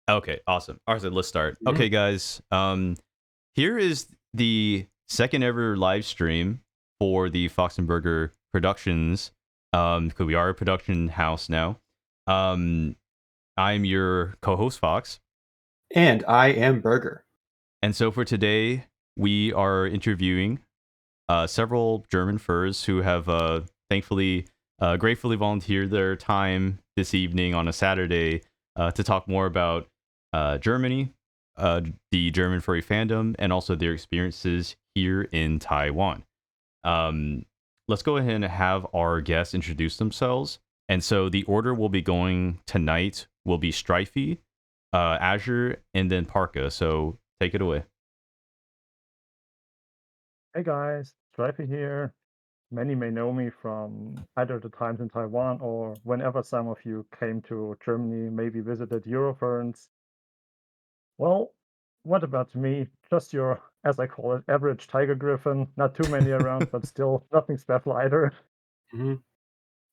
Okay, awesome. All right, let's start. Mhm. Okay, guys. Here is the second ever live stream for the Fox and Burger Productions. Because we are a production house now. I'm your co-host Fox, And I am Burger. and so for today we are interviewing several German furs who have thankfully, gratefully volunteered their time this evening on a Saturday to talk more about Germany, the German furry fandom, and also their experiences here in Taiwan. Um, let's go ahead and have our guests introduce themselves. And so the order we'll be going tonight will be Streifi, Azure, and then Parca. So take it away. Hey guys, Streifi here. Many may know me from either the times in Taiwan or whenever some of you came to Germany, maybe visited Euroferns. Well, what about me? Just your, as I call it, average tiger griffin. Not too many around, but still nothing special either. Mhm.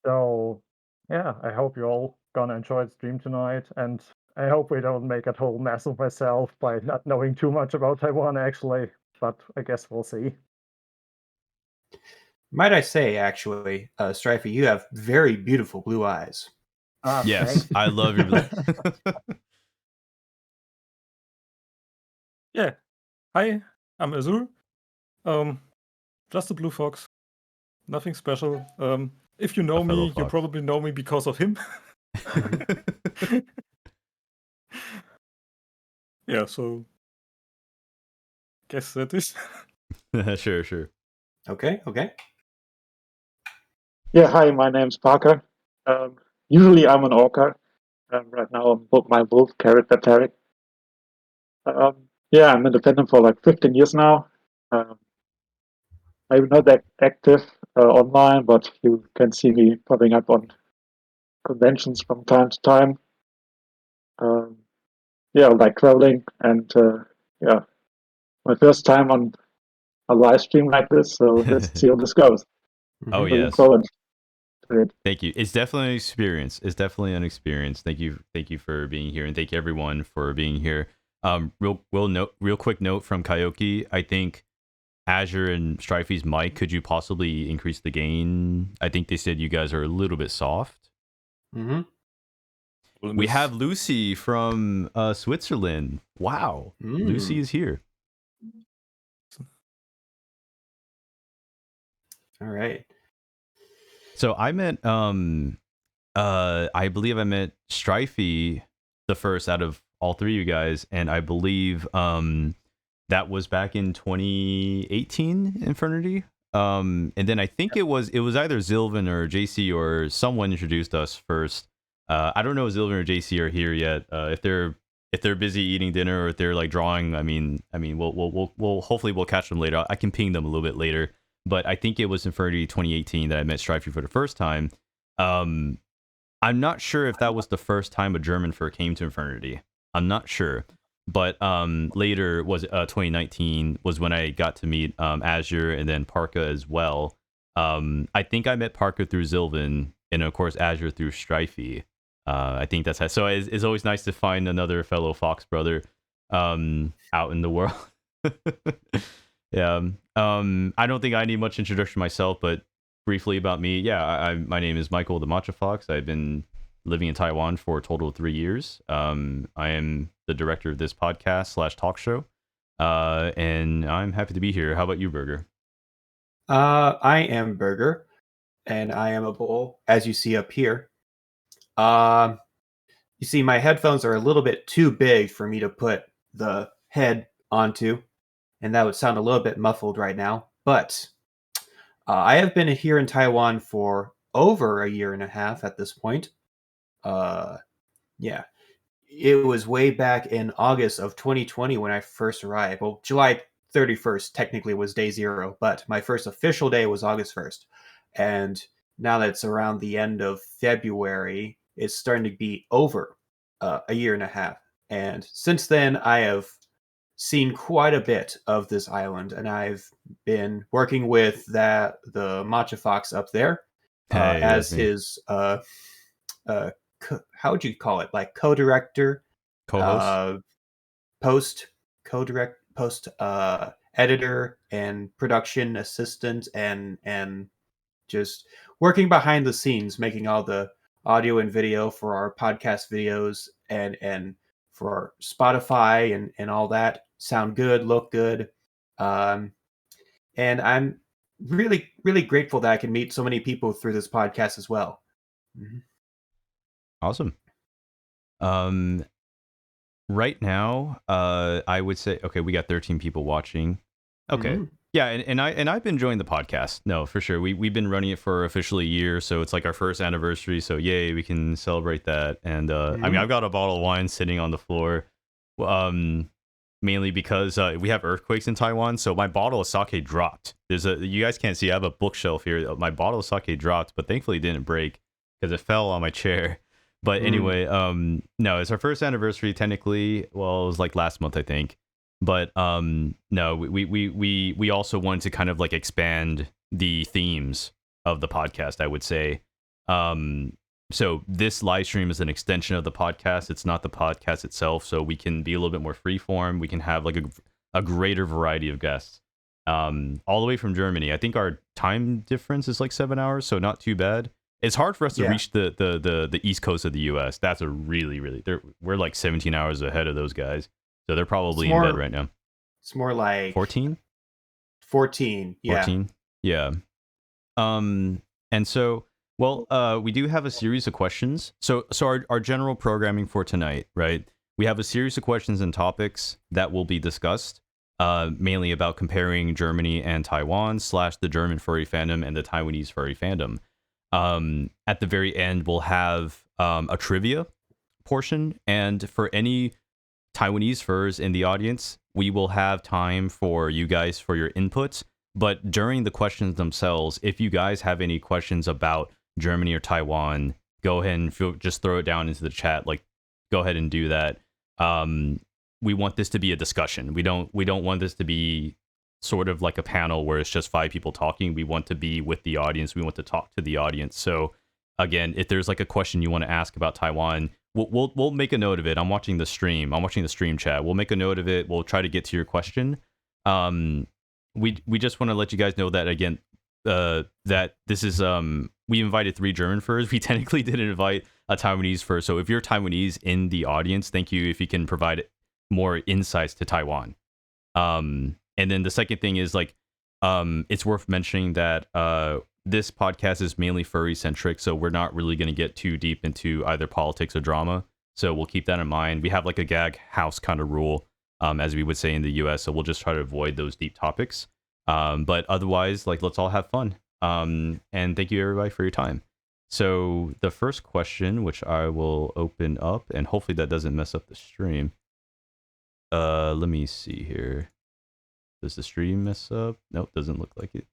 So, yeah, I hope you're all gonna enjoy the stream tonight, and I hope we don't make a whole mess of myself by not knowing too much about Taiwan, actually. But I guess we'll see. Might I say, actually, Streifi, you have very beautiful blue eyes. Ah, Yes, thanks. I love your. Yeah. Hi, I'm Azur. Um, just a blue fox. Nothing special. If you know A fellow me, you fox. probably know me because of him. Yeah, so guess that is. Sure. Okay. Yeah, hi, my name's Parca. Usually I'm an orca. Right now I'm my wolf character Tarek. Yeah, I'm independent for like 15 years now. Maybe not that active online, but you can see me popping up on conventions from time to time. Yeah, like traveling, and yeah, my first time on a live stream like this, so let's see how this goes. Oh Mhm. Looking yes. forward to it. Thank you. It's definitely an experience. It's definitely an experience. Thank you for being here, and thank you everyone for being here. Real quick note from Kaioki. I think Azure and Streifi's mic. Could you possibly increase the gain? I think they said you guys are a little bit soft. Mm-hmm. We have Lucy from Switzerland. Wow, Lucy is here. All right. So I met I believe I met Streifi the first out of all three of you guys, and I believe that was back in 2018 Infurnity. And then I think it was either Zilvin or JC or someone introduced us first. I don't know if Zilvin or JC are here yet. If they're busy eating dinner or if they're like drawing, I mean, we'll hopefully we'll catch them later. I can ping them a little bit later. But I think it was Infurnity 2018 that I met Streifi for the first time. I'm not sure if that was the first time a German fur came to Infurnity. I'm not sure. But later was 2019 was when I got to meet Azure and then Parca as well. I think I met Parca through Zilvin and of course Azure through Streifi. I think that's how. So it's always nice to find another fellow Fox brother out in the world. Yeah. I don't think I need much introduction myself, but briefly about me. Yeah, my name is Michael the Matcha Fox. I've been living in Taiwan for a total of 3 years. I am the director of this podcast / talk show, and I'm happy to be here. How about you, Burger? I am Burger, and I am a bull, as you see up here. You see, my headphones are a little bit too big for me to put the head onto, and that would sound a little bit muffled right now. But I have been here in Taiwan for over a year and a half at this point. Yeah, it was way back in August of 2020 when I first arrived. Well, July 31st technically was day zero, but my first official day was August 1st. And now that it's around the end of February, it's starting to be over a year and a half. And since then, I have seen quite a bit of this island, and I've been working with the Matcha Fox up there Hey, as that's me. his how would you call it, like co-director Co-host. Post co-direct post editor and production assistant and just working behind the scenes, making all the audio and video for our podcast videos and for our Spotify and all that sound good, look good. And I'm really, really grateful that I can meet so many people through this podcast as well. Mm-hmm. Awesome. Right now, I would say, okay, we got 13 people watching. Okay. Mm-hmm. Yeah, and I've been enjoying the podcast. No, for sure. We've been running it for officially a year, so it's like our first anniversary. So yay, we can celebrate that. And I mean, I've got a bottle of wine sitting on the floor, mainly because we have earthquakes in Taiwan. So my bottle of sake dropped. You guys can't see. I have a bookshelf here. My bottle of sake dropped, but thankfully it didn't break because it fell on my chair. But anyway, no, it's our first anniversary technically. Well, it was like last month, I think. But no, we also wanted to kind of like expand the themes of the podcast, I would say. So this live stream is an extension of the podcast. It's not the podcast itself, so we can be a little bit more freeform. We can have like a greater variety of guests. All the way from Germany. I think our time difference is like 7 hours, so not too bad. It's hard for us to reach the east coast of the U.S. That's a really we're like 17 hours ahead of those guys, so they're probably in bed right now. It's more like 14. 14, yeah. 14, yeah. And so, well, we do have a series of questions. So our general programming for tonight, right? We have a series of questions and topics that will be discussed, mainly about comparing Germany and Taiwan / the German furry fandom and the Taiwanese furry fandom. At the very end, we'll have a trivia portion, and for any Taiwanese furs in the audience, we will have time for you guys for your inputs. But during the questions themselves, if you guys have any questions about Germany or Taiwan, go ahead and just throw it down into the chat. Like, go ahead and do that. We want this to be a discussion. We don't want this to be sort of like a panel where it's just 5 people talking. We want to be with the audience. We want to talk to the audience. So again, if there's like a question you want to ask about Taiwan, we'll make a note of it. I'm watching the stream chat. We'll make a note of it. We'll try to get to your question. We just want to let you guys know that again, that this is we invited 3 German furs. We technically didn't invite a Taiwanese fur. So if you're Taiwanese in the audience, thank you if you can provide more insights to Taiwan. And then the second thing is like, it's worth mentioning that this podcast is mainly furry centric, so we're not really going to get too deep into either politics or drama. So we'll keep that in mind. We have like a gag house kind of rule, as we would say in the US. So we'll just try to avoid those deep topics. But otherwise, like, let's all have fun. And thank you everybody for your time. So the first question, which I will open up, and hopefully that doesn't mess up the stream. Let me see here. Does the stream mess up? Nope, doesn't look like it.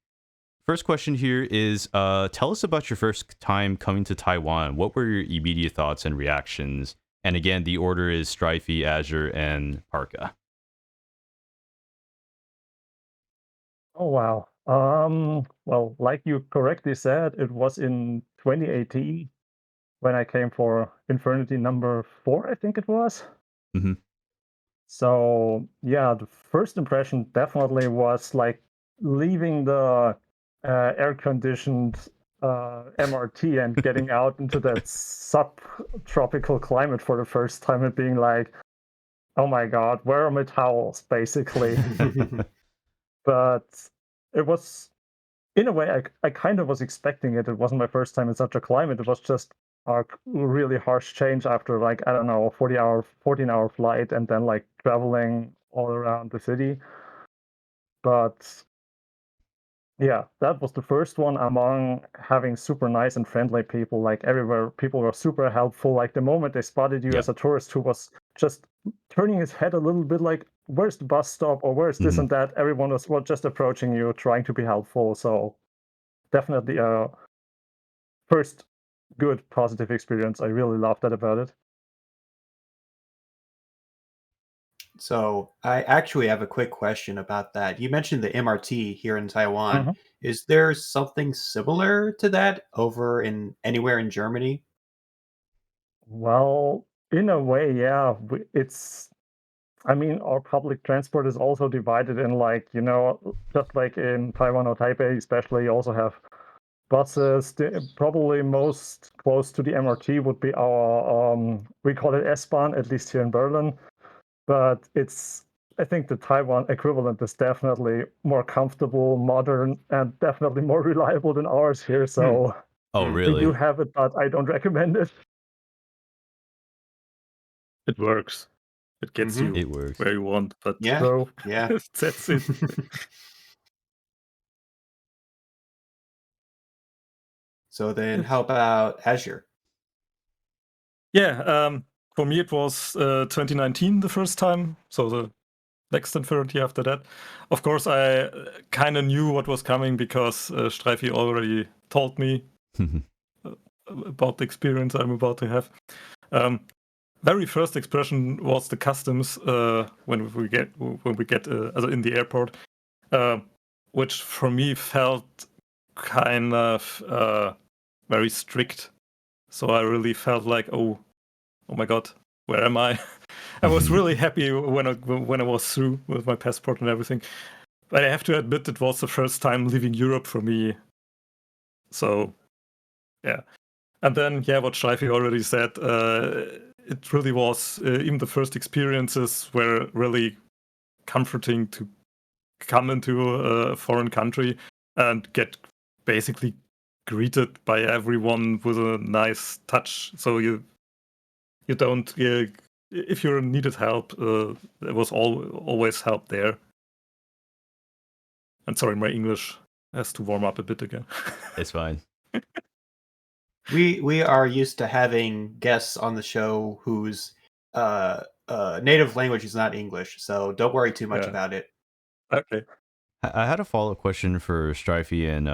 First question here is, tell us about your first time coming to Taiwan. What were your immediate thoughts and reactions? And again, the order is Streifi, Azure, and Parca. Oh, wow. Well, like you correctly said, it was in 2018 when I came for Infurnity number 4, I think it was. Mm-hmm. So, yeah, the first impression definitely was like leaving the air-conditioned MRT and getting out into that subtropical climate for the first time and being like, oh my God, where are my towels, basically. But it was, in a way, I kind of was expecting it. It wasn't my first time in such a climate. It was just a really harsh change after, like, I don't know, a 14-hour flight and then like traveling all around the city. But yeah, that was the first one among having super nice and friendly people. Like everywhere, people were super helpful. Like the moment they spotted you as a tourist who was just turning his head a little bit like, where's the bus stop or where's this and that, everyone was just approaching you, trying to be helpful. So definitely a first good positive experience. I really loved that about it. So I actually have a quick question about that. You mentioned the MRT here in Taiwan. Mm-hmm. Is there something similar to that over in anywhere in Germany? Well, In a way, yeah. It's. I mean, our public transport is also divided in just like in Taiwan or Taipei, especially, you also have buses. Probably most close to the MRT would be our we call it S-Bahn, at least here in Berlin. But I think the Taiwan equivalent is definitely more comfortable, modern, and definitely more reliable than ours here. So Oh, Hmm. we really? do have it, but I don't recommend it. It works. It gets you It works. where you want, but Yeah. So Yeah. that's it. So then, how about Azure? Yeah, for me it was 2019 the first time, so the next Infurnity after that. Of course, I kind of knew what was coming because Streifi already told me about the experience I'm about to have. Very first expression was the customs when we get in the airport, which for me felt kind of very strict. So I really felt like, oh my god, where am I? I was really happy when I was through with my passport and everything. But I have to admit, it was the first time leaving Europe for me. So, yeah. And then, yeah, what Streifi already said, it really was, even the first experiences were really comforting to come into a foreign country and get basically greeted by everyone with a nice touch. So you don't, if you needed help, there was always help there. And sorry, my English has to warm up a bit again. It's fine. We are used to having guests on the show whose native language is not English, so don't worry too much Yeah. about it. Okay. I had a follow-up question for Streifi and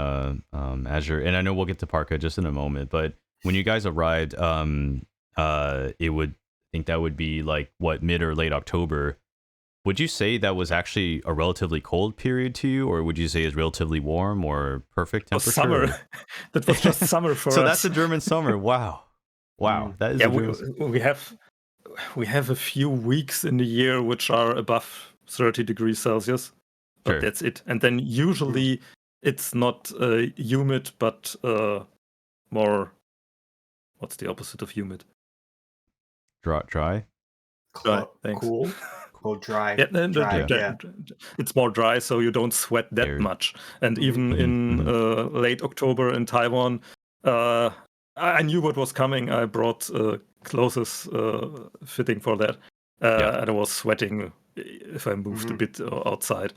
Azure, and I know we'll get to Parca just in a moment, but when you guys arrived, it would think that would be like what, mid or late October. Would you say that was actually a relatively cold period to you, or would you say it's relatively warm or perfect temperature? Summer. or- That was just summer for So us. that's a German summer. Wow, wow, that is Yeah, a German summer. we have a few weeks in the year which are above 30 degrees Celsius, but Sure. that's it. And then usually it's not humid, but more. What's the opposite of humid? Dry. Dry. Thanks. Cool. Oh, dry. Yeah, Dry. Yeah. it's more dry, so you don't sweat that Airy. much. And Mhm. even in late October in Taiwan, I knew what was coming. I brought clothes fitting for that, and I was sweating if I moved a bit outside,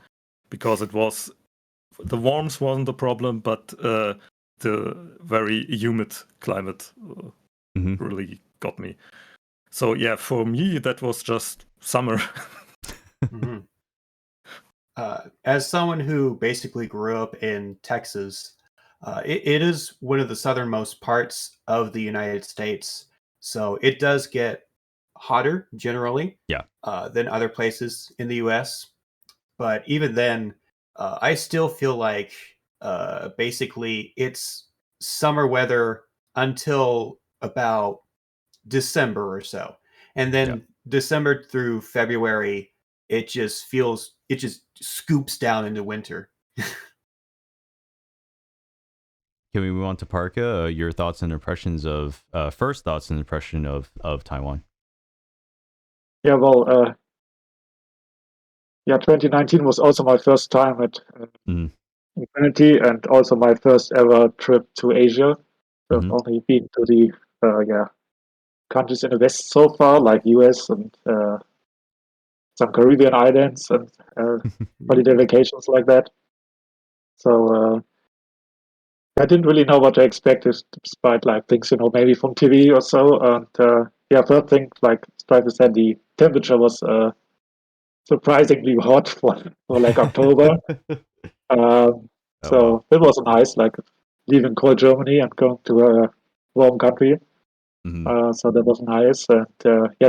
because it was the warmth wasn't the problem, but the very humid climate really got me. So yeah, for me that was just summer. Mhm. As someone who basically grew up in Texas, it is one of the southernmost parts of the United States. So it does get hotter generally than other places in the US. But even then, I still feel like basically it's summer weather until about December or so. And then December through February, it just scoops down into winter. Can we move on to Parca? Your thoughts and impressions of first thoughts and impression of Taiwan. Yeah, well, 2019 was also my first time at Infurnity, and also my first ever trip to Asia. I've only been to the countries in the West so far, like US and some Caribbean islands and holiday vacations like that. So I didn't really know what to expect, despite like things maybe from TV or so. And first thing, like Streifi said, the temperature was surprisingly hot for like October. So it was nice, like leaving cold Germany and going to a warm country. So that was nice. And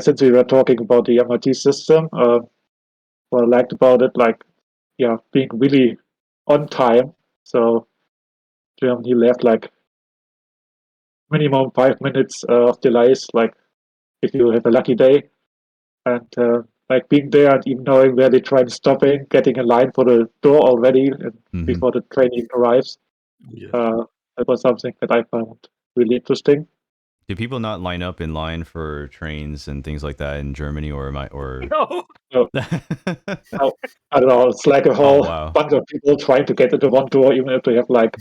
since we were talking about the MRT system, what I liked about it, like being really on time. So Germany left like minimum 5 minutes of delays, like if you have a lucky day. And like being there and even knowing where the train is stopping, getting a line for the door already before the train even arrives. Yes. That was something that I found really interesting. Do people not line up in line for trains and things like that in Germany, or am I or? No. So, I don't know. It's like a whole wow. bunch of people trying to get into one door, even if they have like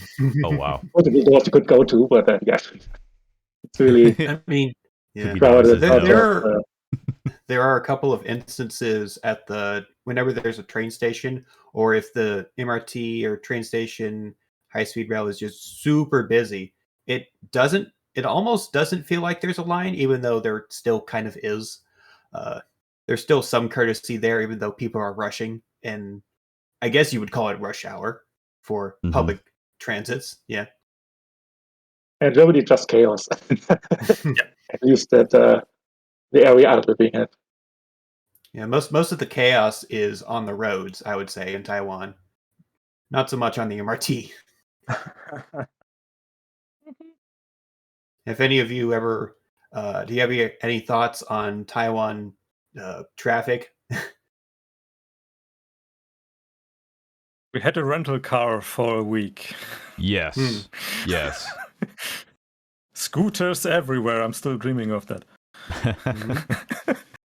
Oh wow. multiple doors you could go to. But yeah, it's really I mean, yeah. Cookie crowded. Dallas is Not There are a couple of instances at whenever there's a train station, or if the MRT or train station high-speed rail is just super busy, it almost doesn't feel like there's a line, even though there still kind of is. There's still some courtesy there, even though people are rushing, and I guess you would call it rush hour for public transits. Yeah. and Germany just chaos. At least that the area I'm living in. Yeah, most of the chaos is on the roads, I would say, in Taiwan. Not so much on the MRT. If any of you ever, do you have any thoughts on Taiwan traffic? We had a rental car for a week. Yes. Yes. Scooters everywhere. I'm still dreaming of that.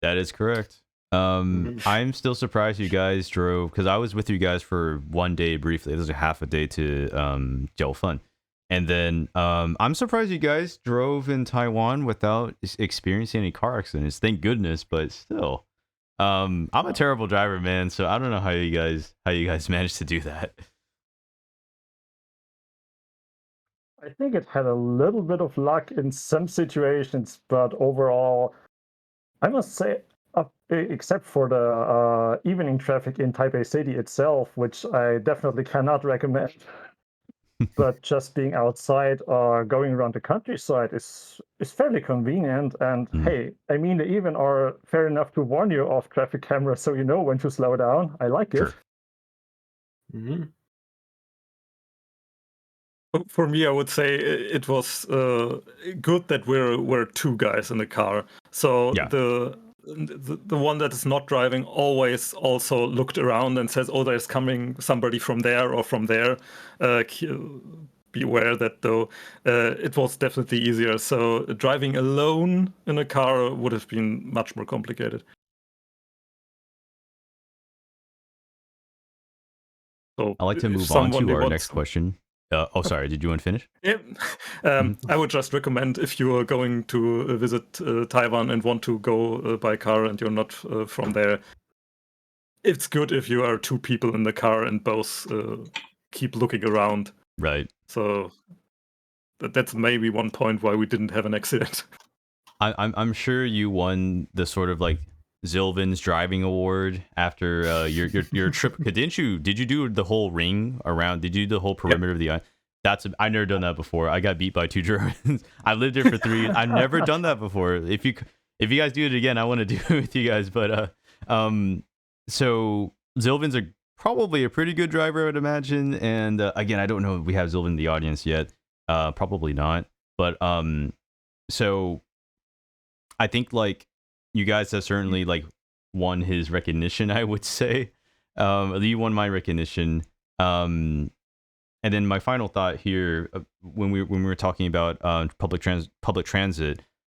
That is correct. I'm still surprised you guys drove, because I was with you guys for one day briefly. It was a half a day to Jiaofan. And then I'm surprised you guys drove in Taiwan without experiencing any car accidents. Thank goodness, but still. I'm a terrible driver, man, so I don't know how you guys managed to do that. I think it had a little bit of luck in some situations, but overall, I must say, except for the evening traffic in Taipei City itself, which I definitely cannot recommend, but just being outside or going around the countryside is fairly convenient. And hey, I mean, they even are fair enough to warn you of traffic cameras, so you know when to slow down. I like it. Mm-hmm. For me, I would say it was good that we're two guys in the car. So Yeah. the one that is not driving always also looked around and says, "Oh, there's coming somebody from there or from there." Be aware that though it was definitely easier. So driving alone in a car would have been much more complicated. So I'd like to if move on someone to our wants- next question. Oh, sorry. Did you want to finish? Yeah. I would just recommend, if you are going to visit Taiwan and want to go by car and you're not from there, it's good if you are two people in the car and both keep looking around. Right. So that's maybe one point why we didn't have an accident. I'm sure you won the sort of like Zilvin's driving award after your trip. Did you do the whole ring around? Did you do the whole perimeter of the island? I've never done that before. I got beat by 2 Germans. I lived here for 3 years. I've never done that before. If you guys do it again, I want to do it with you guys. But so Zilvin's probably a pretty good driver, I would imagine. And again, I don't know if we have Zilvin in the audience yet. Probably not. But so I think like you guys have certainly like won his recognition, I would say. You won my recognition. And then my final thought here, when we were talking about public transit,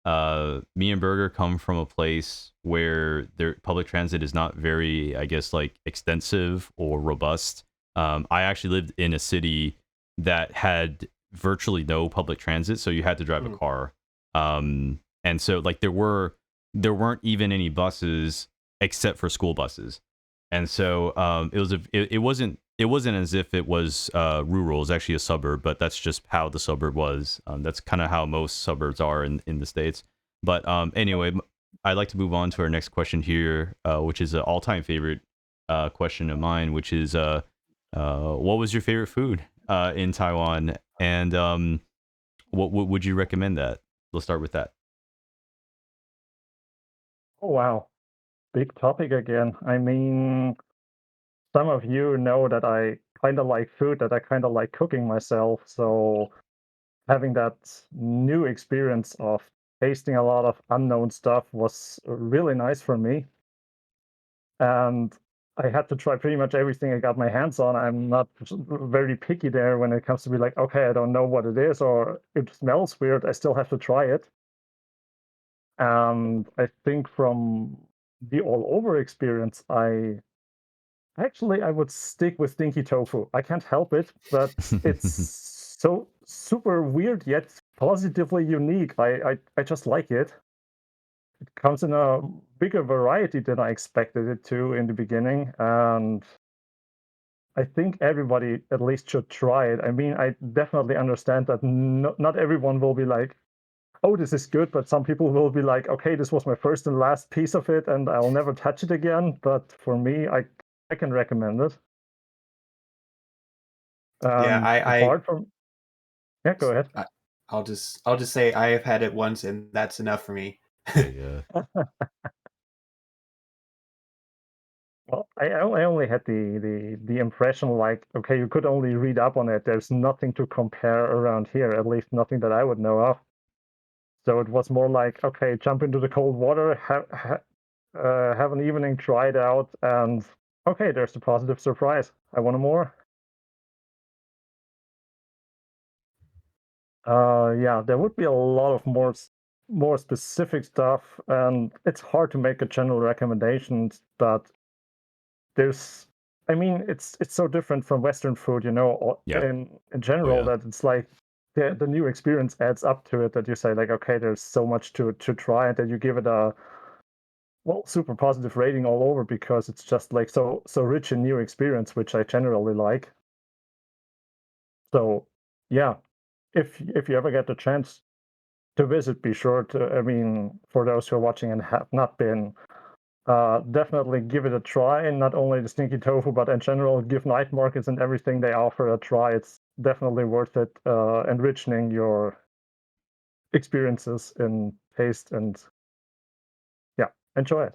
me and Berger come from a place where their public transit is not very, I guess, like extensive or robust. I actually lived in a city that had virtually no public transit, so you had to drive a car. And so like there weren't even any buses except for school buses. And so it wasn't as if it was rural. It was actually a suburb, but that's just how the suburb was. That's kind of how most suburbs are in the States. But anyway, I'd like to move on to our next question here, which is an all-time favorite question of mine, which is what was your favorite food in Taiwan? And what would you recommend that? Let's start with that. Oh, wow. Big topic again. I mean, some of you know that I kind of like food, that I kind of like cooking myself. So having that new experience of tasting a lot of unknown stuff was really nice for me. And I had to try pretty much everything I got my hands on. I'm not very picky there when it comes to be like, okay, I don't know what it is or it smells weird. I still have to try it. And I think from the all over experience, I would stick with stinky tofu. I can't help it, but it's so super weird yet positively unique. I just like it. It comes in a bigger variety than I expected it to in the beginning, and I think everybody at least should try it. I mean, I definitely understand that not everyone will be like, oh, this is good, but some people will be like, okay, this was my first and last piece of it, and I'll never touch it again. But for me, I can recommend it. Apart from, yeah, go ahead. I'll just say I have had it once, and that's enough for me. Yeah. Well, I only had the impression like, okay, you could only read up on it. There's nothing to compare around here, at least nothing that I would know of. So it was more like, okay, jump into the cold water, have an evening, try it out, and okay, there's the positive surprise. I want more. Yeah, there would be a lot of more specific stuff, and it's hard to make a general recommendation, but I mean, it's so different from Western food, you know, in general, that it's like the new experience adds up to it, that you say like, okay, there's so much to try, and that you give it a super positive rating all over, because it's just like so rich in new experience, which I generally like. So yeah, if you ever get the chance to visit, be sure to, I mean, for those who are watching and have not been, definitely give it a try. And not only the stinky tofu, but in general, give night markets and everything they offer a try. It's definitely worth it, enriching your experiences in taste, and yeah, enjoy it.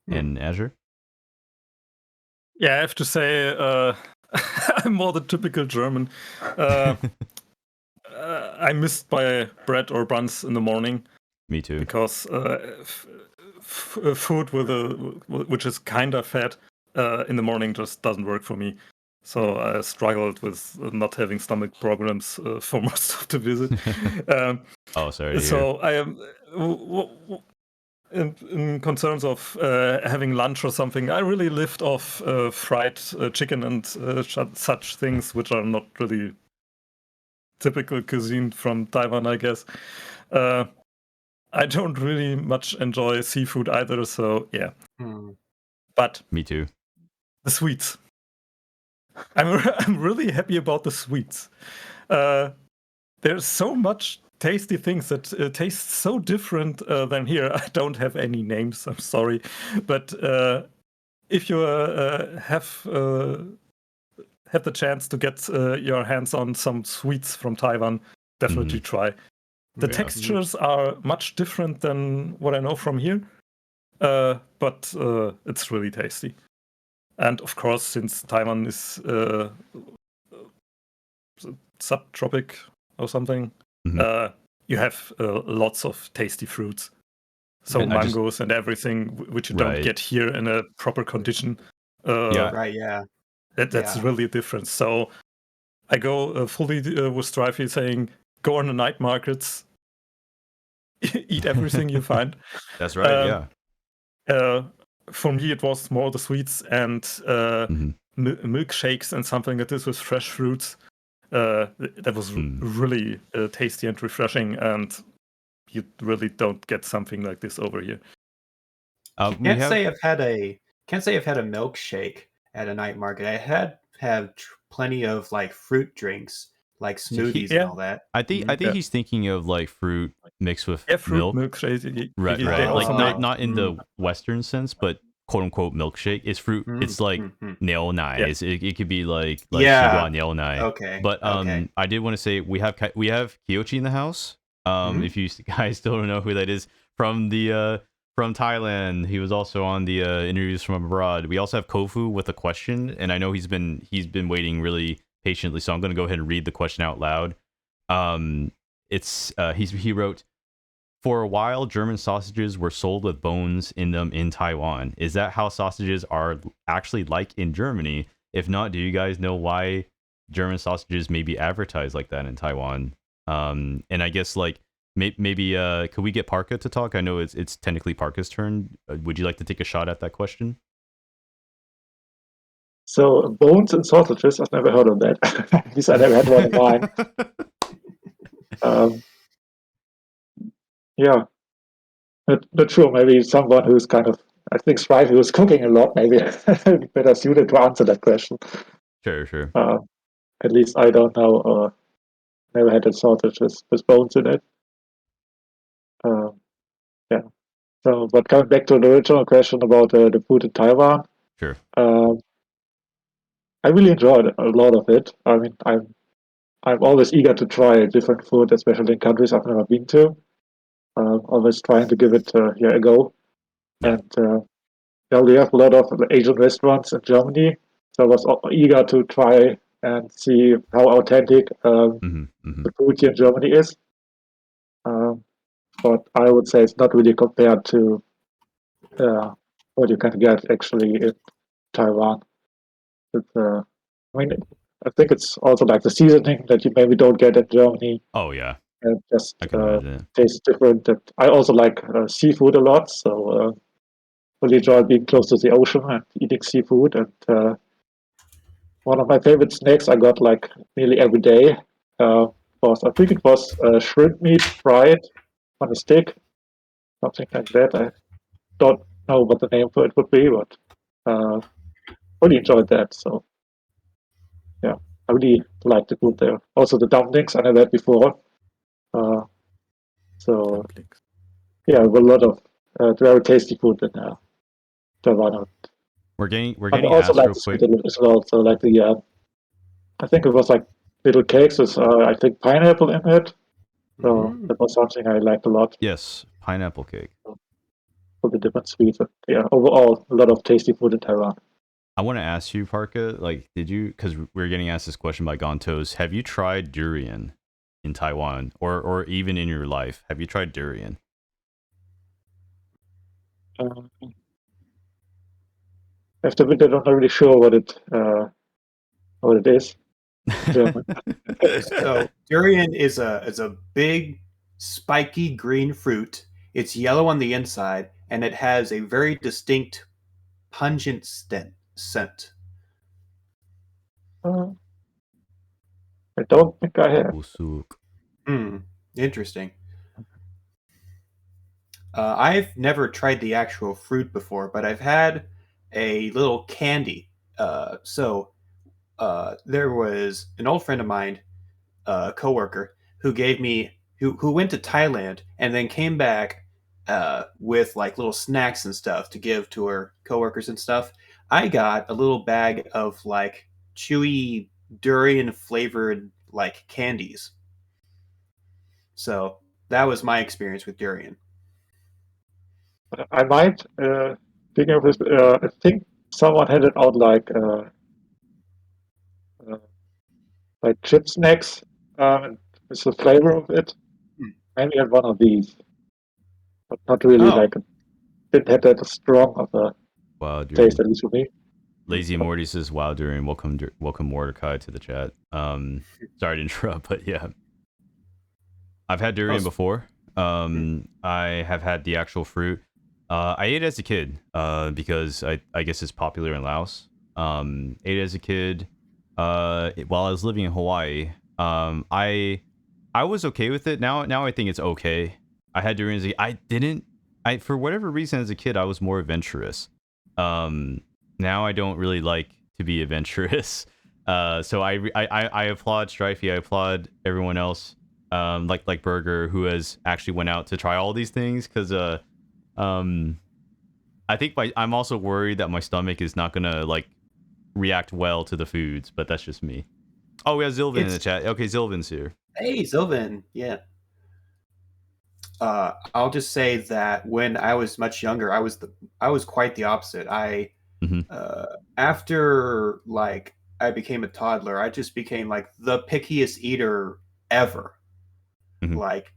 And Azure? Yeah, I have to say, I'm more the typical German. I missed by bread or buns in the morning. Me too. Because food which is kind of fat in the morning just doesn't work for me. So I struggled with not having stomach problems for most of the visit. Oh, sorry. So I am in concerns of having lunch or something. I really lived off fried chicken and such things, which are not really typical cuisine from Taiwan, I guess. I don't really much enjoy seafood either, so yeah. But me too. The sweets. I'm really happy about the sweets. There's so much tasty things that taste so different than here. I don't have any names, I'm sorry. But if you have the chance to get your hands on some sweets from Taiwan, definitely try. The textures are much different than what I know from here, but it's really tasty. And of course, since Taiwan is subtropic or something, you have lots of tasty fruits. So and mangoes and everything, which you don't get here in a proper condition. That's really a difference. So I go fully with Streifi saying, go on the night markets, eat everything you find. That's right, for me, it was more the sweets and milkshakes and something like this with fresh fruits. That was really tasty and refreshing, and you really don't get something like this over here. Can't say I've had a milkshake at a night market. I have plenty of like fruit drinks, like smoothies and all that. I think he's thinking of like fruit mixed with fruit milk. Right. Like not in the Western sense, but quote unquote milkshake is fruit. It's like nail nai. It could be like nail nai. Okay. But I did want to say we have Kyochi in the house. If you guys still don't know who that is, from Thailand. He was also on the interviews from abroad. We also have Kofu with a question, and I know he's been waiting really patiently, so I'm going to go ahead and read the question out loud. it's he wrote, for a while German sausages were sold with bones in them in Taiwan. Is that how sausages are actually like in Germany? If not, do you guys know why German sausages may be advertised like that in Taiwan? And I guess like maybe could we get Parca to talk? I know it's technically Parca's turn. Would you like to take a shot at that question? So bones and sausages, I've never heard of that. At least I never had one in mind. Yeah, not sure. Maybe someone who's kind of, I think Streifi who's cooking a lot, maybe better suited to answer that question. Sure. At least I don't know. Never had a sausage with bones in it. Yeah. So, but coming back to the original question about the food in Taiwan, Sure. I really enjoyed a lot of it. I mean, I'm always eager to try different food, especially in countries I've never been to. Always trying to give it a go. Yeah. And we have a lot of Asian restaurants in Germany, so I was eager to try and see how authentic the food here in Germany is. But I would say it's not really compared to what you can get actually in Taiwan. I mean, I think it's also like the seasoning that you maybe don't get in Germany. Oh yeah. And just I can imagine it. tastes different. That I also like seafood a lot, so really enjoy being close to the ocean and eating seafood. And one of my favorite snacks I got like nearly every day was, I think it was shrimp meat fried on a stick, something like that. I don't know what the name for it would be, but really enjoyed that. So yeah, I really like the food there. Also the dumplings I never had before. So yeah, a lot of very tasty food in Taiwan. We're getting I also asked like real the quick. sweet as well. So like the I think it was like little cakes with I think pineapple in it. So that was something I liked a lot. Yes, pineapple cake. For the different sweets, but yeah, overall a lot of tasty food in Taiwan. I want to ask you, Parca, like, did you? Because we're getting asked this question by Gontos. Have you tried durian in Taiwan, or even in your life? Have you tried durian? I have to admit, I'm not really sure what it is. German. So durian is a big, spiky green fruit. It's yellow on the inside, and it has a very distinct, pungent scent. I don't think I have. Interesting. I've never tried the actual fruit before, but I've had a little candy. There was an old friend of mine, a coworker, who gave me who went to Thailand and then came back with like little snacks and stuff to give to her coworkers and stuff. I got a little bag of like chewy durian flavored like candies. So that was my experience with durian. I might think of this. I think someone had it out like chip snacks with the flavor of it. Maybe I had one of these, but not really like didn't have that strong of a taste, at least for me. Lazy Morty says, "Wow, Durian, welcome Mordecai to the chat." Sorry to interrupt, but yeah, I've had durian before. I have had the actual fruit. I ate it as a kid because I guess it's popular in Laos. Ate it as a kid while I was living in Hawaii. I was okay with it. Now I think it's okay. I had durian as a kid. I for whatever reason as a kid I was more adventurous. Now I don't really like to be adventurous. So I applaud Streifi. I applaud everyone else. Like Burger, who has actually went out to try all these things, because I think I'm also worried that my stomach is not gonna like react well to the foods, but that's just me. Oh, we have Zilvin in the chat. Okay, Zilvin's here. Hey, Zilvin. Yeah. I'll just say that when I was much younger, I was quite the opposite. After like I became a toddler, I just became like the pickiest eater ever. Like,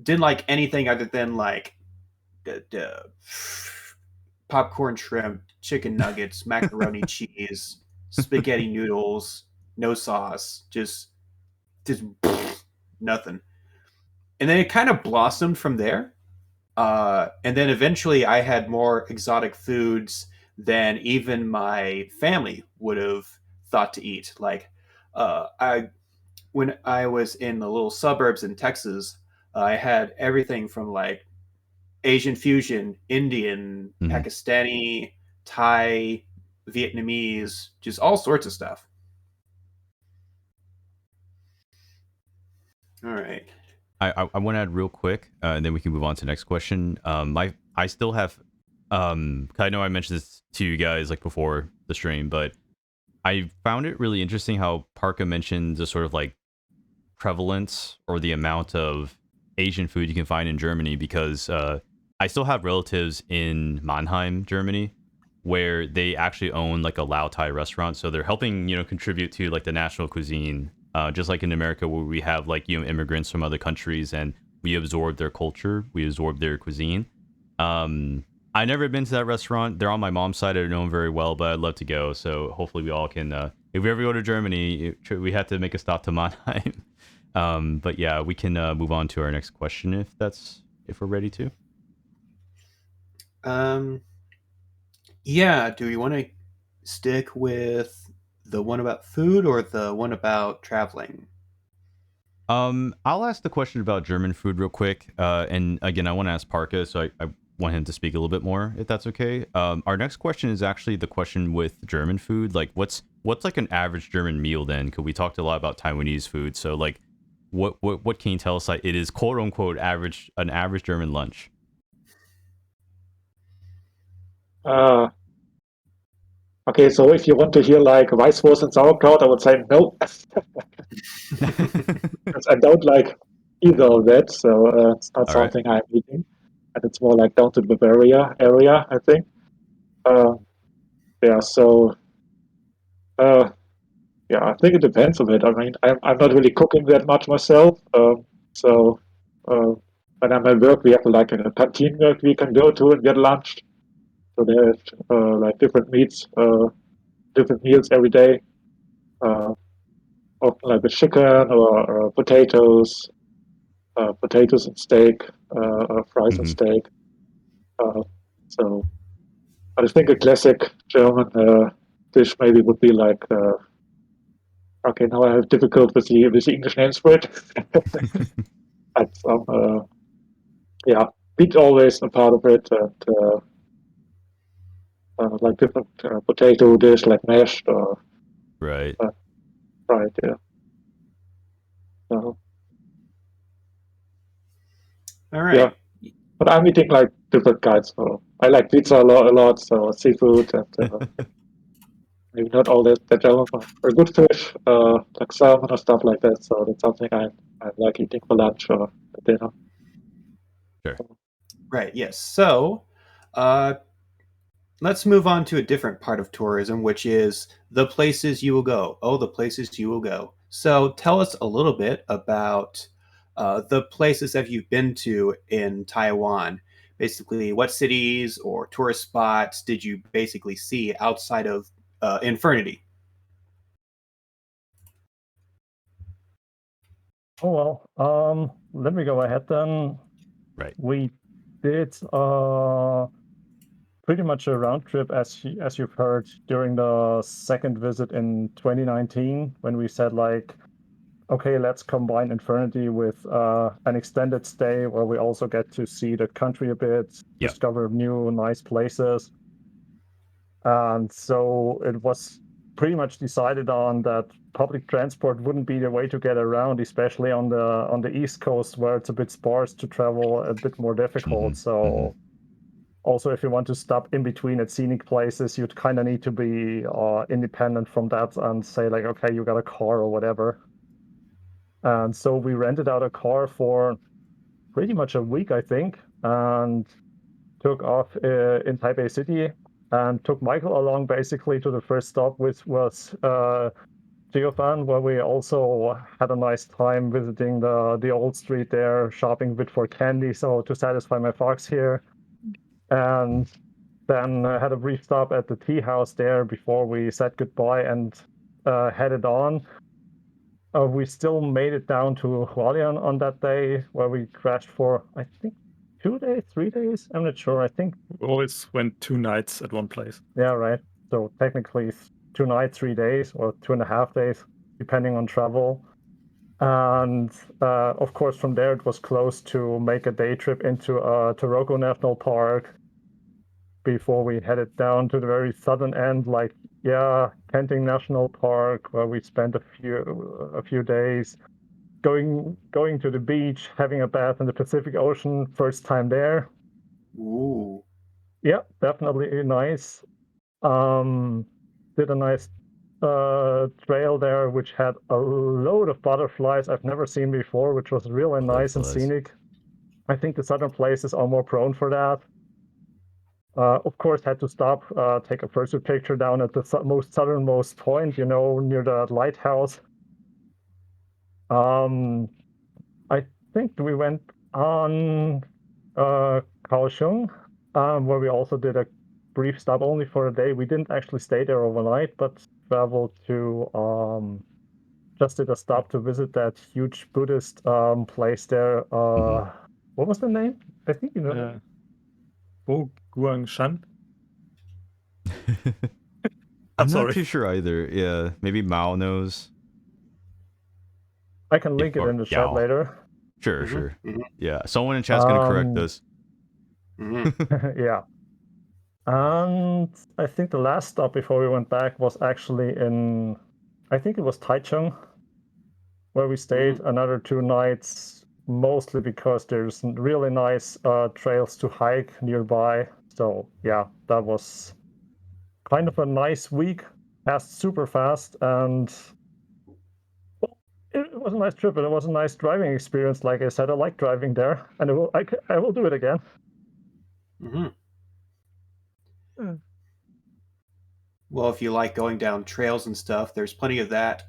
didn't like anything other than like the popcorn shrimp, chicken nuggets, macaroni cheese, spaghetti noodles, no sauce, just nothing. And then it kind of blossomed from there. And then eventually I had more exotic foods than even my family would have thought to eat. Like, when I was in the little suburbs in Texas, I had everything from like Asian fusion, Indian, Pakistani, Thai, Vietnamese, just all sorts of stuff. All right. I want to add real quick, and then we can move on to the next question. I still have, I know I mentioned this to you guys like before the stream, but I found it really interesting how Parca mentioned the sort of like prevalence or the amount of Asian food you can find in Germany, because I still have relatives in Mannheim, Germany, where they actually own like a Lao Thai restaurant, so they're helping contribute to like the national cuisine. Just like in America, where we have like immigrants from other countries and we absorb their culture, we absorb their cuisine. I've never been to that restaurant. They're on my mom's side. I don't know them very well, but I'd love to go. So hopefully we all can. If we ever go to Germany, we have to make a stop to Mannheim. But yeah, we can move on to our next question if we're ready to. Yeah. Do you want to stick with the one about food or the one about traveling? I'll ask the question about German food real quick. And again, I want to ask Parca, so I want him to speak a little bit more, if that's okay. Our next question is actually the question with German food. Like, what's like an average German meal then? Because we talked a lot about Taiwanese food. So like, what can you tell us? Like, it is quote unquote an average German lunch. Okay, so if you want to hear like Weißwurst and sauerkraut, I would say no. I don't like either of that, so it's not something I'm eating. And it's more like down to the Bavaria area, I think. Yeah, so yeah, I think it depends a bit. I mean, I'm not really cooking that much myself. So when I'm at work, we have like a canteen that we can go to and get lunch. So there's like different meats, different meals every day. Often like a chicken or potatoes and steak, fries and steak. So I think a classic German dish maybe would be like. Okay, now I have difficulty with the English names for it. But yeah, meat always a part of it, and like different potato dish, like mashed or right. Fried. Yeah. So, all right. Yeah, but I'm eating like different kinds. So I like pizza a lot. So seafood and maybe not all that German, but a good fish, like salmon or stuff like that. So that's something I like eating for lunch or dinner. Sure. Right. Yes. So, let's move on to a different part of tourism, which is the places you will go. Oh, the places you will go. So, tell us a little bit about the places that you've been to in Taiwan. Basically, what cities or tourist spots did you basically see outside of Infurnity? Oh well, let me go ahead then. Right. We did pretty much a round trip, as you've heard, during the second visit in 2019, when we said like, okay, let's combine Infurnity with an extended stay where we also get to see the country a bit, discover new nice places. And so it was pretty much decided on that public transport wouldn't be the way to get around, especially on the East Coast, where it's a bit sparse to travel, a bit more difficult. So also, if you want to stop in between at scenic places, you'd kind of need to be independent from that and say like, okay, you got a car or whatever. And so we rented out a car for pretty much a week, I think, and took off in Taipei City and took Michael along basically to the first stop, which was Geofan, where we also had a nice time visiting the old street there, shopping a bit for candy, so to satisfy my fox here. And then had a brief stop at the tea house there before we said goodbye and headed on. We still made it down to Hualien on that day, where we crashed for, I think, 2 days, 3 days? I'm not sure. I think We always went 2 nights at one place. Yeah, right. So technically 2 nights, 3 days, or 2.5 days, depending on travel. And of course, from there it was close to make a day trip into Taroko National Park before we headed down to the very southern end, like Kenting National Park, where we spent a few days going to the beach, having a bath in the Pacific Ocean, first time there. Ooh. Yeah, definitely nice. Did a nice trail there, which had a load of butterflies I've never seen before, which was really nice and scenic. I think the southern places are more prone for that. Of course, had to stop, take a fursuit picture down at the most southernmost point, near the lighthouse. I think we went on Kaohsiung, where we also did a brief stop only for a day. We didn't actually stay there overnight, but traveled to just did a stop to visit that huge Buddhist place there. What was the name? I think you know. Bo Guangshan. I'm sorry. not too sure either. Yeah, maybe Mao knows. I can link it in the chat later. Sure, sure. Yeah, someone in chat's gonna correct us. Yeah. And I think the last stop before we went back was actually in, I think it was Taichung, where we stayed another 2 nights, mostly because there's really nice trails to hike nearby. So yeah, that was kind of a nice week. Passed super fast, and well, it was a nice trip, and it was a nice driving experience. Like I said, I like driving there, and I will do it again. Well, if you like going down trails and stuff, there's plenty of that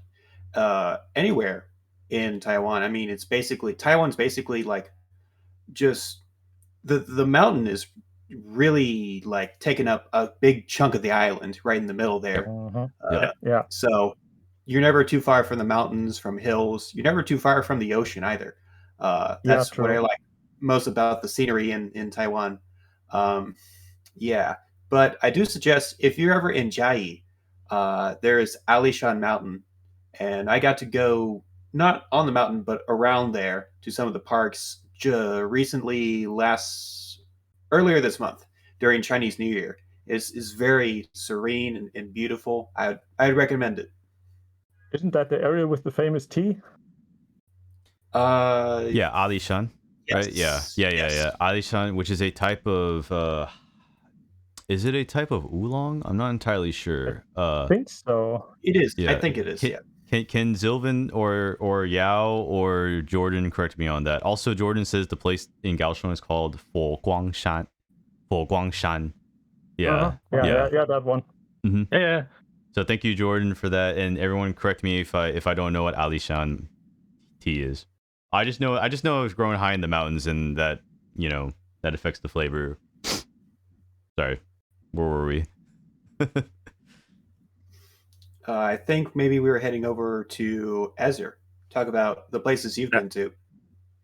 anywhere in Taiwan. I mean, Taiwan's basically like just the mountain is really like taking up a big chunk of the island right in the middle there. Yeah. So you're never too far from the mountains, from hills. You're never too far from the ocean either. That's what I like most about the scenery in Taiwan. Yeah, but I do suggest if you're ever in Jiayi, there is Alishan Mountain, and I got to go not on the mountain but around there to some of the parks recently, earlier this month during Chinese New Year. Is very serene and beautiful. I'd recommend it. Isn't that the area with the famous tea? Yeah, Alishan. Yes. Right? Yeah. Alishan, which is a type of is it a type of oolong? I'm not entirely sure. I think so. It is. Yeah. I think it is. Can Zilvin or Yao or Jordan correct me on that? Also, Jordan says the place in Kaohsiung is called Foguangshan. Foguangshan. Yeah. Yeah, that one. Yeah. So thank you, Jordan, for that, and everyone correct me if I don't know what Alishan tea is. I just know it was growing high in the mountains, and that that affects the flavor. Sorry, where were we? I think maybe we were heading over to Azur. Talk about the places you've been to.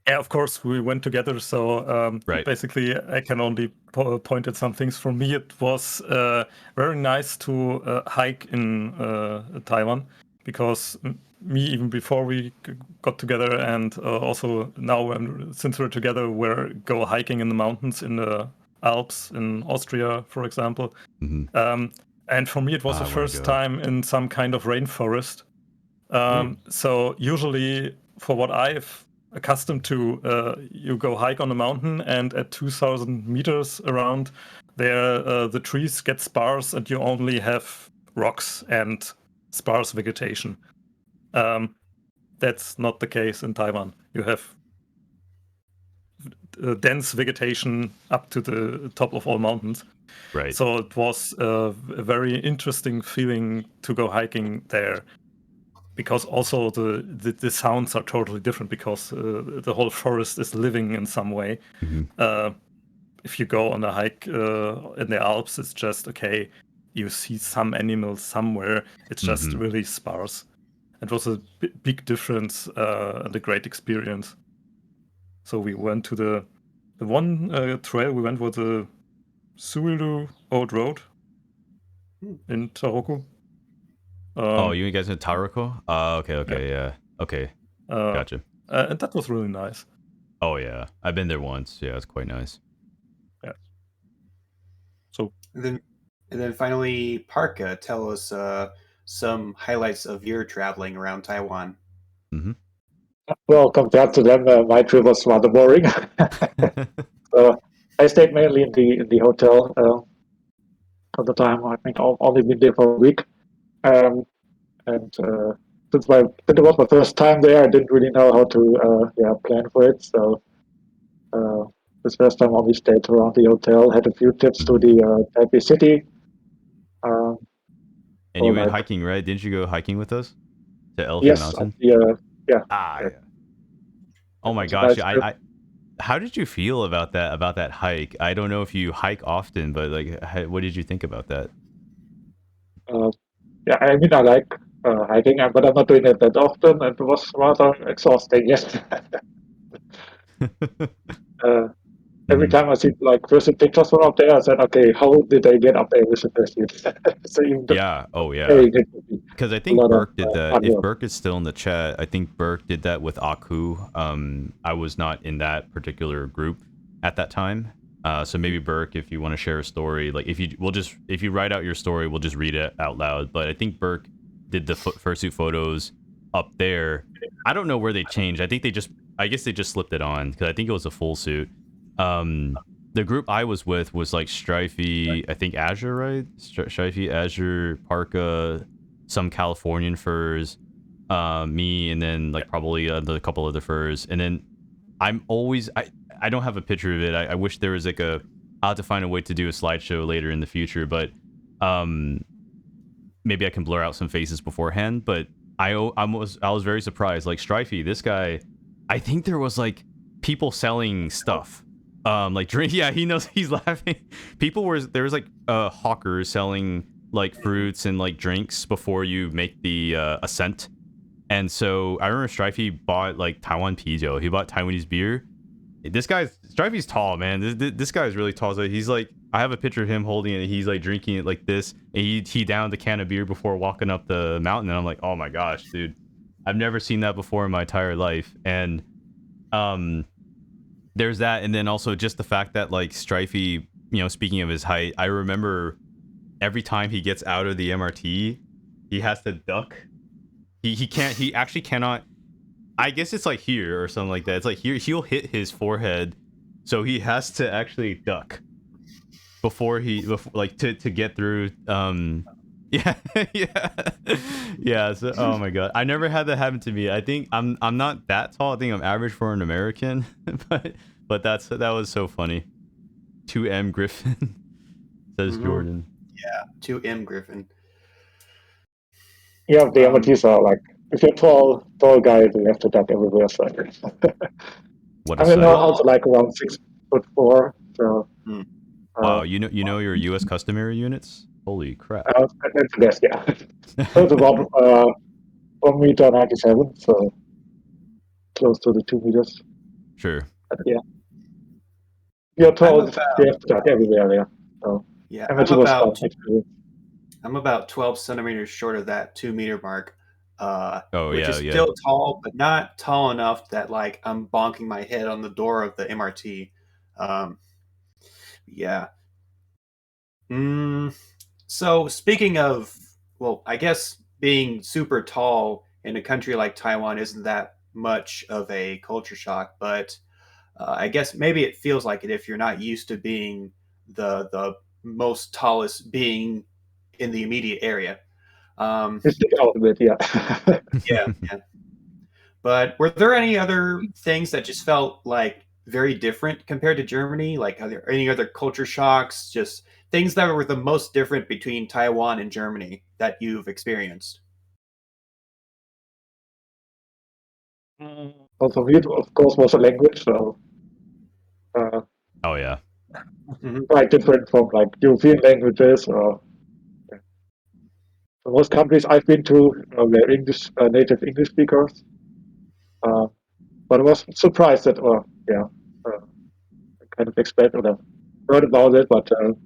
Yeah, of course, we went together. So basically, I can only point at some things. For me, it was very nice to hike in Taiwan, because me, even before we got together, and also now since we're together, we go hiking in the mountains in the Alps in Austria, for example. And for me, it was the first time in some kind of rainforest. So usually, for what I've accustomed to, you go hike on a mountain, and at 2,000 meters around there, the trees get sparse, and you only have rocks and sparse vegetation. That's not the case in Taiwan. You have dense vegetation up to the top of all mountains. Right. So it was a very interesting feeling to go hiking there, because also the sounds are totally different because the whole forest is living in some way. If you go on a hike in the Alps, it's just okay. You see some animals somewhere. It's just really sparse. It was a big difference and a great experience. So we went to the one trail we went was the Suilu Old Road in Taroko. Oh, you guys in Taroko? Okay, yeah. Okay, gotcha. And that was really nice. Oh yeah, I've been there once. Yeah, it's quite nice. Yeah. So and then finally, Parca, tell us some highlights of your traveling around Taiwan. Well, compared to them, my trip was rather boring. So I stayed mainly in the hotel at the time. I think I've only been there for a week, and since it was my first time there, I didn't really know how to plan for it. So this first time, I only stayed around the hotel, had a few trips to the Taipei city. And you went hiking, right? Didn't you go hiking with us to Elephant Mountain? Yeah. Yeah. Oh my gosh! I how did you feel about that hike? I don't know if you hike often, but like, what did you think about that? Yeah, I mean, I like hiking, but I'm not doing it that often, and it was rather exhausting. Yes. Every time I see like first pictures from up there, I said, "Okay, how did they get up there with the first So even yeah. Oh yeah. Because I think Burke did that. If work. Burke is still in the chat, I think Burke did that with Aku. I was not in that particular group at that time. So maybe Burke, if you want to share a story, like if you write out your story, we'll just read it out loud. But I think Burke did the fursuit photos up there. I don't know where they changed. I guess they just slipped it on because I think it was a full suit. The group I was with was like Streifi, I think Azure, right? Streifi, Azure, Parca, some Californian furs, me, and then like probably a couple other furs. And then I don't have a picture of it. I wish there was like I'll have to find a way to do a slideshow later in the future, but maybe I can blur out some faces beforehand. But I was very surprised. Like Streifi, this guy, I think there was like people selling stuff. Like drink. Yeah, he knows. He's laughing. There was like hawkers selling like fruits and like drinks before you make the ascent. And so I remember Streifi bought like Taiwan pijo. He bought Taiwanese beer. Streifi's tall, man. This guy is really tall. So he's like, I have a picture of him holding it. And he's like drinking it like this. And he downed a can of beer before walking up the mountain. And I'm like, oh my gosh, dude, I've never seen that before in my entire life. And there's that, and then also just the fact that like Streifi, speaking of his height, I remember every time he gets out of the MRT, he has to duck. He actually cannot. I guess it's like here or something like that. It's like here he'll hit his forehead, so he has to actually duck before to get through. Yeah. So, oh my god, I never had that happen to me. I think I'm not that tall. I think I'm average for an American, but that was so funny. 2M Griffin says Jordan. Yeah, 2M Griffin. Yeah, the MRTs are like, if you're tall guy, you have to duck everywhere. So. What I mean, also like around 6'4". So. Wow, you know your U.S. customary units. Holy crap! Yes, yeah. So it's about 1.97 meters, so close to the 2 meters. Sure. But yeah. You're tall, you have to duck everywhere, yeah. So, yeah, I'm about 12 centimeters short of that 2 meter mark. Which is yeah. still tall, but not tall enough that like I'm bonking my head on the door of the MRT. Yeah. So speaking of, well, I guess being super tall in a country like Taiwan isn't that much of a culture shock, but I guess maybe it feels like it if you're not used to being the most tallest being in the immediate area. Stick out a bit, yeah. Yeah. But were there any other things that just felt like very different compared to Germany? Like, are there any other culture shocks? Just things that were the most different between Taiwan and Germany that you've experienced? Also, it of course was a language, so Oh yeah. quite different from like European languages or most countries I've been to were English native English speakers. But I was surprised that, I kind of expected or heard about it, but it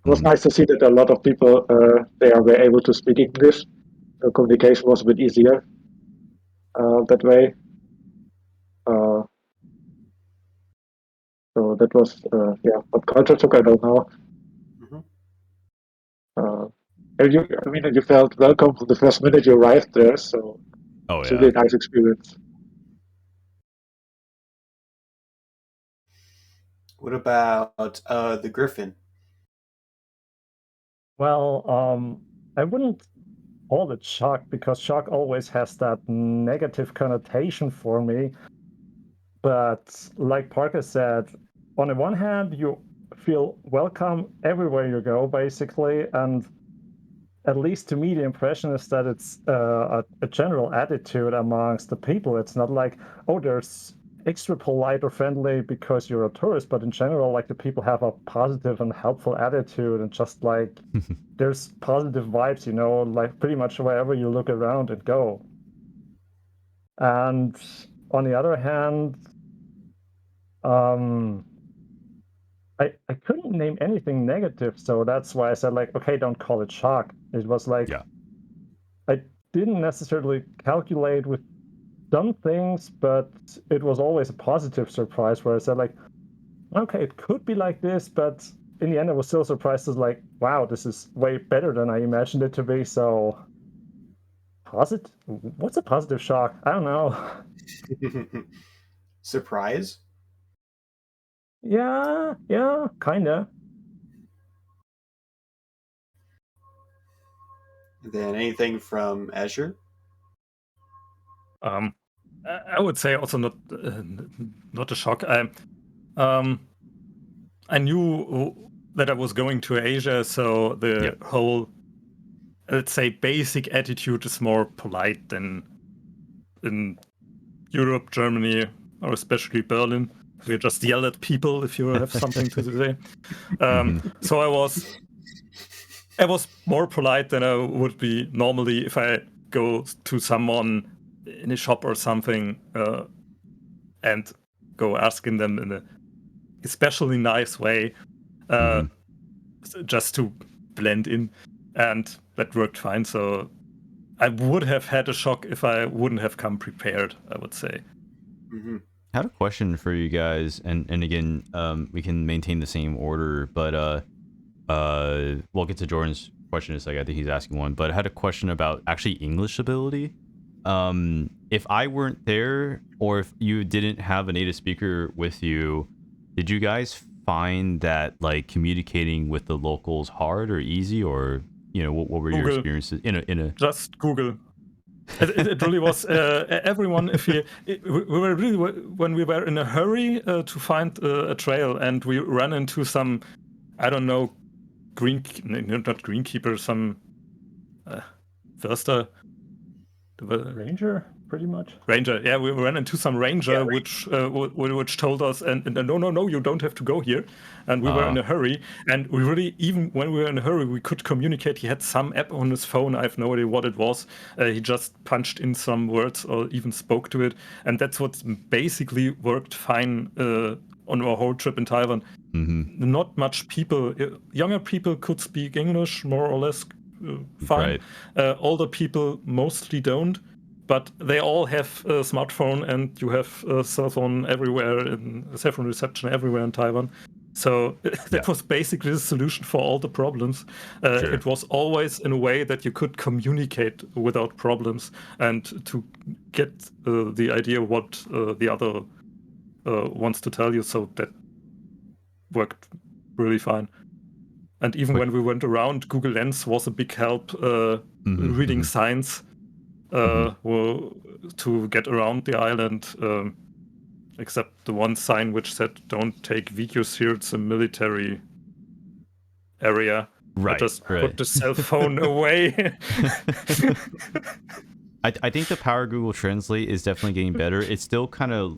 was nice to see that a lot of people there were able to speak English. The communication was a bit easier that way. So that was, what culture shock, I don't know. You felt welcome from the first minute you arrived there, so it's really a nice experience. What about the Griffin? Well, I wouldn't call it shock because shock always has that negative connotation for me. But like Parca said, on the one hand, you feel welcome everywhere you go, basically, and at least to me, the impression is that it's a general attitude amongst the people. It's not like, oh, there's extra polite or friendly because you're a tourist, but in general, like the people have a positive and helpful attitude, and just like there's positive vibes, like pretty much wherever you look around and go. And on the other hand, I couldn't name anything negative, so that's why I said like, okay, don't call it shock. It was like, I didn't necessarily calculate with some things, but it was always a positive surprise where I said like, okay, it could be like this, but in the end I was still surprised as like, wow, this is way better than I imagined it to be. So positive, what's a positive shock? I don't know. Surprise? Yeah, kinda. Then anything from Azure? I would say also not a shock. I knew that I was going to Asia, so the whole, let's say, basic attitude is more polite than in Europe, Germany, or especially Berlin. We just yell at people if you have something to say. So I was more polite than I would be normally if I go to someone in a shop or something and go asking them in a especially nice way, just to blend in, and that worked fine. So I would have had a shock if I wouldn't have come prepared, I would say. I had a question for you guys, and again, we can maintain the same order, but we'll get to Jordan's question in a second. I think he's asking one, but I had a question about actually English ability. If I weren't there, or if you didn't have a native speaker with you, did you guys find that like communicating with the locals hard or easy, or what were your experiences in a just Google? It really was everyone. We were really, when we were in a hurry to find a trail, and we ran into some, I don't know, not greenkeeper, some Förster, Ranger, pretty much. Ranger, yeah, we ran into some ranger, which told us, and no, you don't have to go here, and we were in a hurry, and we really, even when we were in a hurry, we could communicate. He had some app on his phone. I have no idea what it was. He just punched in some words or even spoke to it, and that's what basically worked fine on our whole trip in Taiwan. Not much people, younger people could speak English more or less fine. Right. Older people mostly don't. But they all have a smartphone, and you have a cell phone everywhere, and cell phone reception everywhere in Taiwan. So that was basically the solution for all the problems. Sure. It was always in a way that you could communicate without problems, and to get the idea what the other wants to tell you. So that worked really fine. And even when we went around, Google Lens was a big help reading signs. To get around the island, except the one sign which said "Don't take videos here. It's a military area." Right. I just put the cell phone away. I think the power of Google Translate is definitely getting better. It's still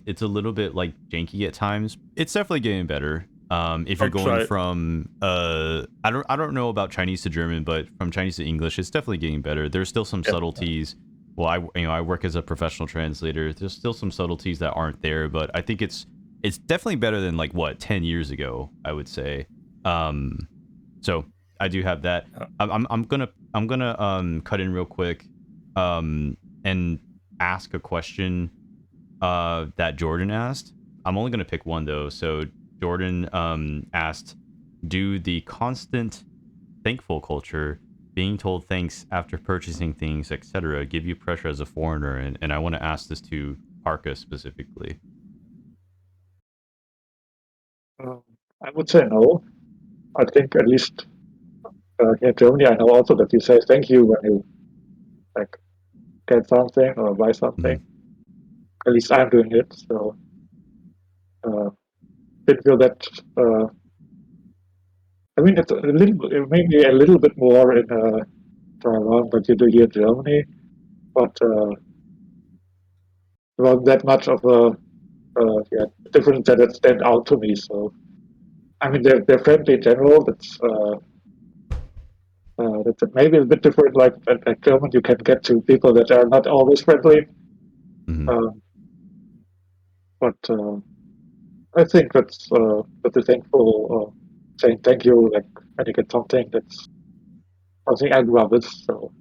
it's a little bit like janky at times. It's definitely getting better. If you're going from I don't know about Chinese to German, but from Chinese to English, it's definitely getting better. There's still some subtleties. Well, I work as a professional translator. There's still some subtleties that aren't there, but I think it's definitely better than like 10 years ago, I would say. So I do have that. I'm gonna cut in real quick and ask a question that Jordan asked. I'm only gonna pick one though. So Jordan asked, do the constant thankful culture, being told thanks after purchasing things, etc., give you pressure as a foreigner? And I want to ask this to Parca specifically. I would say no. I think at least here in Germany, I know also that you say thank you when you like get something or buy something. At least I'm doing it, so didn't feel that. I mean, it's maybe a little bit more in Taiwan than you do here in Germany, but not that much of a difference that stand out to me. So, I mean, they're friendly in general. That's maybe a bit different. Like at German, you can get to people that are not always friendly. But I think that's a thankful saying thank you, like when you get something. That's something I grew up with. So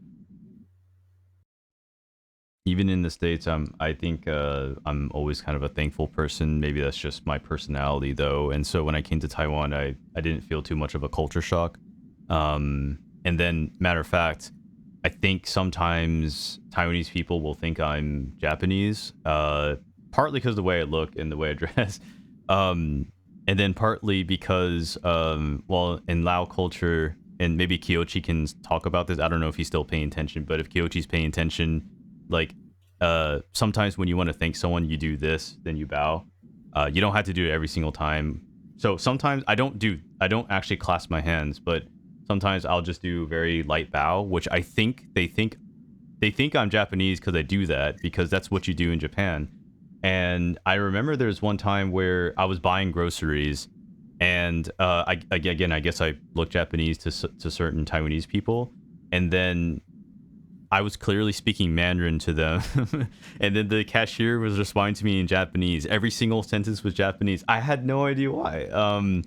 even in the States, I think I'm always kind of a thankful person. Maybe that's just my personality though. And so when I came to Taiwan, I didn't feel too much of a culture shock. And then, matter of fact, I think sometimes Taiwanese people will think I'm Japanese, partly because of the way I look and the way I dress, and then partly because, well, in Lao culture, and maybe Kyochi can talk about this. I don't know if he's still paying attention, but if Kyochi's paying attention, like, sometimes when you want to thank someone, you do this, then you bow. You don't have to do it every single time. So sometimes I don't actually clasp my hands, but sometimes I'll just do very light bow, which I think they think I'm Japanese because I do that, because that's what you do in Japan. And I remember there's one time where I was buying groceries, and I guess I look Japanese to certain Taiwanese people, and then I was clearly speaking Mandarin to them, and then the cashier was responding to me in Japanese. Every single sentence was Japanese. I had no idea why.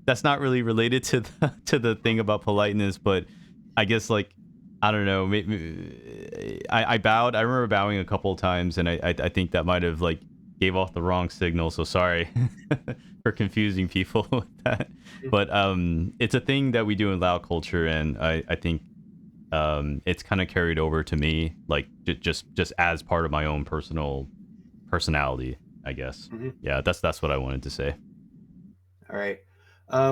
That's not really related to the thing about politeness, but I guess, like, I don't know. Maybe I bowed. I remember bowing a couple of times, and I think that might have like gave off the wrong signal. So sorry for confusing people with that. But it's a thing that we do in Lao culture, and I think it's kind of carried over to me, like just as part of my own personal personality, I guess. Yeah, that's what I wanted to say. All right.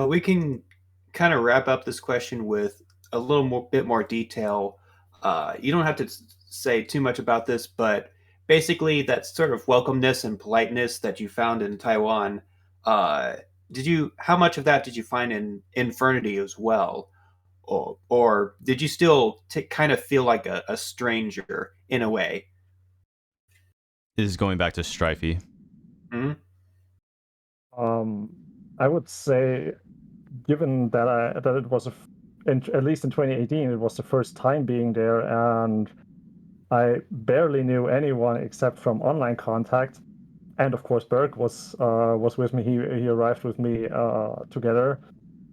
We can kind of wrap up this question with a little bit more detail. You don't have to say too much about this, but basically that sort of welcomeness and politeness that you found in Taiwan, how much of that did you find in Infurnity as well? Or did you still kind of feel like a stranger in a way? This is going back to Streifi. I would say, given that it was at least in 2018, it was the first time being there, and I barely knew anyone except from online contact. And of course, Berg was with me. He arrived with me together.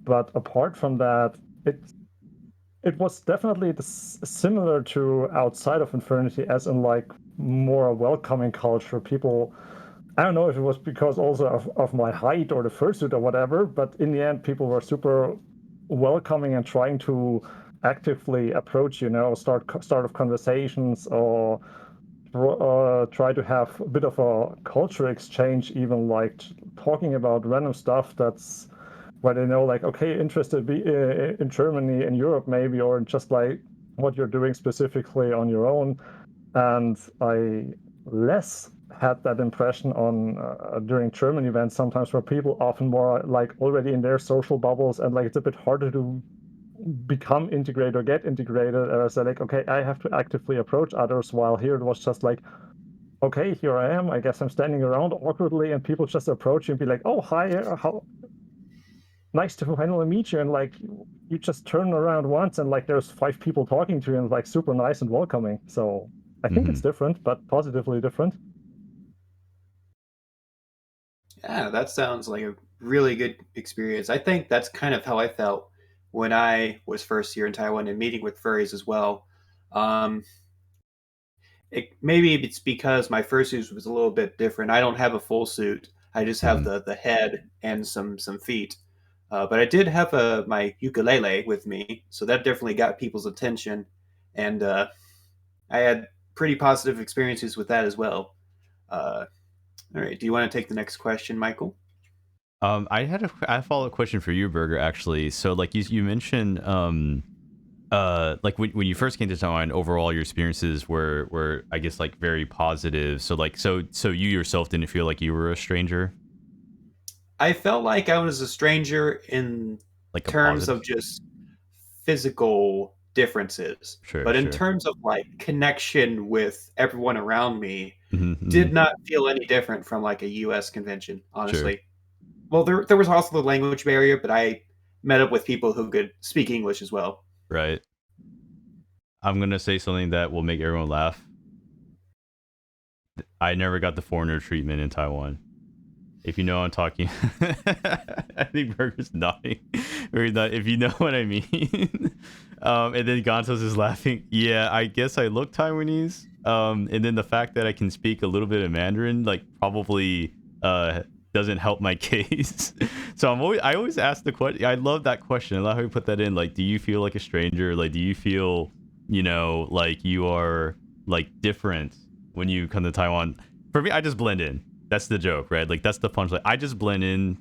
But apart from that, it was definitely similar to outside of Infurnity, as in like more a welcoming culture. People, I don't know if it was because also of my height or the fursuit or whatever, but in the end, people were super welcoming and trying to actively approach, start of conversations, or try to have a bit of a culture exchange, even like talking about random stuff that's where they know, like, okay, interested in Germany, in Europe maybe, or just like what you're doing specifically on your own. And I less had that impression on during German events sometimes, where people often more like already in their social bubbles, and like it's a bit harder to become integrated or get integrated. And I said, like, okay, I have to actively approach others, while here it was just like, okay, here I am. I guess I'm standing around awkwardly, and people just approach you and be like, oh, hi, how nice to finally meet you. And like, you just turn around once and like there's 5 people talking to you and like super nice and welcoming. So I think it's different, but positively different. Yeah, that sounds like a really good experience. I think that's kind of how I felt when I was first here in Taiwan and meeting with furries as well. Maybe it's because my fursuit was a little bit different. I don't have a full suit. I just have the head and some feet. But I did have my ukulele with me, so that definitely got people's attention, and I had pretty positive experiences with that as well. All right, do you want to take the next question, Michael? I had a follow-up question for you, Burger, actually. So like you mentioned like when you first came to Taiwan, overall your experiences were I guess like very positive. So like so you yourself didn't feel like you were a stranger? I felt like I was a stranger in Like a terms positive? of just physical differences. Sure, But in sure. terms of like connection with everyone around me, Mm-hmm, did not feel any different from like a US convention, honestly. sure. Well, there was also the language barrier, but I met up with people who could speak English as well. Right. I'm gonna say something that will make everyone laugh. I never got the foreigner treatment in Taiwan. If you know what I'm talking, I think Burger's nodding. If you know what I mean. And then Gantos is laughing. Yeah, I guess I look Taiwanese. And then the fact that I can speak a little bit of Mandarin, like probably doesn't help my case. So I always ask the question. I love that question. I love how you put that in. Like, do you feel like a stranger? Like, do you feel, like you are like different when you come to Taiwan? For me, I just blend in. That's the joke, right? Like that's the punchline. I just blend in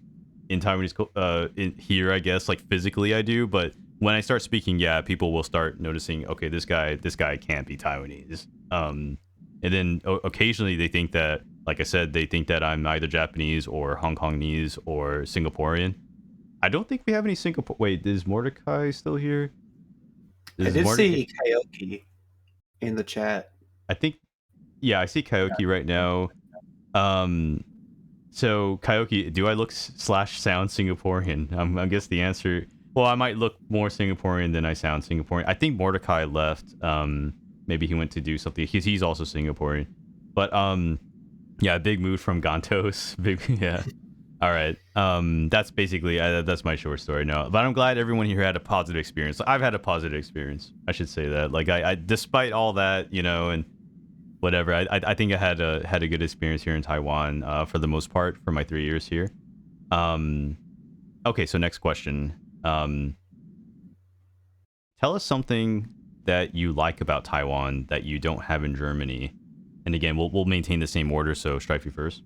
Taiwanese in here, I guess. Like physically, I do, but when I start speaking, yeah, people will start noticing. Okay, this guy can't be Taiwanese. And then occasionally they think that, like I said, they think that I'm either Japanese or Hong Kongese or Singaporean. I don't think we have any Singapore. Wait, is Mordecai still here? I did see Karaoke in the chat. I think, yeah, I see Karaoke right now. So Karaoke, do I look / sound Singaporean? I guess the answer. Well, I might look more Singaporean than I sound Singaporean. I think Mordecai left. Maybe he went to do something. He's also Singaporean. But yeah, big mood from Gantos. Big, yeah. All right. That's basically that's my short story now. But I'm glad everyone here had a positive experience. I've had a positive experience. I should say that. Like I despite all that, and whatever. I think I had a good experience here in Taiwan for the most part for my 3 years here. Okay, so next question. Tell us something that you like about Taiwan that you don't have in Germany. And again, we'll maintain the same order. So Streifi first.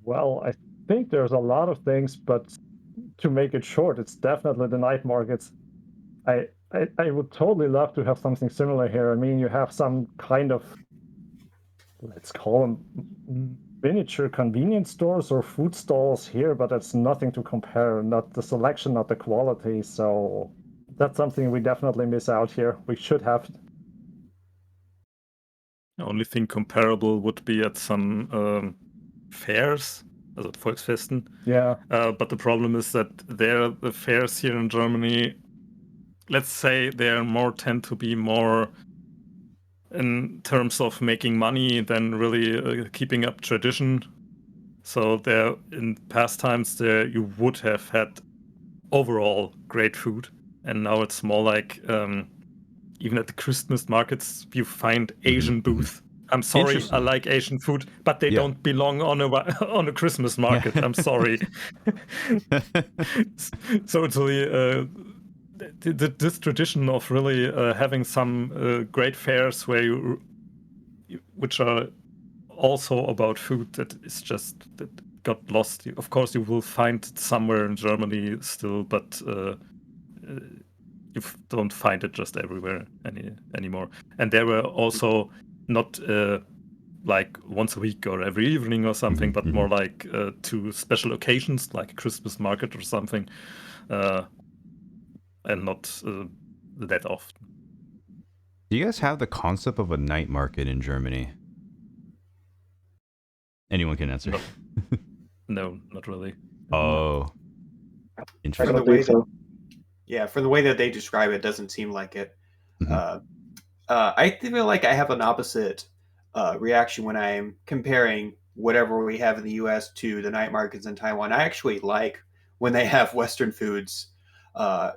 Well, I think there's a lot of things, but to make it short, it's definitely the night markets. I would totally love to have something similar here. I mean, you have some kind of, let's call them miniature convenience stores or food stalls here, but that's nothing to compare. Not the selection, not the quality. So that's something we definitely miss out here. We should have. The only thing comparable would be at some fairs, also Volksfesten. Yeah. But the problem is that the fairs here in Germany, let's say they tend to be more in terms of making money than really keeping up tradition. So there, in past times, you would have had overall great food, and now it's more like even at the Christmas markets you find Asian booths. I'm sorry, I like Asian food, but they don't belong on a Christmas market. I'm sorry. So it's really this tradition of really having some great fairs which are also about food that got lost. Of course, you will find it somewhere in Germany still, but you don't find it just everywhere anymore. And there were also not like once a week or every evening or something, but more like to special occasions, like a Christmas market or something. and not that often. Do you guys have the concept of a night market in Germany? Anyone can answer. No, not really. Oh, I interesting. don't think so. From the way that they describe it, it doesn't seem like it. Mhm. I feel like I have an opposite reaction when I'm comparing whatever we have in the U.S. to the night markets in Taiwan. I actually like when they have Western foods. Oh,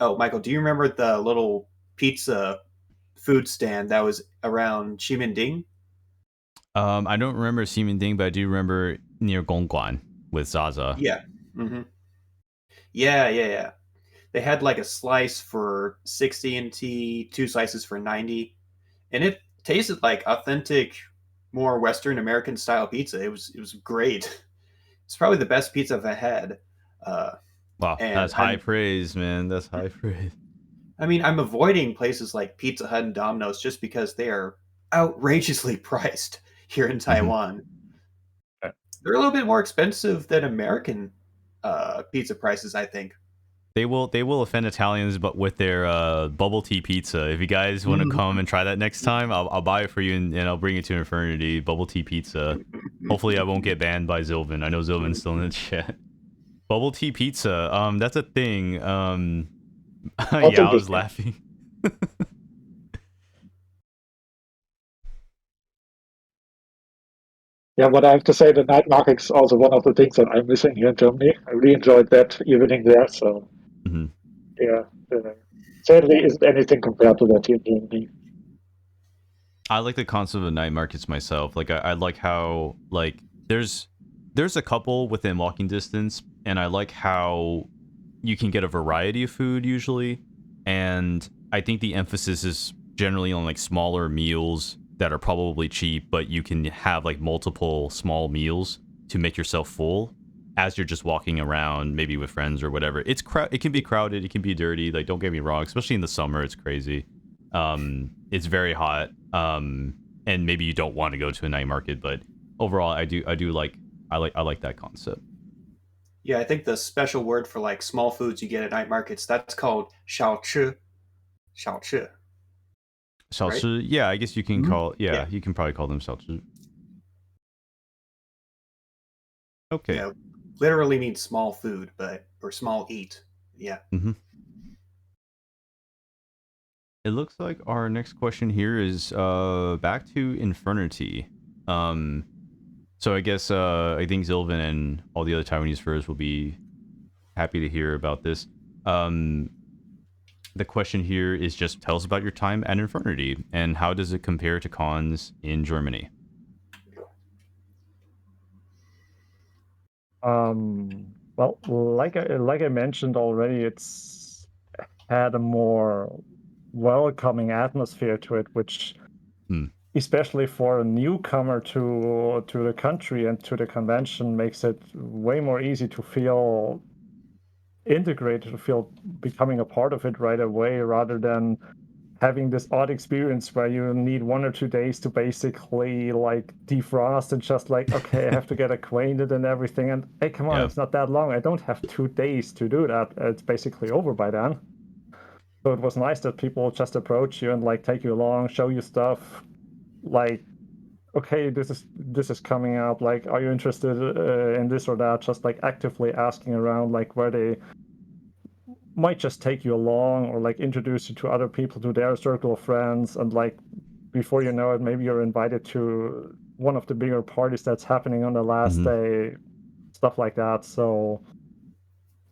Michael, do you remember the little pizza food stand that was around Ximending? I don't remember Ximending Ding, but I do remember near Gongguan with Zaza. Yeah. Mm-hmm. Yeah. They had like a slice for 60 NT, two slices for 90, and it tasted like authentic, more Western American style pizza. It was great. It's probably the best pizza I've had. Wow, And that's high praise, man. That's high praise. I'm avoiding places like Pizza Hut and Domino's just because they are outrageously priced here in Taiwan. They're a little bit more expensive than American pizza prices, I think. They will offend Italians, but with their bubble tea pizza. If you guys want to come and try that next time, I'll buy it for you and I'll bring it to Infurnity. Bubble tea pizza. Hopefully, I won't get banned by Zilvin. I know Zilvin's still in the chat. Bubble tea pizza. That's a thing. Yeah, I was laughing. Yeah, but I have to say the night market is also one of the things that I'm missing here in Germany. I really enjoyed that evening there. So yeah, sadly isn't anything compared to that here in Germany. I like the concept of night markets myself. Like I like how like there's a couple within walking distance, and I like how you can get a variety of food usually, and I think the emphasis is generally on like smaller meals that are probably cheap, but you can have like multiple small meals to make yourself full as you're just walking around, maybe with friends or whatever. It can be crowded, it can be dirty. Like don't get me wrong, especially in the summer, it's crazy. It's very hot. And maybe you don't want to go to a night market, but overall, I like that concept. Yeah, I think the special word for like small foods you get at night markets, that's called 小吃. 小吃. 小吃, Right? yeah, I guess you can call, Yeah. you can probably call them 小吃. Okay. Yeah, literally means small food, or small eat. Yeah. It looks like our next question here is back to Infurnity. So I guess I think Zilvin and all the other Taiwanese furs will be happy to hear about this. The question here is just tell us about your time at Infurnity and how does it compare to cons in Germany? Well, like I mentioned already, it's had a more welcoming atmosphere to it, which especially for a newcomer to the country and to the convention makes it way more easy to feel integrated, to feel becoming a part of it right away, rather than having this odd experience where you need 1 or 2 days to basically like defrost and just like, okay, I have to get acquainted and everything. And hey, come on, it's not that long. I don't have 2 days to do that. It's basically over by then. So it was nice that people just approach you and like take you along, show you stuff, like, okay, this is coming up. Like, are you interested in this or that? Just like actively asking around, like where they might just take you along or like introduce you to other people, to their circle of friends, and like before you know it, maybe you're invited to one of the bigger parties that's happening on the last day, stuff like that. So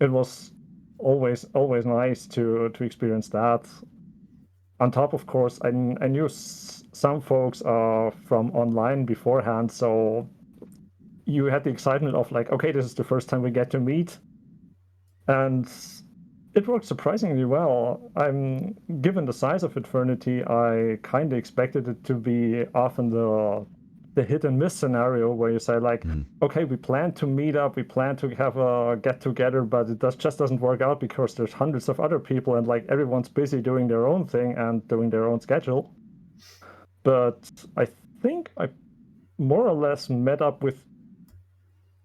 it was always nice to experience that. On top, of course, I knew some folks from online beforehand, so you had the excitement of like, okay, this is the first time we get to meet, and it worked surprisingly well. Given the size of Infurnity, I kind of expected it to be often the hit and miss scenario where you say like, okay, we plan to meet up, we plan to have a get together, but it just doesn't work out because there's hundreds of other people and like everyone's busy doing their own thing and doing their own schedule. But I think I more or less met up with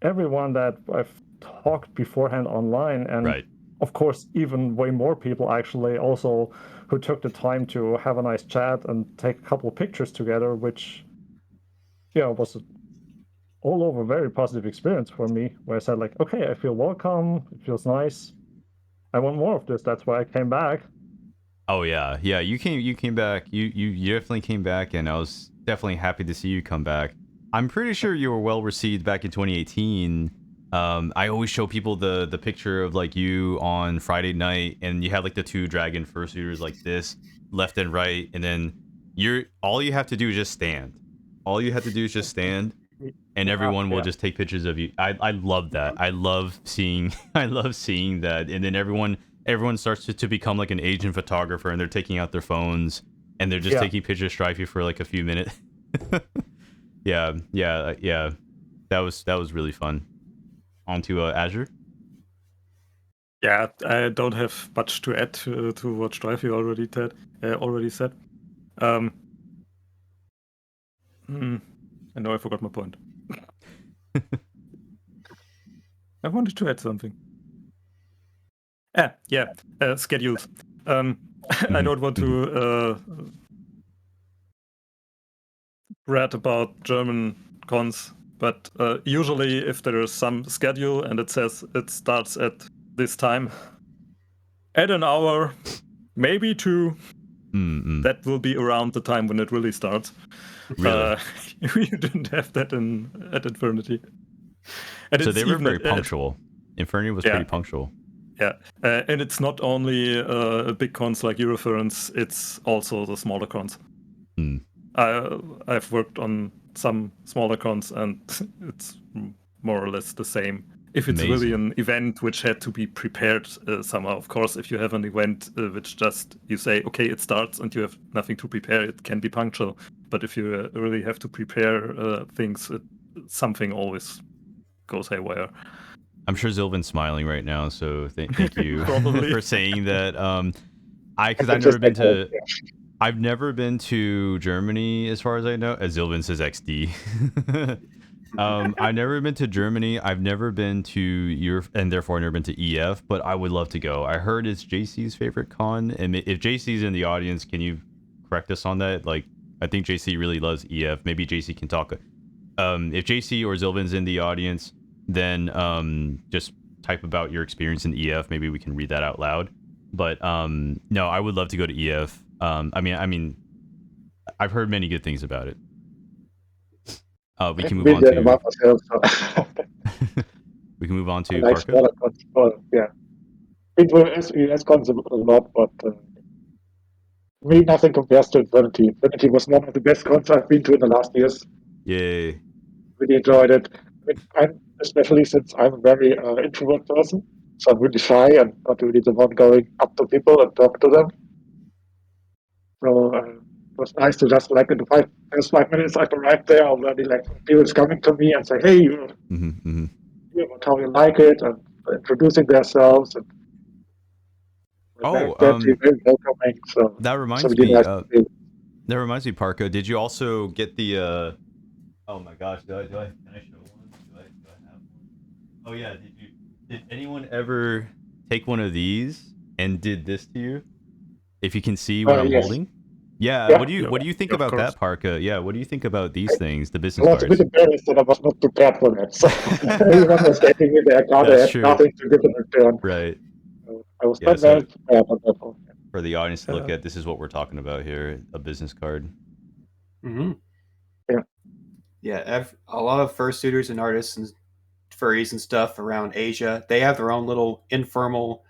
everyone that I've talked beforehand online, and of course, even way more people actually also who took the time to have a nice chat and take a couple of pictures together, which, was all over very positive experience for me, where I said like, okay, I feel welcome, it feels nice, I want more of this. That's why I came back. Oh yeah, you came back. You definitely came back, and I was definitely happy to see you come back. I'm pretty sure you were well received back in 2018. I always show people the picture of like you on Friday night, and you had like the two dragon fursuiters like this, left and right, and then all you have to do is just stand. All you have to do is just stand, and everyone will just take pictures of you. I love that. I love seeing that, and then everyone starts to become like an agent photographer, and they're taking out their phones and they're just taking pictures of Streifi for like a few minutes. yeah. That was really fun. On to Azure. Yeah, I don't have much to add to what Streifi already said. I know I forgot my point. I wanted to add something. Schedules. I don't want to read about German cons, but usually if there is some schedule and it says it starts at this time, at an hour, maybe two, that will be around the time when it really starts. Really? We didn't have that at Infurnity. And so they were very punctual. Infurnity was pretty punctual. Yeah, and it's not only big cons like Eurofurence, it's also the smaller cons. I've worked on some smaller cons, and it's more or less the same. If it's really an event which had to be prepared somehow, of course, if you have an event which just you say, okay, it starts and you have nothing to prepare, it can be punctual. But if you really have to prepare things, something always goes haywire. I'm sure Zylvan's smiling right now, so thank you for saying that. Because I've never been to Germany, as far as I know. As Zylvan says, XD. I've never been to Germany. I've never been to Europe, and therefore I've never been to EF. But I would love to go. I heard it's JC's favorite con, and if JC's in the audience, can you correct us on that? Like, I think JC really loves EF. Maybe JC can talk. If JC or Zylvan's in the audience, then just type about your experience in EF. Maybe we can read that out loud. But no, I would love to go to EF. I mean, I've heard many good things about it. We can move on to. We can move on to Parca. Yeah, it was US cons a lot, but me, nothing compares to Infurnity. Infurnity was one of the best cons I've been to in the last years. Yay! Really enjoyed it. Especially since I'm a very introvert person, so I'm really shy and not really the one going up to people and talk to them. So it was nice to just like in the first 5 minutes I arrived there already, like people is coming to me and say, "Hey, you, how you like it?" and introducing themselves. And very welcoming. So that reminds me. That reminds me, Parca. Did you also get the? Oh my gosh! Can I show one? Do I have one? Oh yeah. Did anyone ever take one of these and did this to you? If you can see what I'm holding. Yeah. What do you think about that, Parca? Yeah. What do you think about these things? The business cards. I was a bit embarrassed that I was not prepared for that. So everyone was getting me their card. I had nothing to give in return. Right. So I was not very prepared on that one. For the audience to look at, this is what we're talking about here: a business card. Yeah. A lot of fursuiters and artists and furries and stuff around Asia, they have their own little informal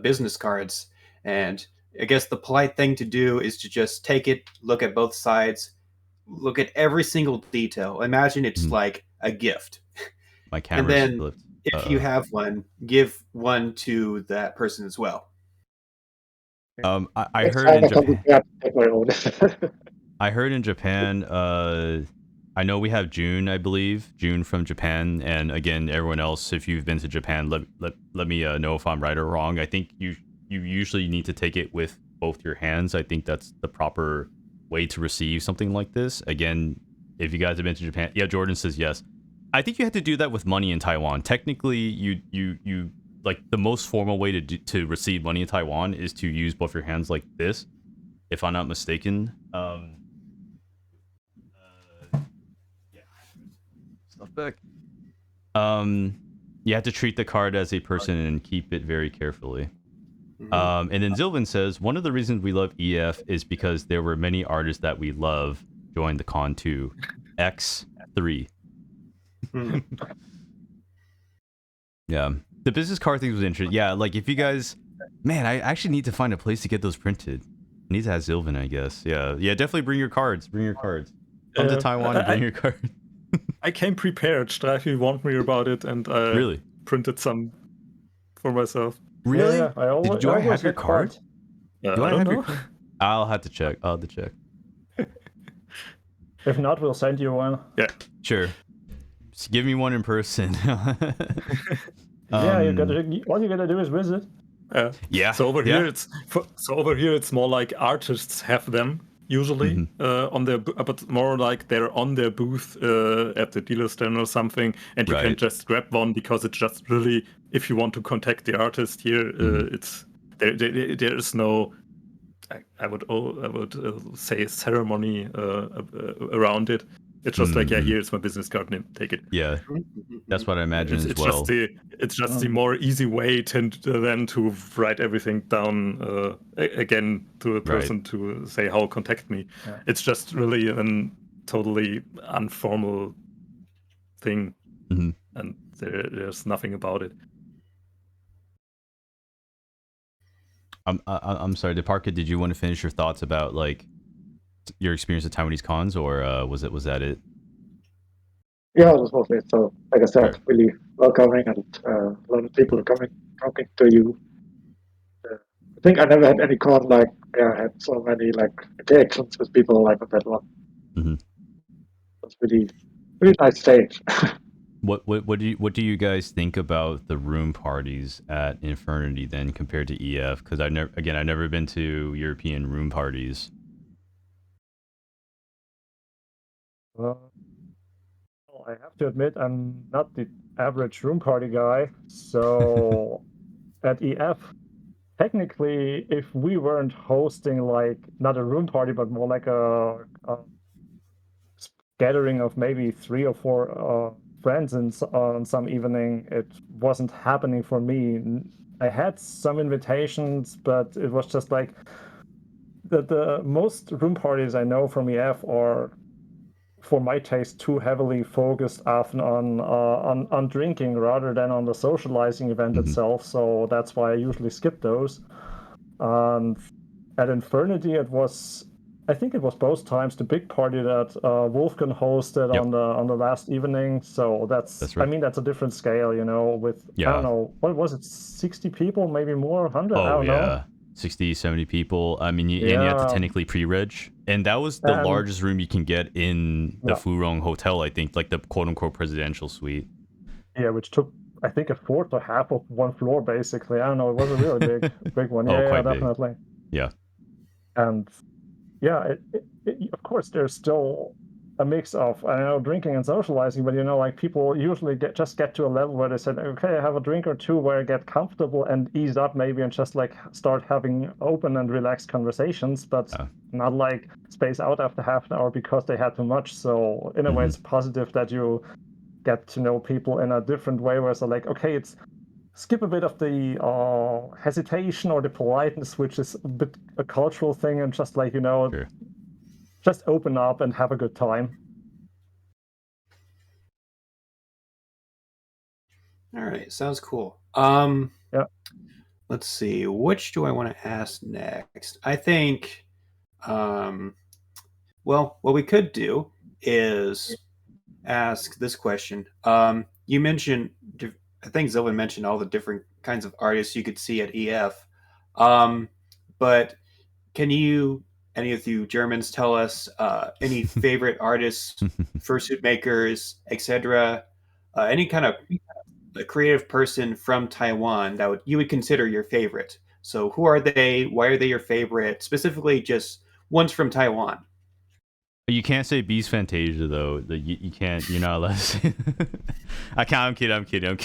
business cards, and I guess the polite thing to do is to just take it, look at both sides, look at every single detail. Imagine it's like a gift. My camera's and then flipped. If you have one, give one to that person as well. I heard in Japan. I heard in Japan. I know we have June, I believe, June from Japan, and again, everyone else, if you've been to Japan, let me know if I'm right or wrong. I think you usually need to take it with both your hands. I think that's the proper way to receive something like this. Again, if you guys have been to Japan, yeah, Jordan says yes. I think you have to do that with money in Taiwan. Technically, you like the most formal way to receive money in Taiwan is to use both your hands like this, if I'm not mistaken. Yeah. Stuff back. You have to treat the card as a person and keep it very carefully. And then Zilvin says, one of the reasons we love EF is because there were many artists that we love joined the con too. X3. Yeah. The business card thing was interesting. Yeah, like if you guys... Man, I actually need to find a place to get those printed. I need to ask Zilvin, I guess. Yeah, definitely bring your cards. Bring your cards. Come to Taiwan and bring your cards. I came prepared. Streifi warned me about it, and I really printed some for myself. Really? Yeah, Do I have your card? Do I don't know. I'll have to check. If not, we'll send you one. Yeah. Sure. Just give me one in person. Yeah, all you gotta do is visit. Yeah. So over here it's more like artists have them usually on their, but more like they're on their booth at the dealer stand or something, and you can just grab one because it's just really, if you want to contact the artist here, it's there is no, I would say ceremony around it. It's just like, yeah, here's my business card, take it. Yeah, that's what I imagine as well. It's just the more easy way than to write everything down again to a person to say how contact me. Yeah. It's just really a totally informal thing, and there's nothing about it. I'm sorry, Parca, did you want to finish your thoughts about like your experience at Taiwanese cons, or was that it? Yeah, that was mostly it. So, like I said, really welcoming, and a lot of people talking to you. I think I never had any con like I had so many like interactions with people like on that one. It was really nice stage. What do you guys think about the room parties at Infurnity then compared to EF? Because I've never been to European room parties. I have to admit, I'm not the average room party guy. So at EF, technically, if we weren't hosting like not a room party, but more like a gathering of maybe 3 or 4 friends on some evening, it wasn't happening for me. I had some invitations, but it was just like the most room parties I know from EF are, for my taste, too heavily focused often on drinking rather than on the socializing event itself. So that's why I usually skip those. At Infurnity, I think it was both times the big party that Wolfgang hosted on the last evening. So that's right. I mean, that's a different scale, with, I don't know, what was it, 60 people, maybe more, 100? I don't know. 60, 70 people. I mean, and you have to technically pre-reg. And that was the largest room you can get in the Furong Hotel, I think, like the quote-unquote presidential suite. Yeah, which took, I think, a fourth or half of one floor, basically. I don't know. It was a really big one. Yeah, definitely. Big. Yeah. And yeah, of course, there's still a mix of, I don't know, drinking and socializing, but like people usually just get to a level where they said, okay, I have a drink or two where I get comfortable and ease up maybe and just like start having open and relaxed conversations, but not like space out after half an hour because they had too much. So in a way, it's positive that you get to know people in a different way where it's like, okay, it's skip a bit of the hesitation or the politeness, which is a bit a cultural thing, and just like, just open up and have a good time. All right, sounds cool. Yeah. Let's see, which do I want to ask next? I think, well, what we could do is ask this question. You mentioned, I think Zilvin mentioned all the different kinds of artists you could see at EF. But can any of you Germans, tell us any favorite artists, fursuit makers, etc.? Any kind of creative person from Taiwan that you would consider your favorite. So who are they? Why are they your favorite? Specifically, just ones from Taiwan. You can't say Beast Fantasia though. You can't. You're not allowed to say. I can't. I'm kidding.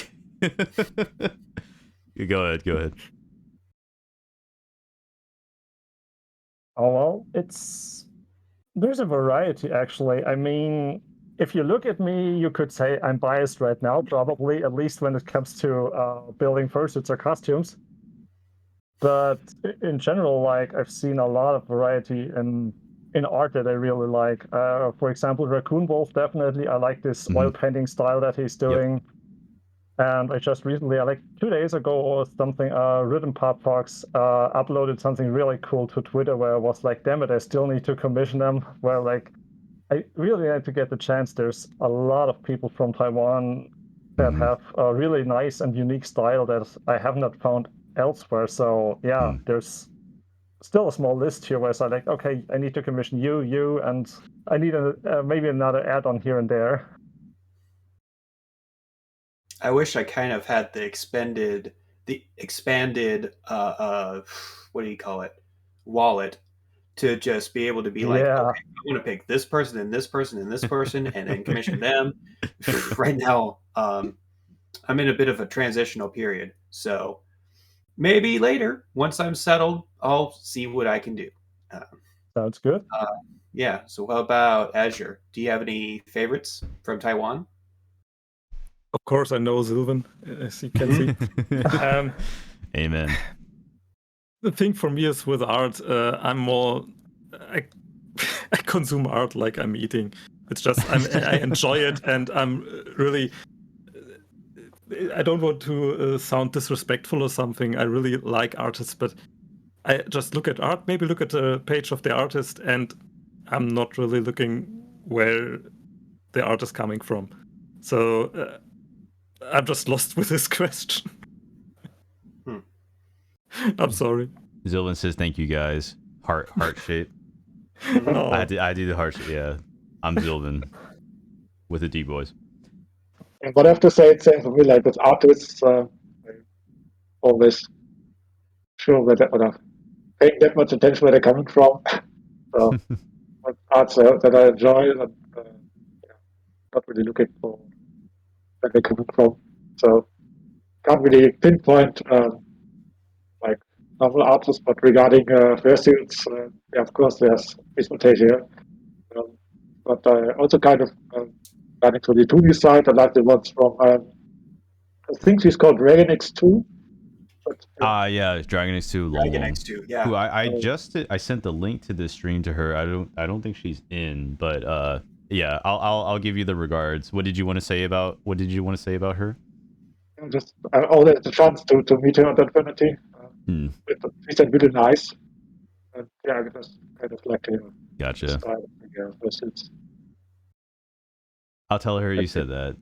Go ahead. Oh well, there's a variety actually. I mean, if you look at me, you could say I'm biased right now, probably, at least when it comes to building fursuits or costumes. But in general, like I've seen a lot of variety in art that I really like. For example, Raccoon Wolf, definitely. I like this oil painting style that he's doing. Yep. And I just recently, like 2 days ago or something, Rhythm Pop Fox uploaded something really cool to Twitter where I was like, damn it, I still need to commission them. Where like, I really had to get the chance. There's a lot of people from Taiwan that have a really nice and unique style that I have not found elsewhere. So yeah, there's still a small list here where it's like, okay, I need to commission you, and I need maybe another add-on here and there. I wish I kind of had the expanded what do you call it, wallet, to just be able to be like, okay, I want to pick this person and this person and this person and then commission them. Right now, I'm in a bit of a transitional period, so maybe later, once I'm settled, I'll see what I can do. Sounds good. Yeah. So how about Azure? Do you have any favorites from Taiwan? Of course, I know Sylvan, as you can see. Amen. The thing for me is with art, I'm more... I consume art like I'm eating. It's just, I enjoy it, and I'm really... I don't want to sound disrespectful or something. I really like artists, but I just look at art, maybe look at the page of the artist, and I'm not really looking where the art is coming from. So I'm just lost with this question. I'm sorry. Zylvan says, "Thank you guys." Heart shape. Oh. I do the heart shape. Yeah, I'm Zylvan with the D boys. But I have to say, it's same for me. Like with artists, always sure where or paying that much attention where they're coming from. So arts that I enjoy, and not really looking for where they're coming from. So can't really pinpoint like novel artists, but regarding fursuits, yeah, of course there's Bismutate here. But I also kind of running to the 2D side. I like the ones from I think she's called Dragon X2. Yeah, Dragon X2, Dragon X2, yeah. Who I sent the link to this stream to her. I don't think she's in, but yeah, I'll give you the regards. What did you want to say about her? Just always the chance to meet her at Infurnity. She said really nice. And yeah, I just kind of like her Gotcha. style. I'll tell her you said that.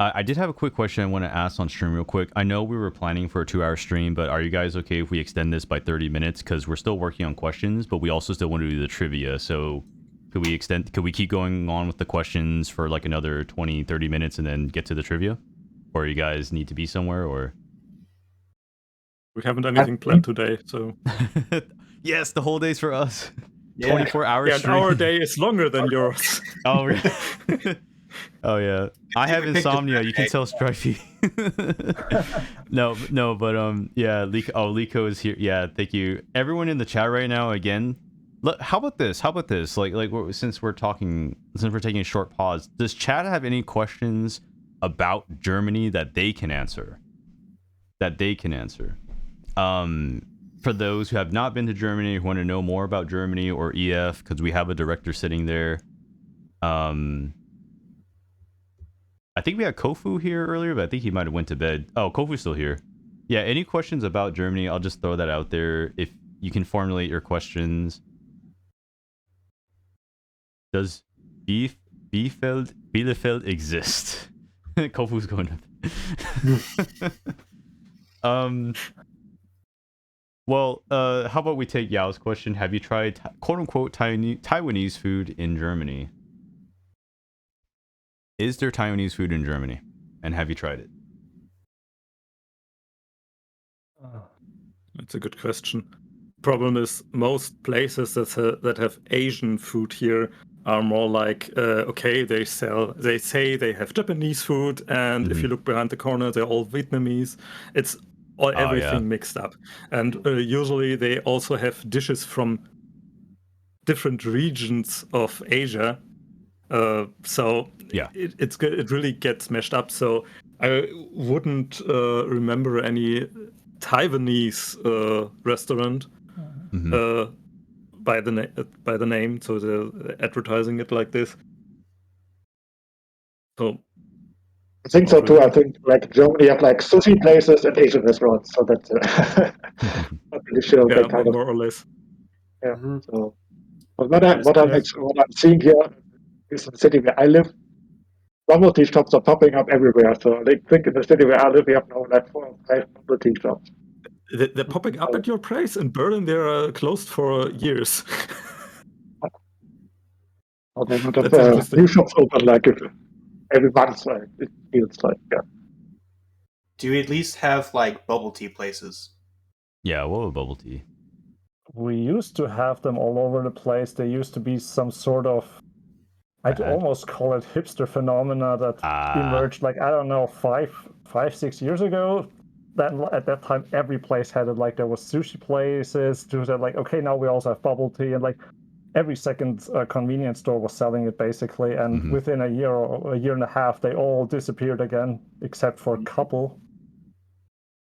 I did have a quick question I want to ask on stream real quick. I know we were planning for a 2-hour stream, but are you guys okay if we extend this by 30 minutes? Because we're still working on questions, but we also still want to do the trivia. So could we keep going on with the questions for like another 20, 30 minutes and then get to the trivia? Or you guys need to be somewhere, or? We haven't anything planned today, so... Yes, the whole day's for us. Yeah. 24 hours stream. Our day is longer than yours. Oh, really? Oh yeah, I have insomnia. You can tell Streifi. No, but yeah, Liko is here. Yeah, thank you, everyone in the chat right now. Again, how about this? Like since we're taking a short pause, does chat have any questions about Germany that they can answer? For those who have not been to Germany, who want to know more about Germany or EF, because we have a director sitting there. I think we had Kofu here earlier, but I think he might have went to bed. Oh, Kofu's still here. Yeah, any questions about Germany? I'll just throw that out there. If you can formulate your questions. Does Bielefeld exist? Kofu's going to... Well, how about we take Yao's question? Have you tried quote-unquote Taiwanese food in Germany? Is there Taiwanese food in Germany? And have you tried it? That's a good question. problem is most places that have Asian food here are more like, okay, they say they have Japanese food, and if you look behind the corner, they're all Vietnamese. It's everything mixed up. And usually they also have dishes from different regions of Asia. So it really gets mashed up. So I wouldn't remember any Taiwanese restaurant by the name. So they're advertising it like this. So I think so too. I think like Germany have like sushi places and Asian restaurants. So that's not really sure. Yeah, kind more or less. Yeah. So, but what I'm seeing here is in the city where I live, bubble tea shops are popping up everywhere. So I think in the city where I live, we have now like 4 or 5 bubble tea shops. They're popping up at your place in Berlin. They're closed for years. Or they would have new shops open like every month. Like, it feels like. Do you at least have like bubble tea places? Yeah, what about bubble tea? We used to have them all over the place. There used to be some sort of, I'd almost call it hipster phenomena that emerged like, I don't know, 6 years ago. Then at that time, every place had it. Like there was sushi places. To that, like, okay, now we also have bubble tea, and like every second convenience store was selling it basically. And within a year or a year and a half, they all disappeared again, except for a couple.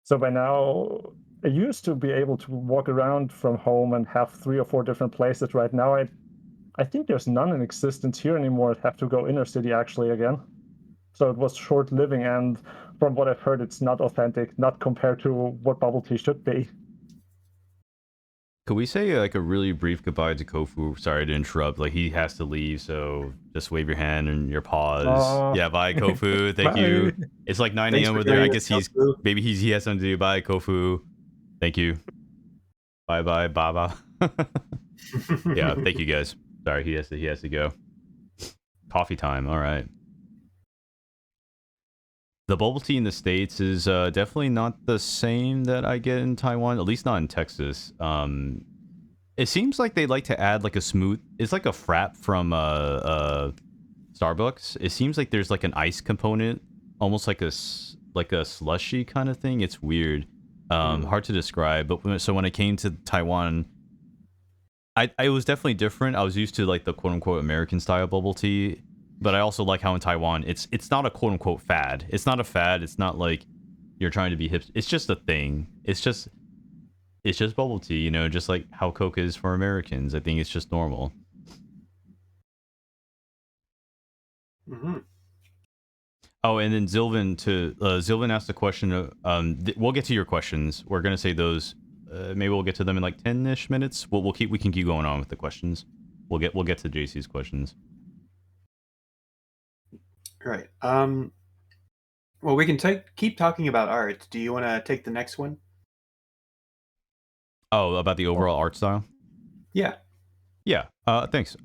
So by now, I used to be able to walk around from home and have 3 or 4 different places. Right now, I think there's none in existence here anymore. I'd have to go inner city actually again. So it was short living, and from what I've heard, it's not authentic, not compared to what bubble tea should be. Could we say like a really brief goodbye to Kofu? Sorry to interrupt. Like he has to leave, so just wave your hand and your paws. Yeah, bye Kofu. Thank you. It's like 9 a.m. over there. I guess he has something to do. Bye Kofu. Thank you. Bye bye Baba. Yeah, thank you guys. Sorry, he has to go. Coffee time. All right. The bubble tea in the States is definitely not the same that I get in Taiwan, at least not in Texas. It seems like they like to add like a smooth... It's like a frap from Starbucks. It seems like there's like an ice component, almost like a slushy kind of thing. It's weird. Hard to describe. But so when I came to Taiwan, I was definitely different. I was used to like the quote-unquote American style bubble tea. But I also like how in Taiwan, it's not a quote-unquote fad. It's not a fad. It's not like you're trying to be hip. It's just a thing. It's just bubble tea, you know, just like how Coke is for Americans. I think it's just normal. Oh, and then Zylvan asked a question. We'll get to your questions. We're gonna say those. Maybe we'll get to them in like 10-ish minutes. We can keep going on with the questions. We'll get to JC's questions. Right. Well, we can keep talking about art. Do you want to take the next one? Oh, about the overall art style? Yeah. Yeah. Thanks.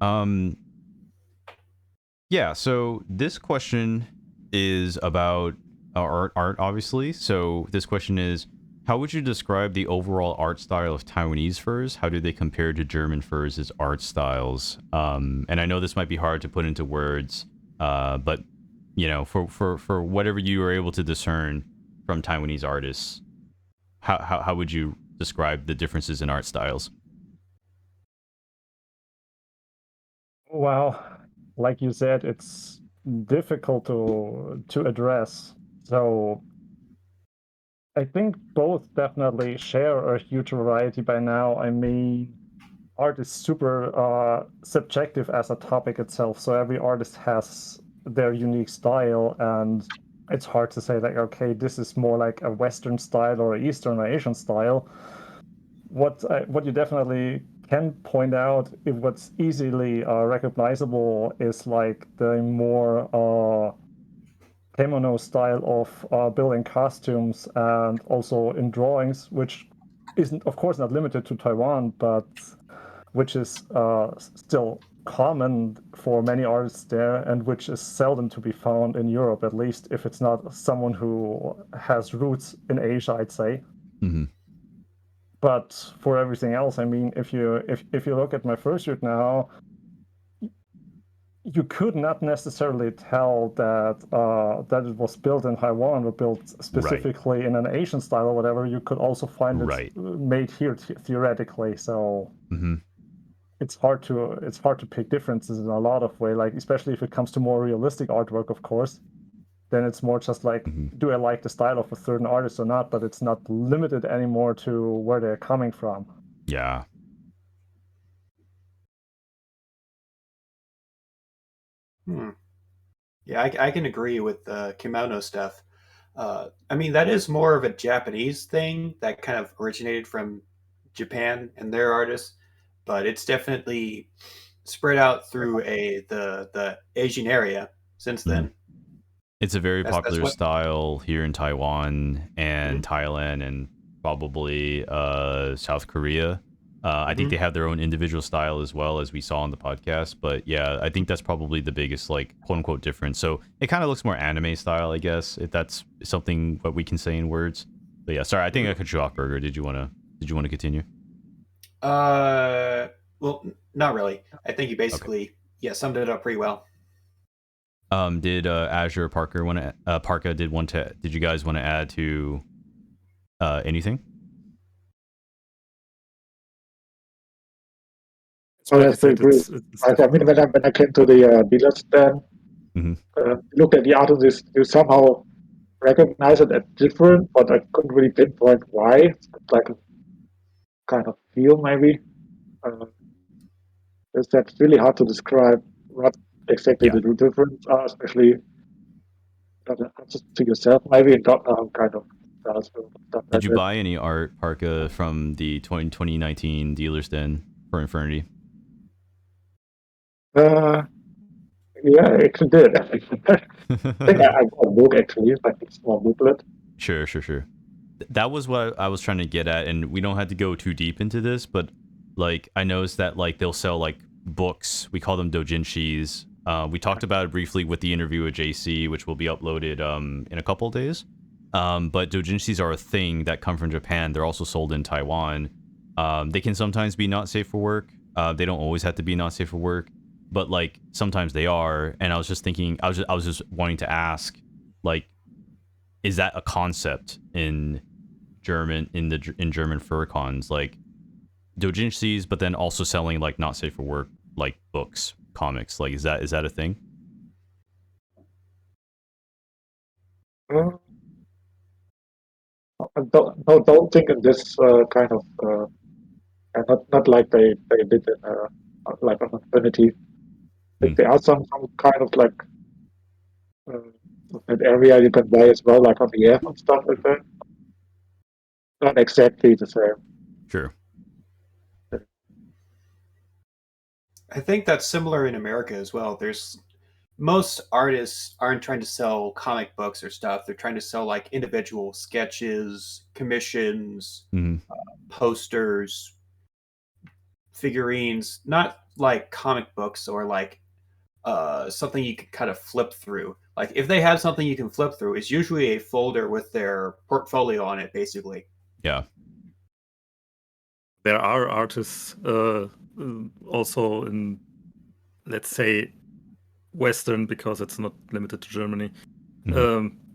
Yeah. So this question is about art, obviously. So this question is, how would you describe the overall art style of Taiwanese furs? How do they compare to German furs as art styles? And I know this might be hard to put into words, but you know, for whatever you were able to discern from Taiwanese artists, how would you describe the differences in art styles? Well, like you said, it's difficult to address. So I think both definitely share a huge variety by now. I mean, art is super subjective as a topic itself. So every artist has their unique style, and it's hard to say like, okay, this is more like a Western style or Eastern or Asian style. What you definitely can point out, if what's easily recognizable, is like the more kimono style of building costumes, and also in drawings, which isn't, of course, not limited to Taiwan, but which is still common for many artists there, and which is seldom to be found in Europe, at least if it's not someone who has roots in Asia, I'd say. But for everything else, I mean, if you look at my fursuit now, you could not necessarily tell that that it was built in Taiwan or built specifically in an Asian style or whatever. You could also find it made here theoretically. So it's hard to pick differences in a lot of ways. Like especially if it comes to more realistic artwork, of course. Then it's more just like, do I like the style of a certain artist or not? But it's not limited anymore to where they're coming from. Yeah. Yeah, I can agree with the kimono stuff. I mean, that is more of a Japanese thing that kind of originated from Japan and their artists, but it's definitely spread out through the Asian area since then. It's a very popular style here in Taiwan and Thailand and probably South Korea. I think they have their own individual style as well, as we saw on the podcast. But yeah, I think that's probably the biggest, like, quote unquote difference. So it kind of looks more anime style, I guess, if that's something what we can say in words. But yeah, sorry, I think I cut you off, Burger. Did you want to continue? Well, not really. I think you basically summed it up pretty well. Did Azure Parker want to Parca did you guys want to add to anything? So I have to agree. I mean, when I came to the dealer stand, looked at the artist, you somehow recognize it as different, but I couldn't really pinpoint why. It's like a kind of feel, maybe. That's really hard to describe what exactly the difference are, especially just to yourself, maybe, and don't know how kind of stuff. Did you buy any art, Parca, from the 2019 dealer's den for Infurnity? Yeah, I actually did. I think I bought a book, actually, like a small booklet. Sure. That was what I was trying to get at, and we don't have to go too deep into this, but like I noticed that like they'll sell like books. We call them doujinshis. We talked about it briefly with the interview with JC, which will be uploaded in a couple of days. But doujinshis are a thing that come from Japan. They're also sold in Taiwan. They can sometimes be not safe for work. They don't always have to be not safe for work, but like sometimes they are. And I was just thinking, I was just wanting to ask, like, is that a concept in German in German furcons, like doujinshis, but then also selling like not safe for work like books, comics? Like, is that a thing? I don't think in this kind of not like they did in like on Infinity. I think there are some kind of like an area you can buy as well, like on the air and stuff like that. Not exactly the same. Sure. I think that's similar in America as well. There's most artists aren't trying to sell comic books or stuff. They're trying to sell like individual sketches, commissions, posters, figurines, not like comic books or like something you could kind of flip through. Like if they have something you can flip through, it's usually a folder with their portfolio on it, basically. Yeah. There are artists also in, let's say, Western, because it's not limited to Germany,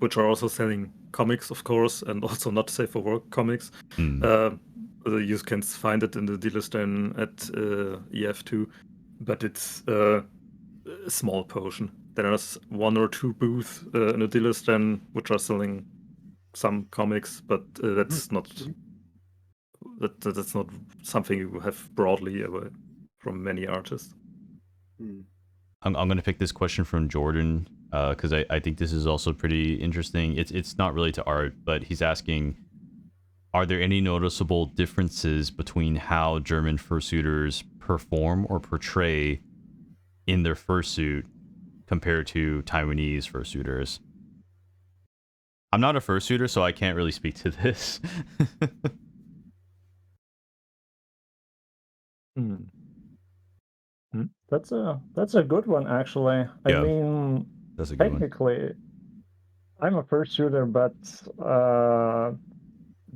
which are also selling comics, of course, and also not safe for work comics. You can find it in the dealer's den at EF2, but it's a small portion. There's one or two booths in the dealer's den which are selling some comics, but that's not something you have broadly from many artists. I'm going to pick this question from Jordan because I think this is also pretty interesting. It's not really to art, but he's asking, are there any noticeable differences between how German fursuiters perform or portray in their fursuit compared to Taiwanese fursuiters? I'm not a fursuiter, so I can't really speak to this. That's a good one, actually. I mean, that's a good technically, I'm a fursuiter, but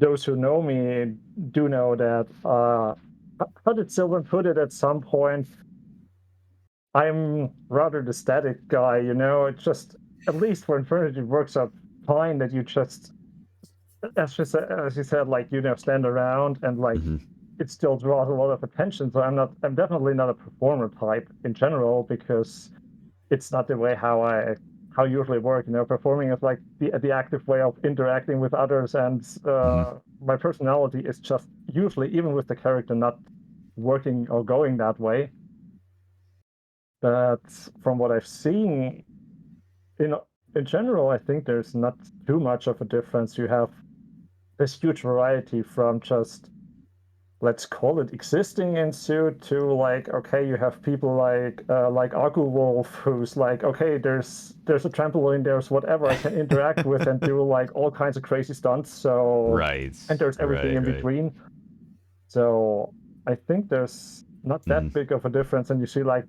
those who know me do know that, how did Sylvan put it at some point? I'm rather the static guy, you know. It just, at least for Infurnity, it works out fine that you just, as you said, like, you know, stand around and like it still draws a lot of attention. So I'm definitely not a performer type in general, because it's not the way how I usually work. You know, performing is like the active way of interacting with others, and my personality is just usually, even with the character, not working or going that way. But from what I've seen, in general, I think there's not too much of a difference. You have this huge variety from just, let's call it, existing in suit to like, okay, you have people like Aku Wolf, who's like, okay, there's a trampoline, there's whatever I can interact with and do like all kinds of crazy stunts. So and there's everything in between. So I think there's not that big of a difference. And you see, like,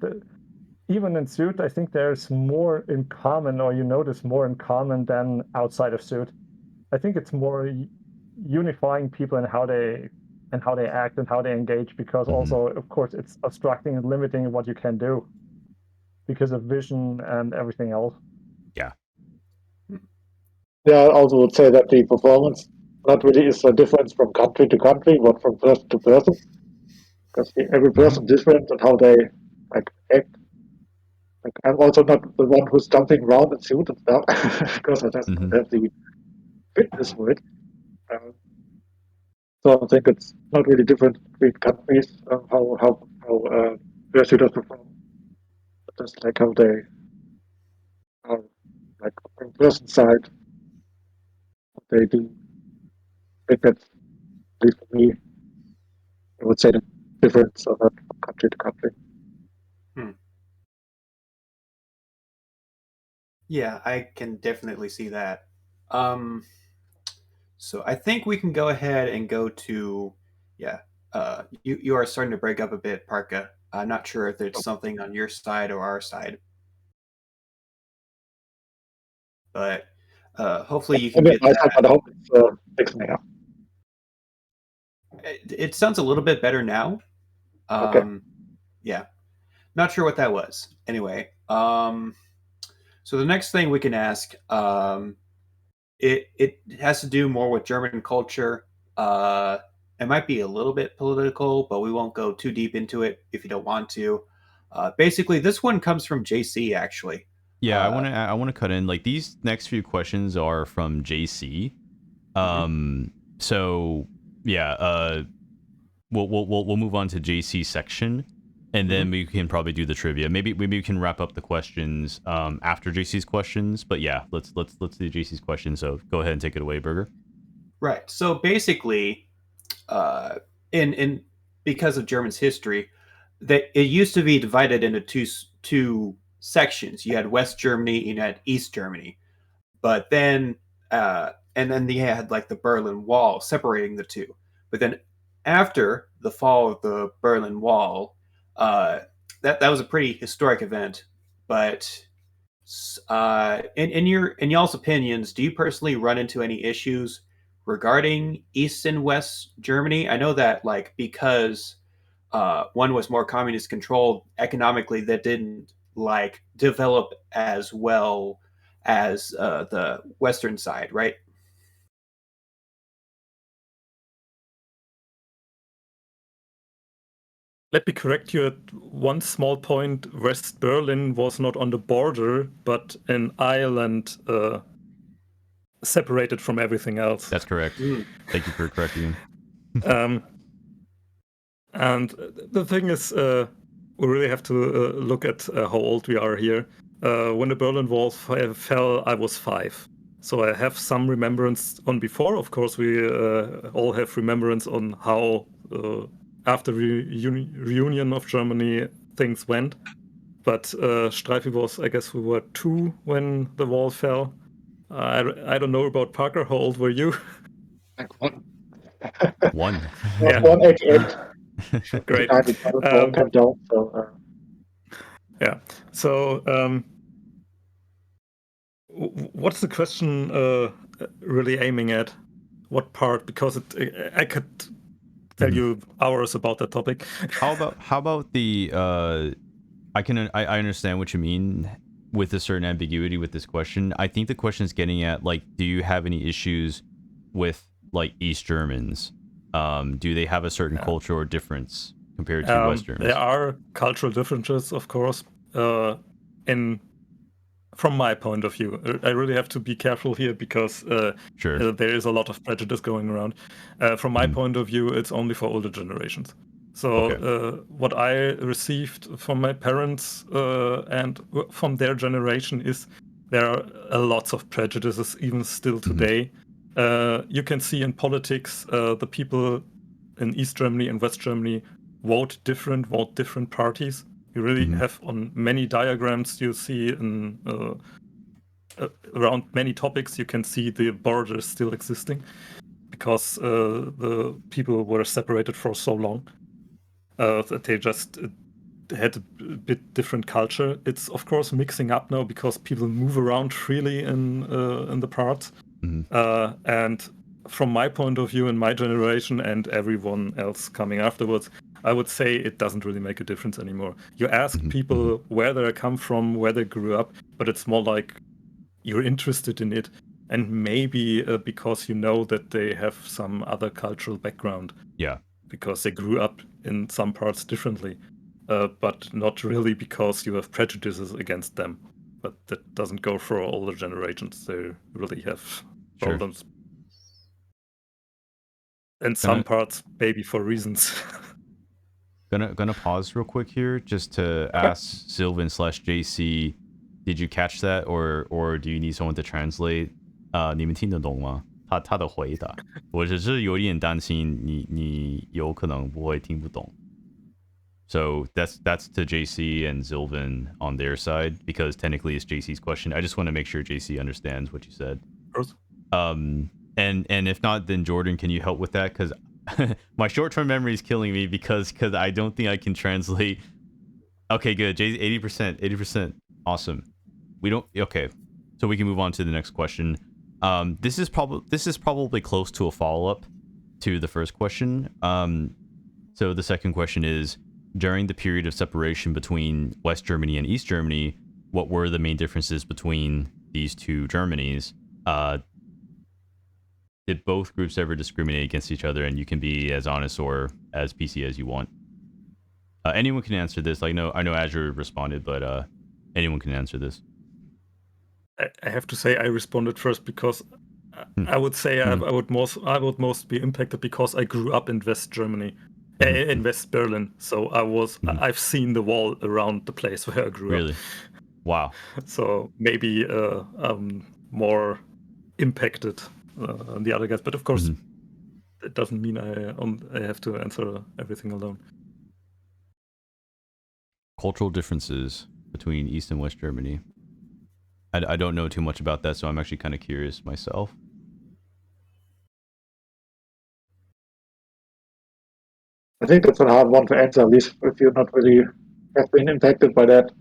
even in suit, I think there's more in common, or you notice more in common than outside of suit. I think it's more unifying people in how they act and how they engage, because also, of course, it's obstructing and limiting what you can do because of vision and everything else. Yeah. Yeah, I also would say that the performance not really is a difference from country to country, but from person to person, because every person is different and how they like act. Like, I'm also not the one who's jumping around in suit and stuff because I just don't have the fitness for it. So I think it's not really different between countries how fursuiters does perform, but just like how they are, like from person side, what they do. I think that's, at least for me, I would say the difference of that from country to country. Yeah, I can definitely see that. So I think we can go ahead and go to, you are starting to break up a bit, Parca. I'm not sure if there's something on your side or our side, but hopefully you can get that. But I hope it's fixed now. It sounds a little bit better now. Okay. Yeah, not sure what that was. Anyway, so the next thing we can ask, it has to do more with German culture. It might be a little bit political, but we won't go too deep into it if you don't want to. Basically, this one comes from JC, actually. Yeah, I want to cut in. Like, these next few questions are from JC. So yeah, we'll move on to JC section, and then we can probably do the trivia. Maybe we can wrap up the questions after JC's questions. But yeah, let's do JC's questions. So go ahead and take it away, Burger. Right. So basically, in because of German's history, that it used to be divided into two sections. You had West Germany and you had East Germany, but then and then they had like the Berlin Wall separating the two. But then after the fall of the Berlin Wall, that was a pretty historic event. But in y'all's opinions, do you personally run into any issues regarding East and West Germany? I know that, like, because one was more communist controlled economically, that didn't like develop as well as the Western side, right? Let me correct you at one small point. West Berlin was not on the border, but an island separated from everything else. That's correct. Thank you for correcting. And the thing is, we really have to look at how old we are here. When the Berlin Wall fell, I was 5. So I have some remembrance on before. Of course, we all have remembrance on how after reunion of Germany things went. But Streifi was, I guess we were 2 when the wall fell. I don't know about Parca. How old were you? Like 1. 1. Yeah. 188. Great. Came down, so, yeah. So what's the question really aiming at? what part, because I could tell you hours about that topic. How about the I understand what you mean with a certain ambiguity with this question. I think the question is getting at, like, do you have any issues with, like, East Germans? Do they have a certain culture or difference compared to West Germans? There are cultural differences, of course. From my point of view, I really have to be careful here because there is a lot of prejudice going around. From my point of view, it's only for older generations. So what I received from my parents and from their generation is there are lots of prejudices even still today. You can see in politics the people in East Germany and West Germany vote different parties. You really have on many diagrams you see in around many topics, you can see the borders still existing because the people were separated for so long that they just had a bit different culture. It's of course mixing up now because people move around freely in the parts. And from my point of view, in my generation and everyone else coming afterwards, I would say it doesn't really make a difference anymore. You ask people where they come from, where they grew up, but it's more like you're interested in it, and maybe because you know that they have some other cultural background. Yeah. Because they grew up in some parts differently, but not really because you have prejudices against them. But that doesn't go for all the generations. They really have problems. In some parts, maybe for reasons. Gonna pause real quick here just to ask Sylvan/JC, did you catch that, or do you need someone to translate? 你们听得懂吗？他的回答，我只是有点担心你有可能不会听不懂。So that's to JC and Sylvan on their side, because technically it's JC's question. I just want to make sure JC understands what you said. And if not, then Jordan, can you help with that? Because my short-term memory is killing me because I don't think I can translate. Okay, good. 80%. Awesome. Okay. So we can move on to the next question. This is probably close to a follow-up to the first question. So the second question is, during the period of separation between West Germany and East Germany, what were the main differences between these two Germanys? Did both groups ever discriminate against each other? And you can be as honest or as PC as you want. Anyone can answer this. I know Azure responded, but anyone can answer this. I have to say I responded first because I would say I would most be impacted because I grew up in West Germany, in West Berlin. So I've seen the wall around the place where I grew up. Really? Wow. So maybe I'm more impacted than the other guys, but of course it doesn't mean I have to answer everything alone. Cultural differences between East and West Germany. I don't know too much about that, so I'm actually kind of curious myself. I think that's a hard one to answer, at least if you're not really have been impacted by that.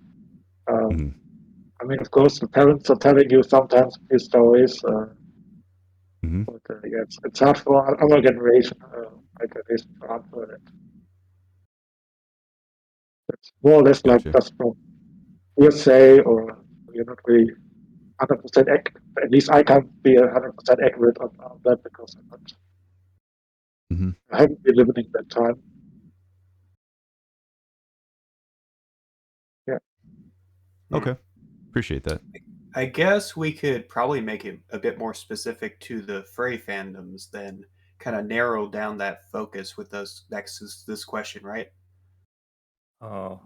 I mean, of course, the parents are telling you sometimes these stories, but yeah, it's hard for our generation, like at least to answer it. It's more or less like just from hearsay, or you're not really 100% accurate. At least I can't be 100% accurate on that because I haven't been living that time. Yeah. Okay. Appreciate that. I guess we could probably make it a bit more specific to the furry fandoms, then kind of narrow down that focus with this question, right? The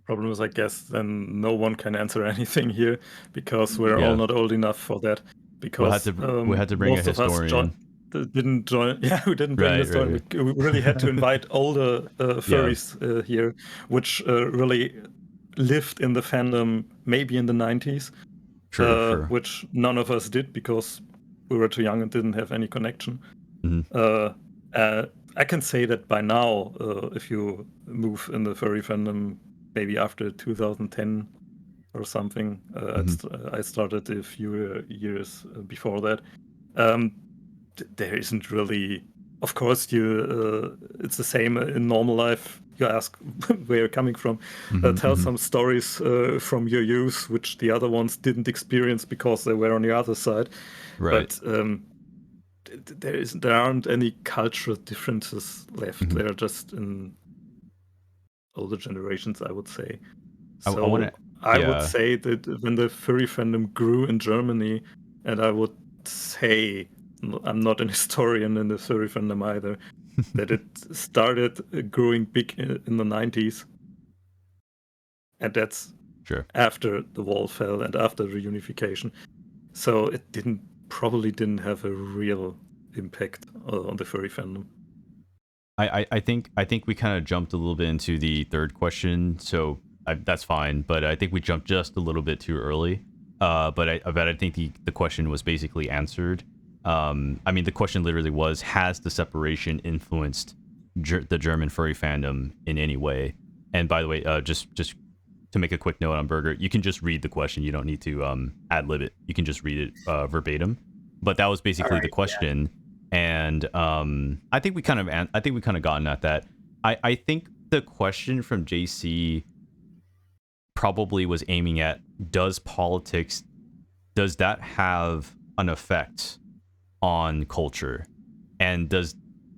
problem is, I guess, then no one can answer anything here because we're all not old enough for that. Because we had to bring a historian. Didn't join. Yeah, we didn't bring this historian. We really had to invite older furries here, which really lived in the fandom maybe in the 90s. Sure. Which none of us did because we were too young and didn't have any connection. I can say that by now, if you move in the furry fandom, maybe after 2010 or something, I started a few years before that. there isn't really. Of course, it's the same in normal life. You ask where you're coming from. Tell some stories from your youth, which the other ones didn't experience because they were on the other side. Right. But there aren't any cultural differences left. They're just in older generations, I would say. So I would say that when the furry fandom grew in Germany, and I would say, I'm not an historian in the furry fandom either, that it started growing big in the 90s. And that's after the wall fell and after reunification. So it probably didn't have a real impact on the furry fandom. I think we kind of jumped a little bit into the third question, so that's fine. But I think we jumped just a little bit too early. But I think the question was basically answered. I mean, the question literally was, has the separation influenced the German furry fandom in any way? And by the way, just to make a quick note on Burger, you can just read the question. You don't need to ad-lib it. You can just read it verbatim. But that was basically the question. Yeah. And I think we kind of gotten at that. I think the question from JC probably was aiming at, does that have an effect on culture, and does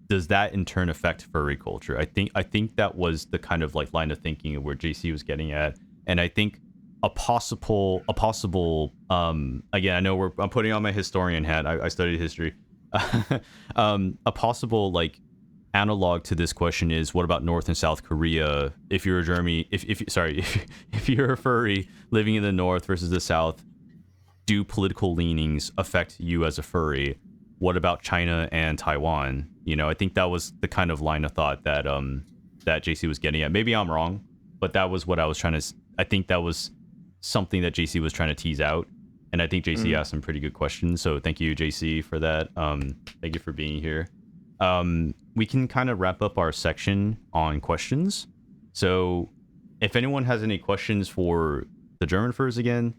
that in turn affect furry culture? I think that was the kind of like line of thinking of where JC was getting at. And I think a possible again, I know I'm putting on my historian hat. I studied history. A possible like analog to this question is, what about North and South Korea? If you're a if you're a furry living in the North versus the South, do political leanings affect you as a furry? What about China and Taiwan? You know, I think that was the kind of line of thought that that JC was getting at. Maybe I'm wrong, but that was what I was trying to. I think that was something that JC was trying to tease out. And I think JC asked some pretty good questions. So thank you, JC, for that. Thank you for being here. We can kind of wrap up our section on questions. So if anyone has any questions for the German furs again,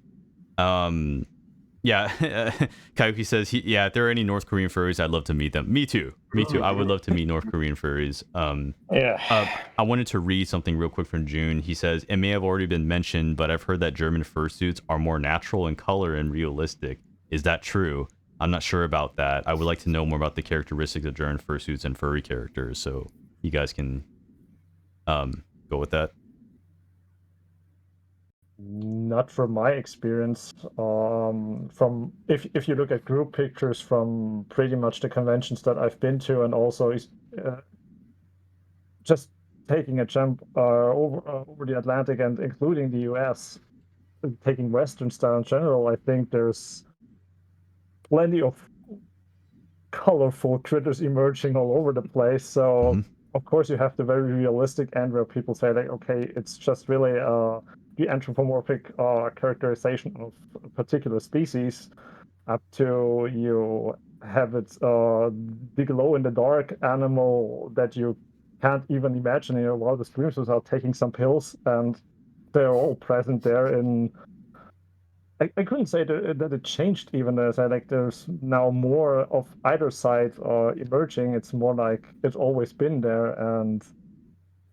yeah, Kayuki says, if there are any North Korean furries, I'd love to meet them. Me too. I would love to meet North Korean furries. I wanted to read something real quick from June. He says, it may have already been mentioned, but I've heard that German fursuits are more natural in color and realistic. Is that true? I'm not sure about that. I would like to know more about the characteristics of German fursuits and furry characters. So you guys can go with that. Not from my experience. From if you look at group pictures from pretty much the conventions that I've been to, and also just taking a jump over the Atlantic and including the US, taking Western style in general, I think there's plenty of colorful critters emerging all over the place. So of course you have the very realistic end where people say like, okay, it's just really the anthropomorphic characterization of a particular species, up to you have it the glow-in-the-dark animal that you can't even imagine in your wildest dreams without taking some pills, and they're all present there. In I couldn't say that it changed even. As I like, there's now more of either side emerging. It's more like it's always been there, and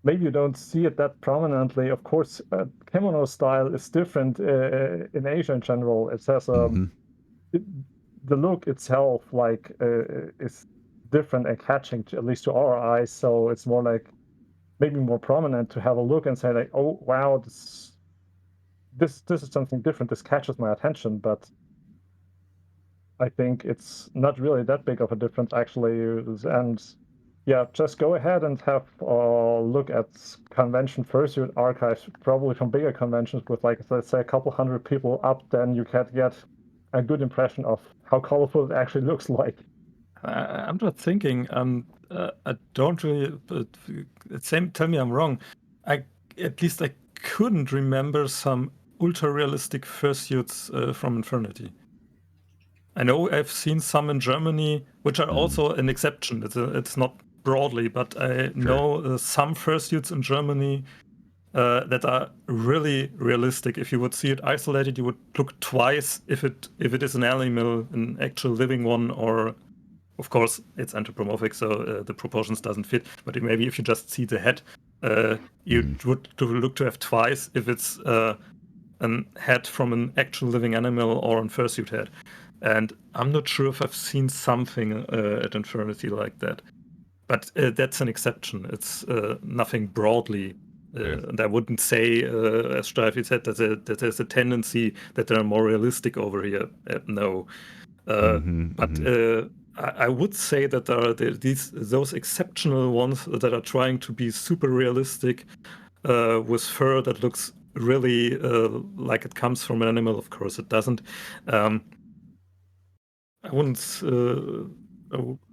maybe you don't see it that prominently. Of course, kimono style is different in Asia in general. It has the look itself is different and catching, at least to our eyes. So it's more like maybe more prominent to have a look and say like, oh wow, this is something different. This catches my attention. But I think it's not really that big of a difference actually. And yeah, just go ahead and have a look at convention fursuit archives, probably from bigger conventions with, like, let's say a couple hundred people up, then you can get a good impression of how colorful it actually looks like. I'm not thinking. I don't really. Tell me I'm wrong. At least I couldn't remember some ultra realistic fursuits from Infurnity. I know I've seen some in Germany, which are also an exception. It's not broadly, but I know some fursuits in Germany that are really realistic. If you would see it isolated, you would look twice if it is an animal, an actual living one, or Of course, it's anthropomorphic, so the proportions doesn't fit. But maybe if you just see the head, you would look to have twice if it's a head from an actual living animal or a fursuit head. And I'm not sure if I've seen something at Infurnity like that. But that's an exception. It's nothing broadly. And I wouldn't say, as Streifi said, that there's a tendency that they're more realistic over here. No. But I would say that there are those exceptional ones that are trying to be super realistic with fur that looks really like it comes from an animal. Of course, it doesn't. I wouldn't.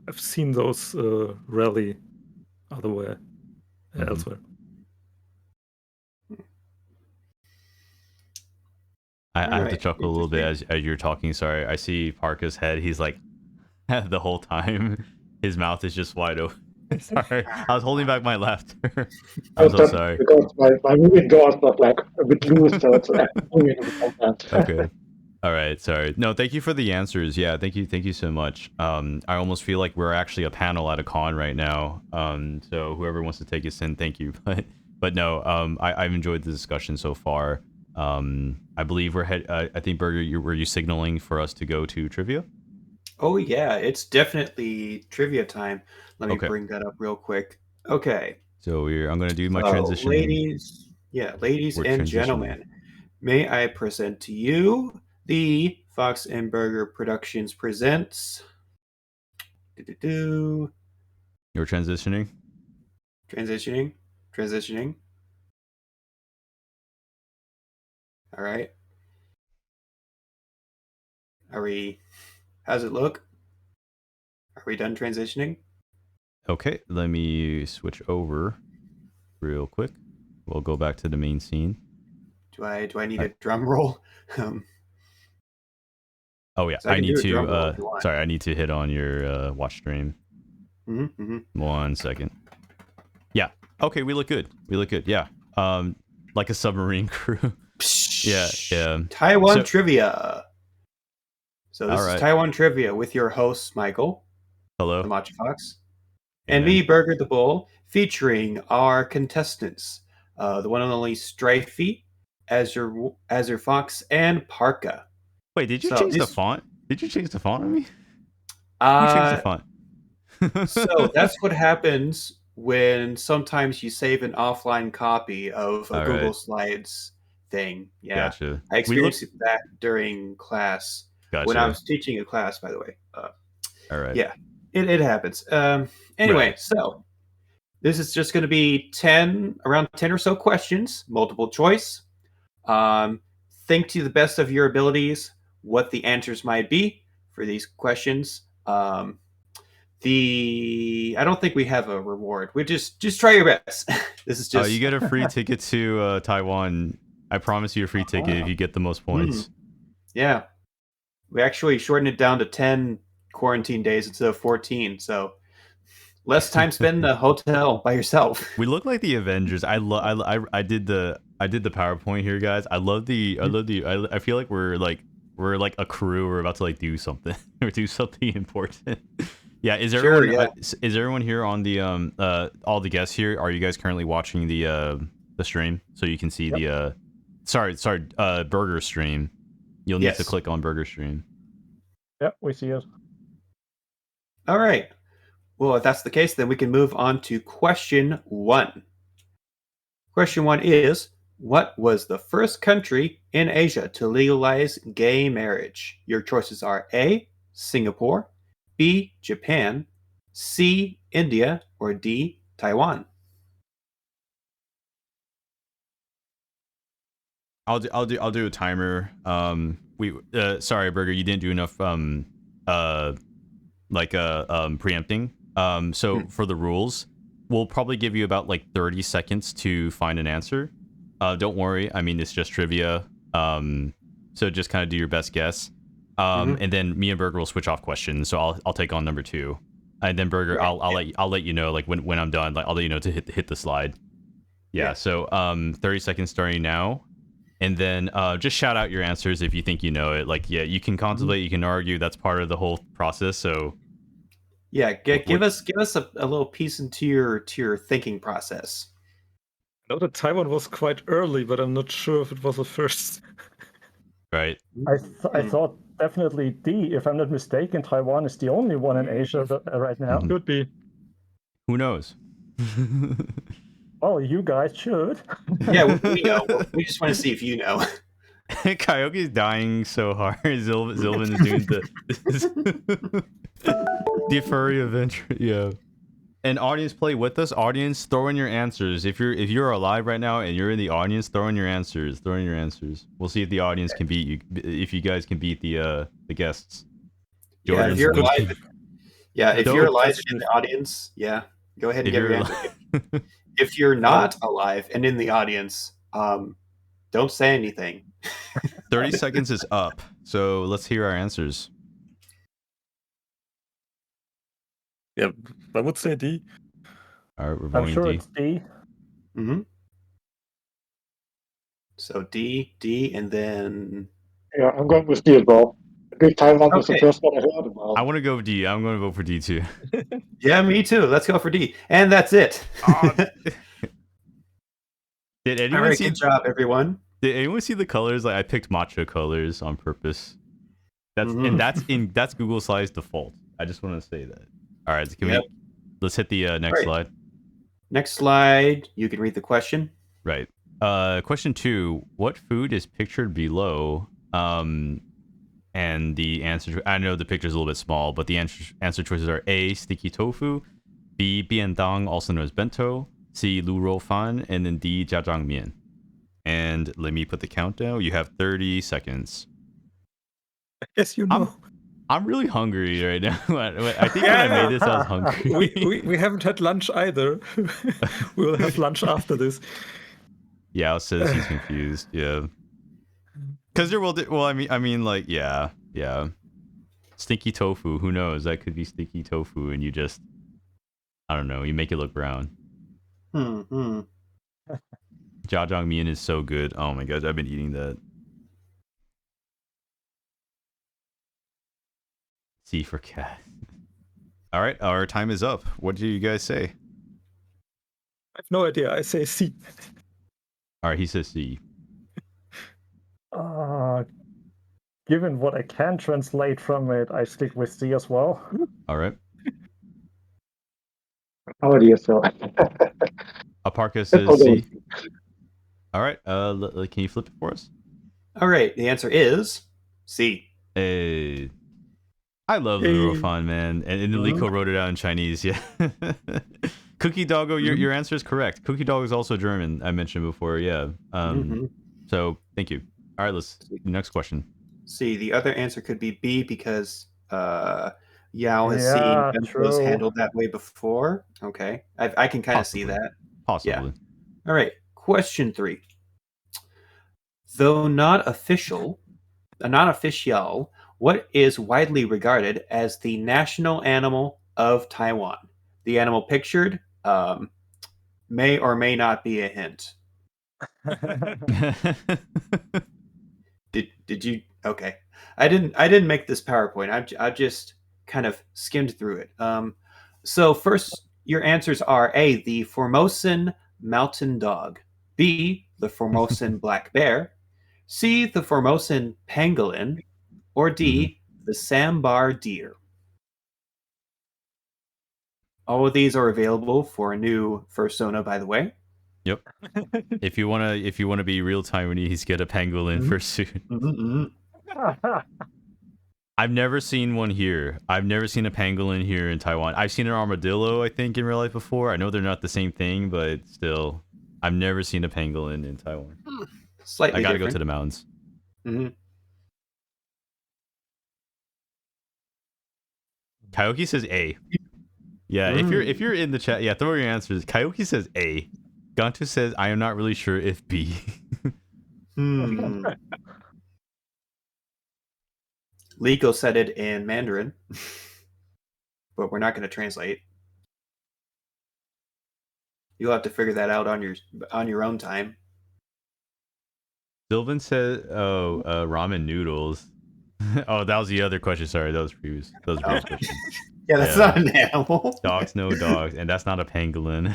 I've seen those rarely elsewhere. I have to chuckle a little bit as you're talking. Sorry, I see Parca's head. He's like the whole time. His mouth is just wide open. Sorry, I was holding back my laughter. I'm so sorry. Because my moving jaw is not like a bit loose, so it's moving sometimes. Okay. All right. Sorry. No, thank you for the answers. Yeah, thank you so much. I almost feel like we're actually a panel at a con right now. So whoever wants to take us in, thank you. But no, I've enjoyed the discussion so far. I believe we're I think Burger, were you signaling for us to go to trivia? Oh yeah, it's definitely trivia time. Let me bring that up real quick. Okay. So I'm going to do my transition. Ladies and gentlemen, may I present to you the Fox and Burger Productions presents. You're transitioning. Transitioning. All right. How's it look? Are we done transitioning? Okay, let me switch over real quick. We'll go back to the main scene. Do I need a drum roll? Oh yeah, I need to. Sorry, I need to hit on your watch stream. 1 second. Yeah. Okay, we look good. Yeah. Like a submarine crew. Yeah. Taiwan trivia. So this is Taiwan trivia with your hosts Michael. Hello. The Machi Fox. And me, Burger the Bull, featuring our contestants, the one and only Streifi, Azurfox, and Parca. Wait, did you change the font? Did you change the font on me? Who changed the font? So that's what happens when sometimes you save an offline copy of a Google Slides thing. Yeah, gotcha. I experienced that during class when I was teaching a class. By the way, all right. Yeah, it happens. Anyway, so this is just going to be around 10 or so questions, multiple choice. Think to the best of your abilities what the answers might be for these questions. I don't think we have a reward. We just try your best. This is just. You get a free ticket to Taiwan. I promise you a free ticket if you get the most points. Yeah, we actually shortened it down to 10 quarantine days instead of 14. So less time spent in the hotel by yourself. We look like the Avengers. I did the PowerPoint here, guys. I feel like we're like a crew. We're about to like do something or do something important. Yeah, is everyone here on the all the guests here? Are you guys currently watching the stream so you can see the Burger stream? You'll need to click on Burger stream. Yep, we see it. All right. Well, if that's the case, then we can move on to question 1. Question 1 is, what was the first country in Asia to legalize gay marriage? Your choices are A, Singapore, B, Japan, C, India, or D, Taiwan. I'll do a timer. Sorry, Burger, you didn't do enough preempting. So for the rules, we'll probably give you about like 30 seconds to find an answer. Don't worry, I mean it's just trivia. So just kind of do your best guess. And then me and Burger will switch off questions. So I'll take on number 2, and then Burger, I'll let you know like when I'm done. Like I'll let you know to hit the slide. Yeah. So 30 seconds starting now. And then just shout out your answers if you think you know it. Like, yeah, you can contemplate, you can argue. That's part of the whole process. So Yeah, give us a little piece into your thinking process. I know that Taiwan was quite early, but I'm not sure if it was the first. Right. I thought definitely D. If I'm not mistaken, Taiwan is the only one in Asia right now. Could be. Who knows? Oh, you guys should. Yeah, we know. We just want to see if you know. Coyote's dying so hard. Zilvin is doing the furry adventure. Yeah. And audience, play with us. Audience, throw in your answers. If you're alive right now and you're in the audience, throw in your answers. Throw in your answers. We'll see if the audience can beat you. If you guys can beat the guests. Yeah, if you're alive. Yeah, if you're alive in the audience, yeah, go ahead and give your answer. If you're not alive and in the audience, don't say anything. 30 seconds is up, so let's hear our answers. Yeah, I would say D. All right, we're voting I'm sure D. it's D. Mm-hmm. So D, and then... Yeah, I'm going with D as well. I think Taiwan was the first one I heard about. I want to go with D. I'm going to vote for D too. Yeah, me too. Let's go for D. And that's it. Did anyone see? Good job, everyone. Did anyone see the colors? Like I picked matcha colors on purpose. And that's Google Slide's default. I just want to say that. All right, let's hit the next slide. Next slide. You can read the question. Right. Question 2. What food is pictured below? And the answer. I know the picture's a little bit small, but the answer choices are A, sticky tofu, B, biendang, also known as bento, C, lu rou fan, and then D, jjajangmian. And let me put the countdown. You have 30 seconds. I guess you know. I'm really hungry right now. I think when I made this, I was hungry. we haven't had lunch either. We will have lunch after this. Yeah, says he's confused. Yeah, because there will. Well, I mean, like, yeah. Stinky tofu. Who knows? That could be sticky tofu, and you just, I don't know. You make it look brown. Jjajangmian is so good. Oh my god, I've been eating that. C for cat. All right, our time is up. What do you guys say? I have no idea. I say C. All right, he says C. Given what I can translate from it, I stick with C as well. All right. How do you feel? Parca says C. All right. Can you flip it for us? All right. The answer is C. Hey. I love lu rou fan, man. And Liko wrote it out in Chinese. Yeah. Cookie Doggo, your answer is correct. Cookie Doggo is also German. I mentioned before. Yeah. So thank you. All right. Let's next question. C. The other answer could be B because Yao has seen bentos handled that way before. Okay. I can kind of see that. Possibly. Yeah. All right. Question 3. Though not official, what is widely regarded as the national animal of Taiwan? The animal pictured may or may not be a hint. Did you? Okay. I didn't make this PowerPoint. I just kind of skimmed through it. So first, your answers are A, the Formosan mountain dog, B, the Formosan black bear, C, the Formosan pangolin, or D, the sambar deer. All of these are available for a new fursona, by the way. Yep. If you wanna be real Taiwanese, get a pangolin fursuit. I've never seen one here. I've never seen a pangolin here in Taiwan. I've seen an armadillo, I think, in real life before. I know they're not the same thing, but still, I've never seen a pangolin in Taiwan. Slightly I gotta different. go to the mountains. Kyoki says A. Yeah, if you're in the chat, yeah, throw your answers. Kyoki says A. Gantu says I am not really sure if B. Liko said it in Mandarin, but we're not going to translate. You'll have to figure that out on your own time. Sylvan said, ramen noodles. Oh, that was the other question. Sorry, that was previous. That was the previous question. Yeah, that's not an animal. Dogs, no dogs, and that's not a pangolin.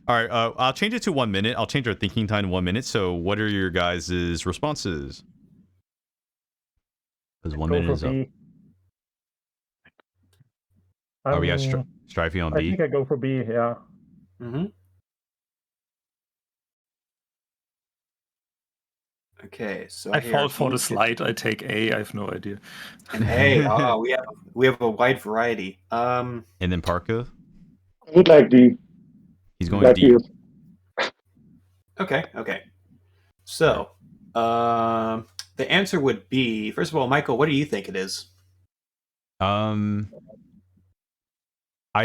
All right, I'll change it to 1 minute. I'll change our thinking time to 1 minute. So, what are your guys' responses? Because 1 minute is up. We got Streifi on B. I think I go for B. Yeah. Mm-hmm. Okay, so I fall for the slide. I take A. I have no idea. And A. Oh, we have a wide variety. And then Parca. I would like D. He's going D. Okay. So, the answer would be, first of all, Michael, what do you think it is? I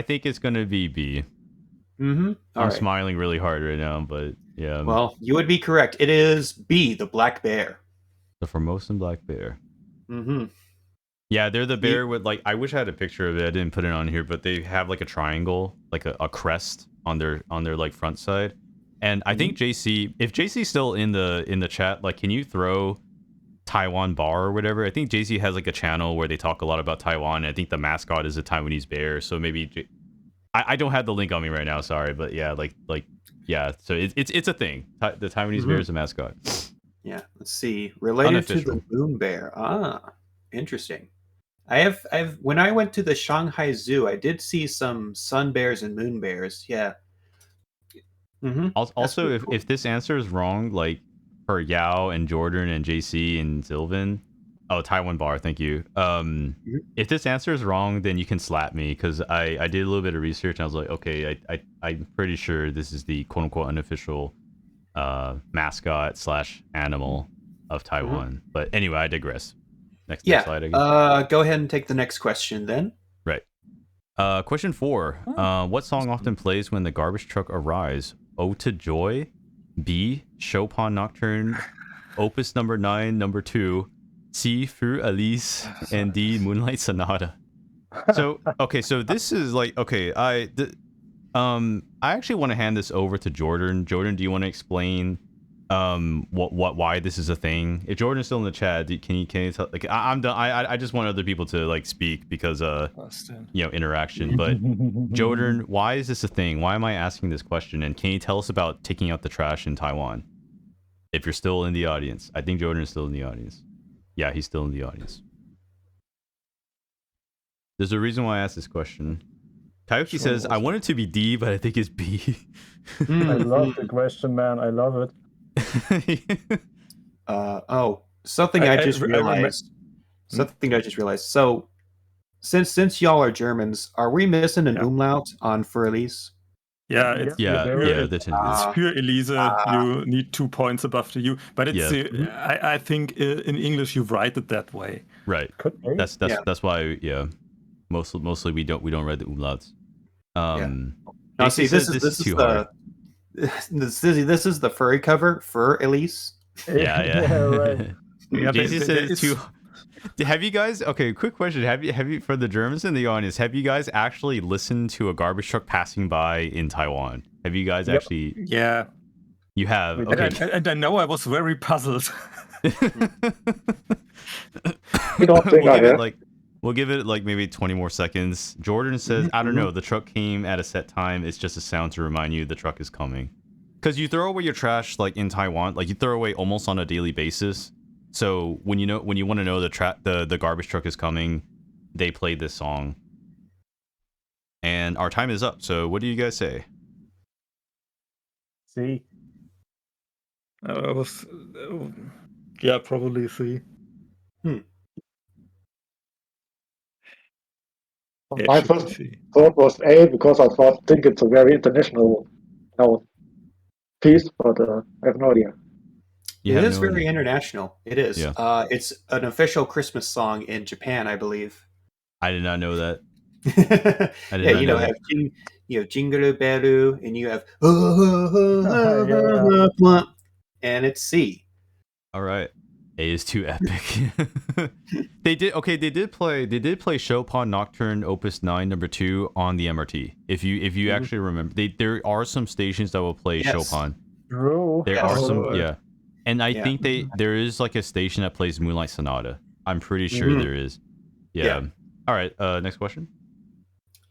think it's gonna be B. Mm-hmm. I'm smiling really hard right now, but yeah. Well, you would be correct. It is B, the black bear. The Formosan black bear. Mm-hmm. Yeah, they're the bear with like. I wish I had a picture of it. I didn't put it on here, but they have like a triangle, like a crest on their like front side. And I think JC, if JC's still in the chat, like, can you throw Taiwan bar or whatever? I think JC has like a channel where they talk a lot about Taiwan. And I think the mascot is a Taiwanese bear. So maybe I don't have the link on me right now. Sorry, but yeah, like yeah. So it's a thing. The Taiwanese bear is a mascot. Yeah. Let's see. Related to the moon bear. Ah, interesting. I've when I went to the Shanghai Zoo, I did see some sun bears and moon bears. Yeah. Mm-hmm. Also, if this answer is wrong, like for Yao and Jordan and JC and Sylvan, Taiwan bar, thank you. If this answer is wrong, then you can slap me because I did a little bit of research and I was like, okay, I'm pretty sure this is the quote unquote unofficial mascot / animal of Taiwan. But anyway, I digress. Next slide, I guess. Go ahead and take the next question then. Right. Question 4. What song often plays when the garbage truck arrives? Ode to Joy, B, Chopin Nocturne, Opus number 9, number 2, C, Fur Elise, and D, Moonlight Sonata. So, okay, so this is like, okay, I actually want to hand this over to Jordan. Jordan, do you want to explain why this is a thing? If Jordan's still in the chat, can you tell? Like, I'm done. I just want other people to like speak because interaction. But Jordan, why is this a thing? Why am I asking this question? And can you tell us about taking out the trash in Taiwan? If you're still in the audience, I think Jordan is still in the audience. Yeah, he's still in the audience. There's a reason why I asked this question. Taiyuki says, I want it to be D, but I think it's B. I love the question, man. I love it. Something I just realized. So, since y'all are Germans, are we missing an umlaut on Furry? Yeah, it's pure Elise. You need 2 points above the U, but it's I think in English you write it that way. Right. That's why mostly we don't write the umlauts. Now see, this is too hard. This is the furry cover for Elise. Yeah, right. JC said it's too. Have you guys? Okay, quick question. Have you for the Germans in the audience? Have you guys actually listened to a garbage truck passing by in Taiwan? Have you guys actually? Yeah. You have. Okay. And I know I was very puzzled. We'll give it like maybe 20 more seconds. Jordan says, I don't know, the truck came at a set time. It's just a sound to remind you the truck is coming. Because you throw away your trash like in Taiwan, like you throw away almost on a daily basis. So when you want to know the garbage truck is coming, they play this song. And our time is up. So what do you guys say? C. Probably C. My first thought was A because I think it's a very international piece, but I have no idea. It is very international. It is. Yeah. It's an official Christmas song in Japan, I believe. I did not know that. Have Jingle Bell, and you have and it's C. All right. A is too epic. They did play Chopin Nocturne Opus 9 number 2 on the MRT. If you actually remember, there are some stations that will play Chopin. There are some, and I think there is like a station that plays Moonlight Sonata. I'm pretty sure there is. Yeah. All right. Next question.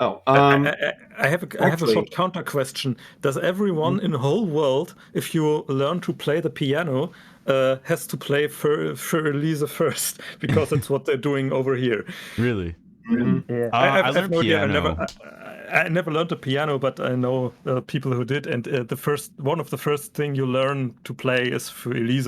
Oh, I have a actually- short counter question. Does everyone in the whole world, if you learn to play the piano, has to play Furry first? Because that's what they're doing over here. Really? Yeah. I learned no idea. piano. I never learned the piano, but I know people who did. And one of the first thing you learn to play is Furry.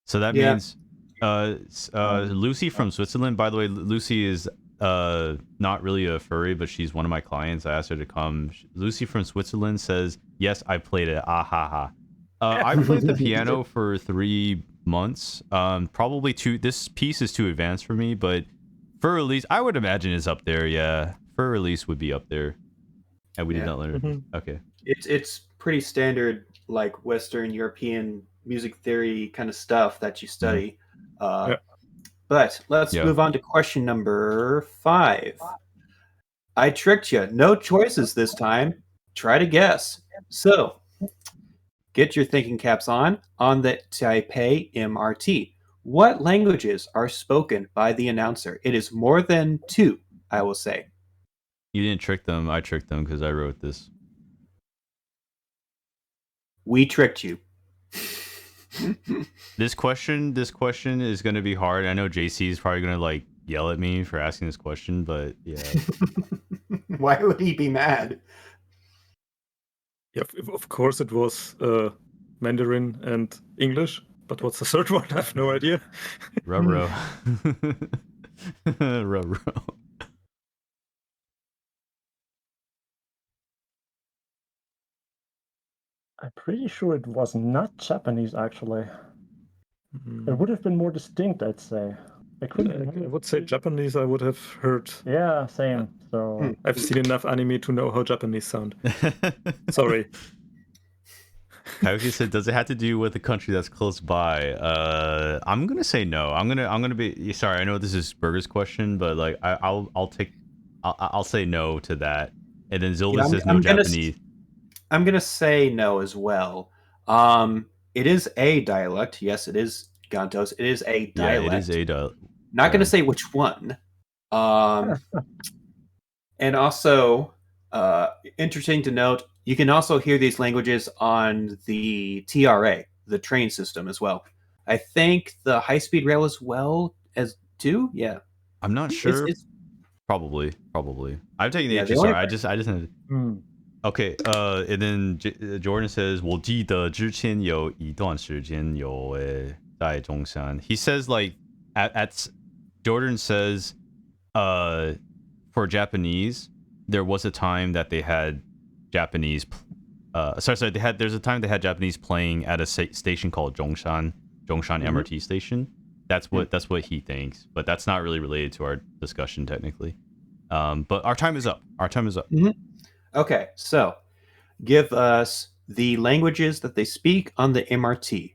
So that means Lucy from Switzerland. By the way, Lucy is not really a furry, but she's one of my clients. I asked her to come. Lucy from Switzerland says, yes, I played it. Ah ha ha. I played the piano for 3 months. Probably this piece is too advanced for me, but for release, I would imagine is up there. Yeah, for release would be up there. And we did not learn it. Okay. It's pretty standard, like Western European music theory kind of stuff that you study. But let's move on to question number 5. I tricked you. No choices this time. Try to guess. So, get your thinking caps on the Taipei MRT. What languages are spoken by the announcer? It is more than 2, I will say. You didn't trick them. I tricked them because I wrote this. We tricked you. This question is going to be hard. I know JC is probably going to like yell at me for asking this question, but yeah. Why would he be mad? Yeah, of course it was Mandarin and English, but what's the third one? I have no idea. Ruh-roh. Ruh-roh. I'm pretty sure it was not Japanese, actually. It would have been more distinct, I'd say. I would say Japanese. I would have heard. Yeah, same. So I've seen enough anime to know how Japanese sound. Sorry. Kaiuki said, "Does it have to do with the country that's close by?" I'm gonna say no. I'm gonna be sorry. I know this is Burger's question, but like I'll say no to that. And then Zilva says no Japanese. I'm gonna say no as well. It is a dialect. Yes, it is Gantos. It is a dialect. Yeah, it is a dialect. Not gonna say which one. And also, interesting to note, you can also hear these languages on the TRA, the train system as well. I think the high-speed rail as well as too. Yeah, I'm not sure. Probably. I've taken the HSR. I just Okay, and then Jordan says, 我记得之前有一段时间有在中山. He says like at Jordan says for Japanese there was a time that they had Japanese there's a time they had Japanese playing at a station called Zhongshan MRT station. That's what he thinks, but that's not really related to our discussion technically. But our time is up. Okay, so give us the languages that they speak on the MRT.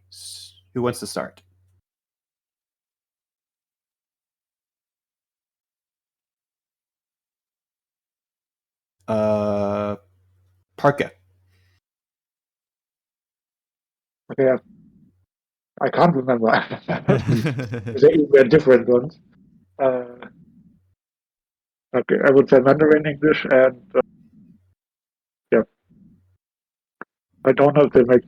Who wants to start? Parca. Okay, I can't remember. They were different ones. Okay, I would say Mandarin, English, and I don't know if there's a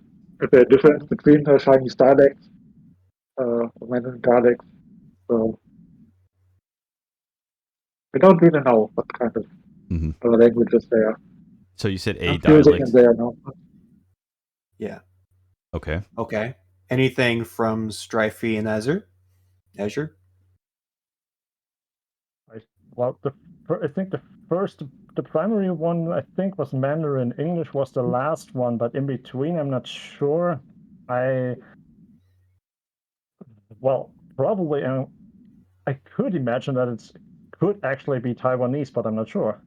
difference between the Chinese dialects, Mandarin dialects. So I don't really know what kind of languages they are. So you said a dialect there now. Yeah. Okay. Anything from Streifi and Azure? Well, I think the primary one, I think, was Mandarin. English was the last one, but in between, I'm not sure. Probably, I could imagine that it could actually be Taiwanese, but I'm not sure.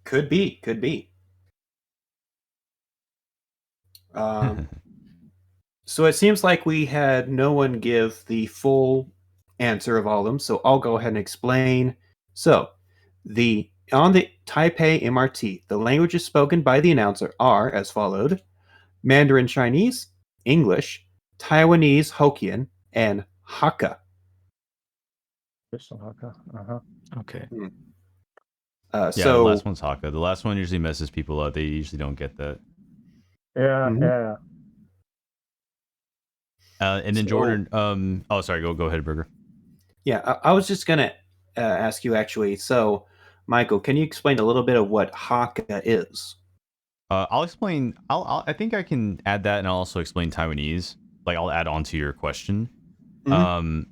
Could be. So it seems like we had no one give the full answer of all of them, so I'll go ahead and explain. So, on the Taipei MRT, the languages spoken by the announcer are as followed: Mandarin Chinese, English, Taiwanese Hokkien, and Hakka. Haka. Uh-huh. Okay. Yeah, So the last one's Haka. The last one usually messes people up. They usually don't get that. Yeah, Mhm. yeah. And then So- Jordan. Oh, sorry. Go ahead, Burger. yeah, I was just gonna ask you actually. So, Michael, can you explain a little bit of what Haka is? I'll explain. I think I can add that, and I'll also explain Taiwanese. Like I'll add on to your question. Mhm.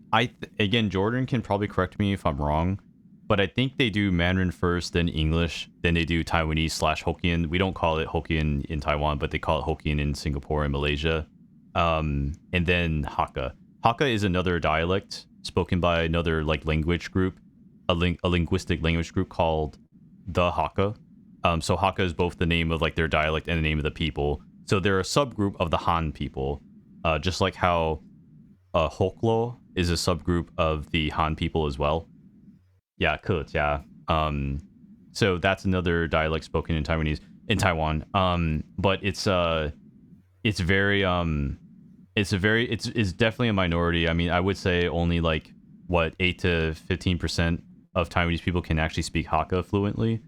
Again, Jordan can probably correct me if I'm wrong, but I think they do Mandarin first, then English, then they do Taiwanese / Hokkien. We don't call it Hokkien in Taiwan, but they call it Hokkien in Singapore and Malaysia. And then Hakka. Hakka is another dialect spoken by another like language group, a linguistic language group called the Hakka. So Hakka is both the name of like their dialect and the name of the people. So they're a subgroup of the Han people, just like how Hoklo is a subgroup of the Han people as well. Yeah, Kut, yeah. So that's another dialect spoken in Taiwanese in Taiwan. But it's definitely a minority. I mean, I would say only like what 8 to 15% of Taiwanese people can actually speak Hakka fluently.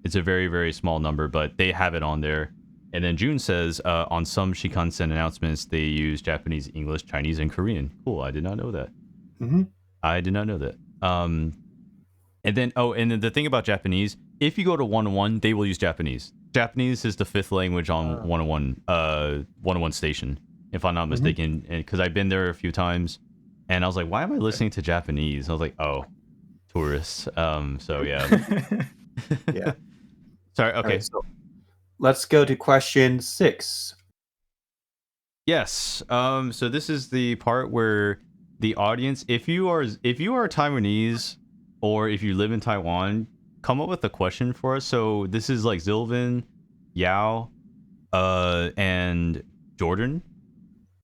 It's a very, very small number, but they have it on there. And then June says, on some Shikansen announcements, they use Japanese, English, Chinese, and Korean. Cool. I did not know that. Mhm. I did not know that. And then the thing about Japanese, if you go to 101, they will use Japanese. Japanese is the 5th language on 101 station, if I'm not mistaken. And because I've been there a few times, and I was like, why am I listening to Japanese? I was like, oh, tourists. So yeah. Yeah. Sorry. All Okay. right, so let's go to question 6. Yes. So this is the part where the audience, if you are Taiwanese or if you live in Taiwan, come up with a question for us. So this is like Zilvin, Yao, and Jordan.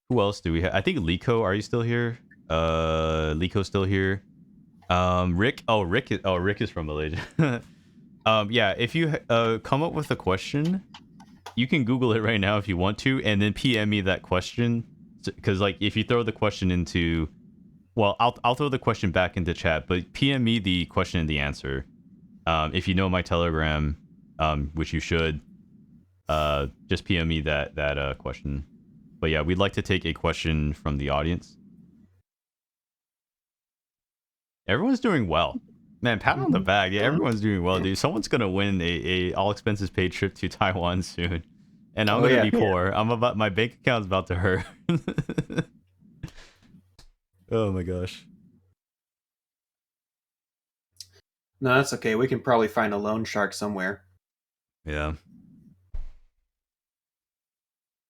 Who else do we have? I think Liko. Are you still here? Liko's still here. Rick. Rick is from Malaysia. Yeah. If you come up with a question, you can Google it right now if you want to, and then PM me that question. Because like if you throw the question into, well, I'll throw the question back into chat, but PM me the question and the answer. If you know my Telegram, which you should, just PM me that question. But yeah, we'd like to take a question from the audience. Everyone's doing well. Man, pat on the back. Yeah, everyone's doing well, dude. Someone's gonna win a all expenses paid trip to Taiwan soon. And I'm gonna be poor. My bank account's about to hurt. Oh my gosh. No, that's okay. We can probably find a loan shark somewhere. Yeah.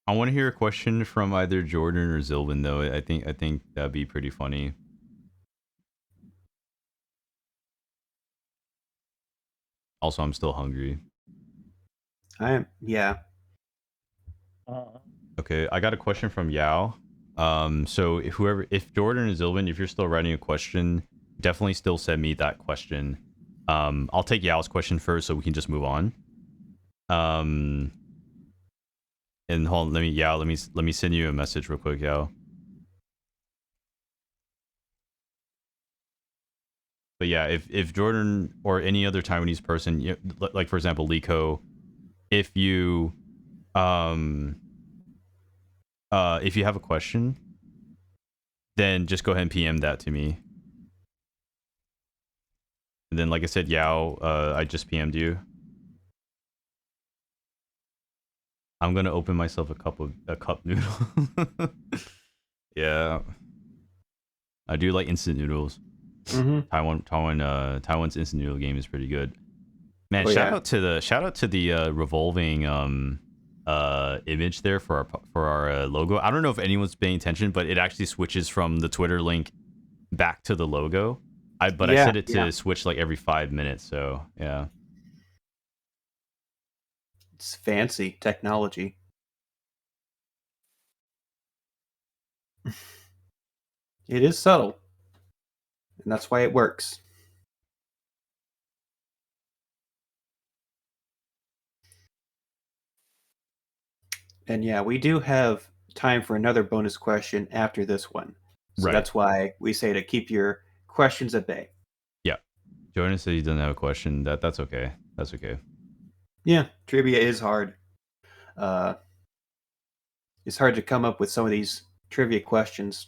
I want to hear a question from either Jordan or Zilvin, though. I think that'd be pretty funny. Also, I'm still hungry. I am. Yeah. Okay, I got a question from Yao. So if Jordan or Zilvin, if you're still writing a question, definitely still send me that question. I'll take Yao's question first, so we can just move on. And hold on, let me send you a message real quick, Yao. But yeah, if Jordan or any other Taiwanese person, like for example Liko, if you have a question, then just go ahead and PM that to me. And then, like I said, Yao, I just PM'd you. I'm gonna open myself a cup noodle. Yeah, I do like instant noodles. Taiwan's instant noodle game is pretty good. Man, shout out to the revolving image there for our logo. I don't know if anyone's paying attention, but it actually switches from the Twitter link back to the logo. I set it to switch like every 5 minutes. So yeah, it's fancy technology. It is subtle, and that's why it works. And yeah, we do have time for another bonus question after this one. So that's why we say to keep your questions at bay. Jonas said he doesn't have a question. That's okay. That's okay. Yeah, trivia is hard. It's hard to come up with some of these trivia questions.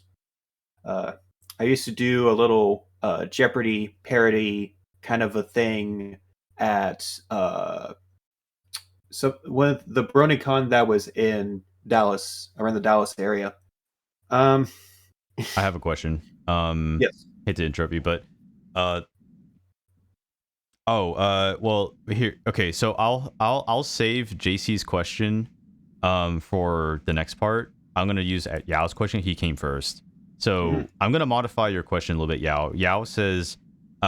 I used to do a little Jeopardy parody kind of a thing at so with the BronyCon that was in Dallas, around the Dallas area. I have a question. Yes. Hate to interrupt you, but well, here. Okay, so I'll save JC's question for the next part. I'm gonna use Yao's question. He came first, so I'm gonna modify your question a little bit. Yao says, so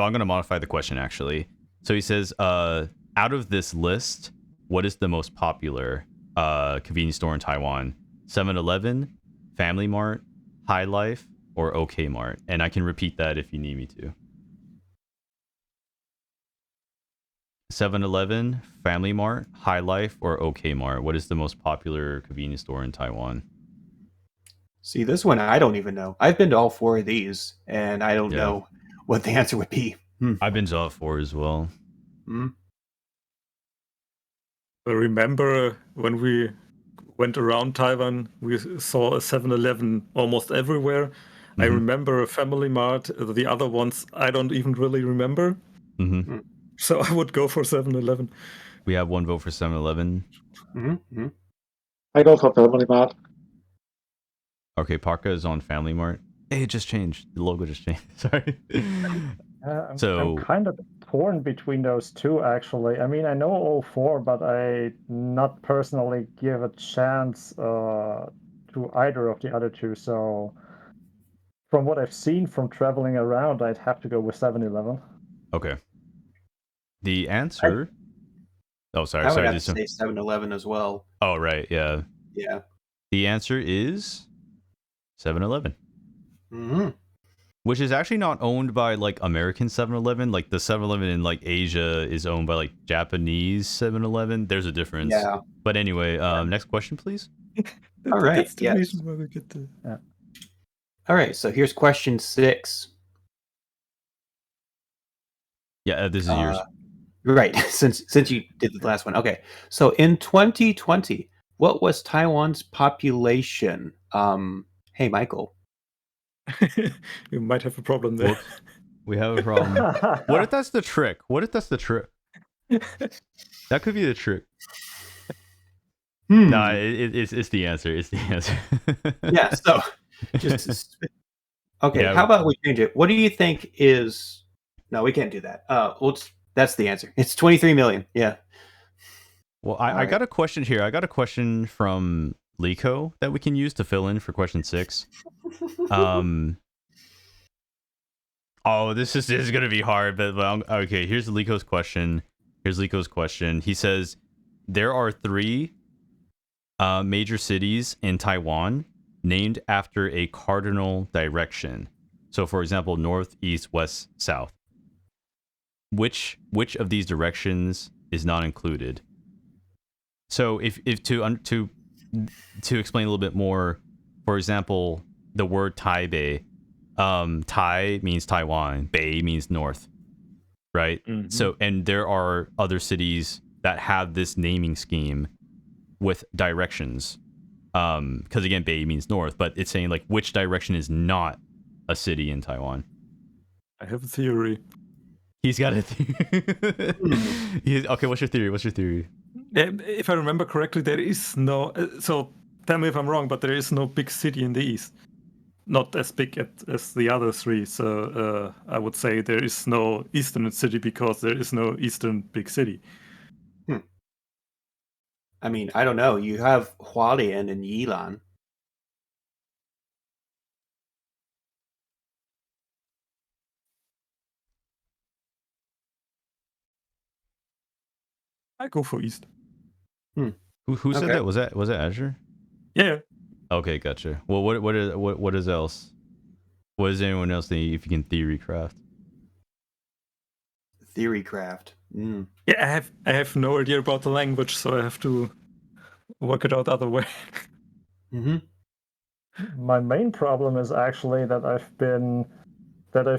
I'm gonna modify the question actually. So he says, out of this list, what is the most popular convenience store in Taiwan? 7-Eleven, Family Mart, High Life, or OK Mart? And I can repeat that if you need me to. 7-Eleven, Family Mart, High Life, or OK Mart? What is the most popular convenience store in Taiwan? See, this one I don't even know. I've been to all 4 of these, and I don't know what the answer would be. I've been to all 4 as well. I remember when we went around Taiwan, we saw a 7-Eleven almost everywhere. I remember a Family Mart. The other ones, I don't even really remember. So I would go for 7-Eleven. We have 1 vote for 7-Eleven. I go for Family Mart. Okay, Parca is on Family Mart. Hey, it just changed. The logo just changed. Sorry. I'm kind of torn between those two, actually. I mean, I know all 4, but I not personally give a chance to either of the other 2. So from what I've seen from traveling around, I'd have to go with 7-Eleven. Okay. The answer... sorry. I would have to say 7-Eleven as well. Oh, right. Yeah. Yeah. The answer is 7-Eleven. Which is actually not owned by like American 7-Eleven. Like the 7-Eleven in like Asia is owned by like Japanese 7-Eleven. There's a difference. Yeah. But anyway, next question, please. All right. That's the Yes. reason why we get to... All right. So here's question 6. Yeah, this is yours. Right. Since you did the last one. Okay. So in 2020, what was Taiwan's population? Hey, Michael. We might have a problem there. Whoops. We have a problem. What if that's the trick? That could be the trick. No, it's the answer. It's the answer. Yeah. So just okay. Yeah. How about we change it? What do you think is? No, we can't do that. That's the answer. It's 23 million. Yeah. Well, I got a question here. I got a question from Liko that we can use to fill in for question 6. This is gonna be hard, but okay. Here's Liko's question. He says there are 3 major cities in Taiwan named after a cardinal direction. So, for example, north, east, west, south. Which of these directions is not included? So, if to explain a little bit more, for example, the word Taipei, Tai means Taiwan, Bei means north, right? So, and there are other cities that have this naming scheme with directions, because again, Bei means north, but it's saying like which direction is not a city in Taiwan. I have a theory. He's got a theory. Okay, what's your theory? If I remember correctly, there is no... so tell me if I'm wrong, but there is no big city in the east. Not as big as the other 3. So I would say there is no eastern city because there is no eastern big city. I mean, I don't know. You have Hualien and Yilan. I go for east. Who said that? Was that Azure? Yeah. Okay, gotcha. Well, what is else? What does anyone else think if you can theory craft? Theory craft. Yeah, I have no idea about the language, so I have to work it out other way. My main problem is actually that I've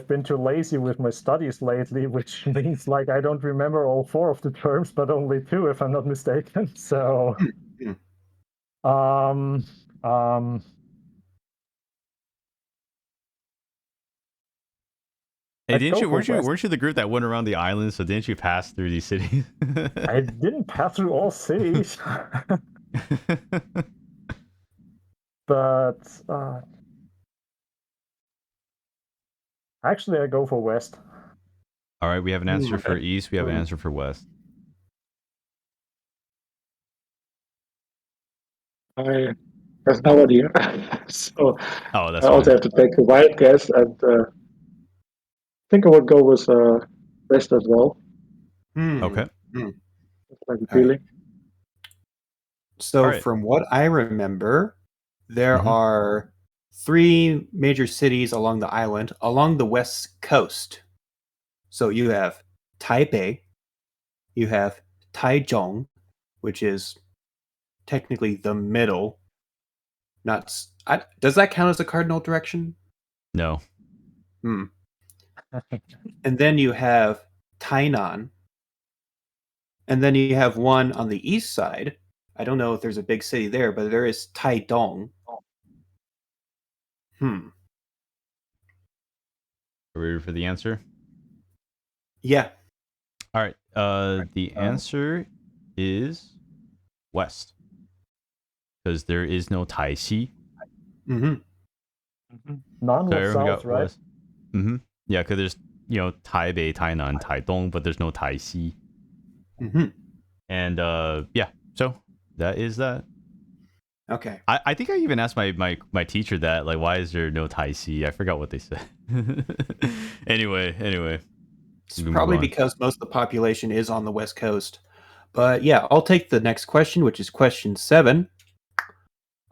been too lazy with my studies lately, which means like I don't remember all 4 of the terms, but only 2 if I'm not mistaken. So, Hey, I'd go for West. weren't you the group that went around the island? So didn't you pass through these cities? I didn't pass through all cities, but actually I go for West. All right, we have an answer for East. We have an answer for West. I have no idea. So that's I also fine. have to take a wild guess, and I think I would go with West as well. Okay. That's my feeling. So from what I remember, there are 3 major cities along the island, along the west coast. So you have Taipei, you have Taichung, which is technically the middle. Does that count as a cardinal direction? No. And then you have Tainan. And then you have one on the east side. I don't know if there's a big city there, but there is Taidong. Are we ready for the answer? Yeah. All right. The answer is West. Because there is no Taixi. Mm-hmm. None was south, right? West. Mm-hmm. Yeah, because there's, Taipei, Tainan, Taidong, but there's no Taixi. Mm-hmm. And yeah, so that is that. Okay. I think I even asked my teacher that, like, why is there no Taixi? I forgot what they said. Anyway. It's probably because most of the population is on the west coast. But yeah, I'll take the next question, which is question 7.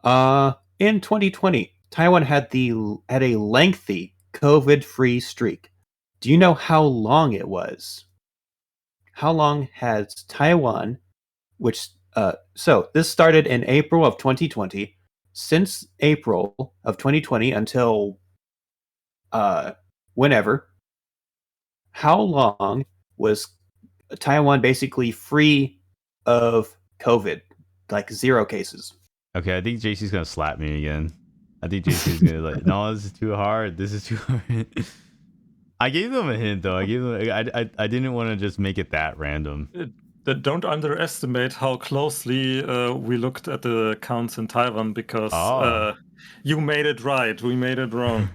In 2020, Taiwan had a lengthy COVID-free streak. Do you know how long it was? How long has Taiwan, so this started in April of 2020. Since April of 2020 until whenever, how long was Taiwan basically free of COVID? Like 0 cases. Okay, I think JC's gonna slap me again. I think JC's gonna like, no, this is too hard. This is too hard. I gave them a hint though. I didn't want to just make it that random. Don't underestimate how closely we looked at the counts in Taiwan, because you made it right. We made it wrong.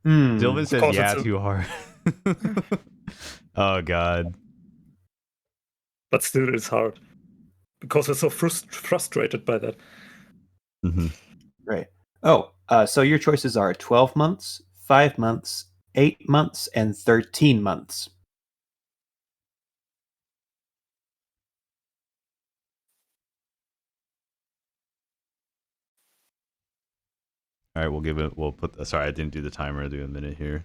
Sylvan says, yeah, too hard. Oh, God. But still, it's hard. Because we're so frustrated by that. Right. So your choices are 12 months, 5 months, 8 months, and 13 months. All right, we'll put, sorry, I didn't do the timer. I'll do a minute here.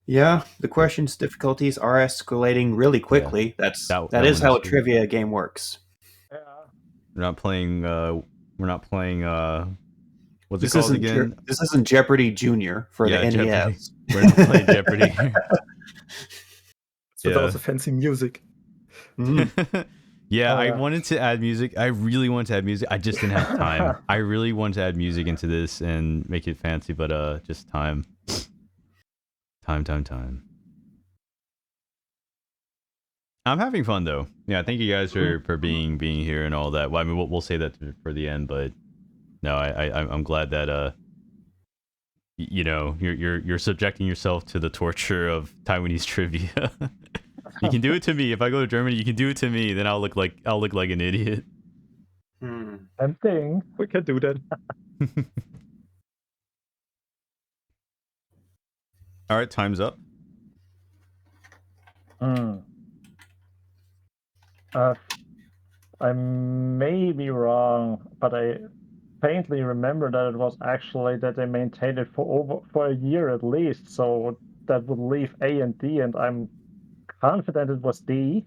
Yeah, the question's difficulties are escalating really quickly. Yeah. That is how a trivia game works. Yeah. We're not playing, what's it called again? This isn't Jeopardy Junior for the NES. Jeopardy. We're not playing Jeopardy here. It's without the fancy music. Yeah, I wanted to add music. I really wanted to add music. I just didn't have time. I really wanted to add music into this and make it fancy, but just time. Time. I'm having fun though. Yeah, thank you guys for being here and all that. Well, I mean, we'll say that for the end, but no, I'm glad that you're subjecting yourself to the torture of Taiwanese trivia. You can do it to me. If I go to Germany, you can do it to me. Then I'll look like an idiot. Tempting. We can do that. All right, time's up. I may be wrong, but I faintly remember that it was actually that they maintained it for a year at least. So that would leave A and D, and I'm confident it was D.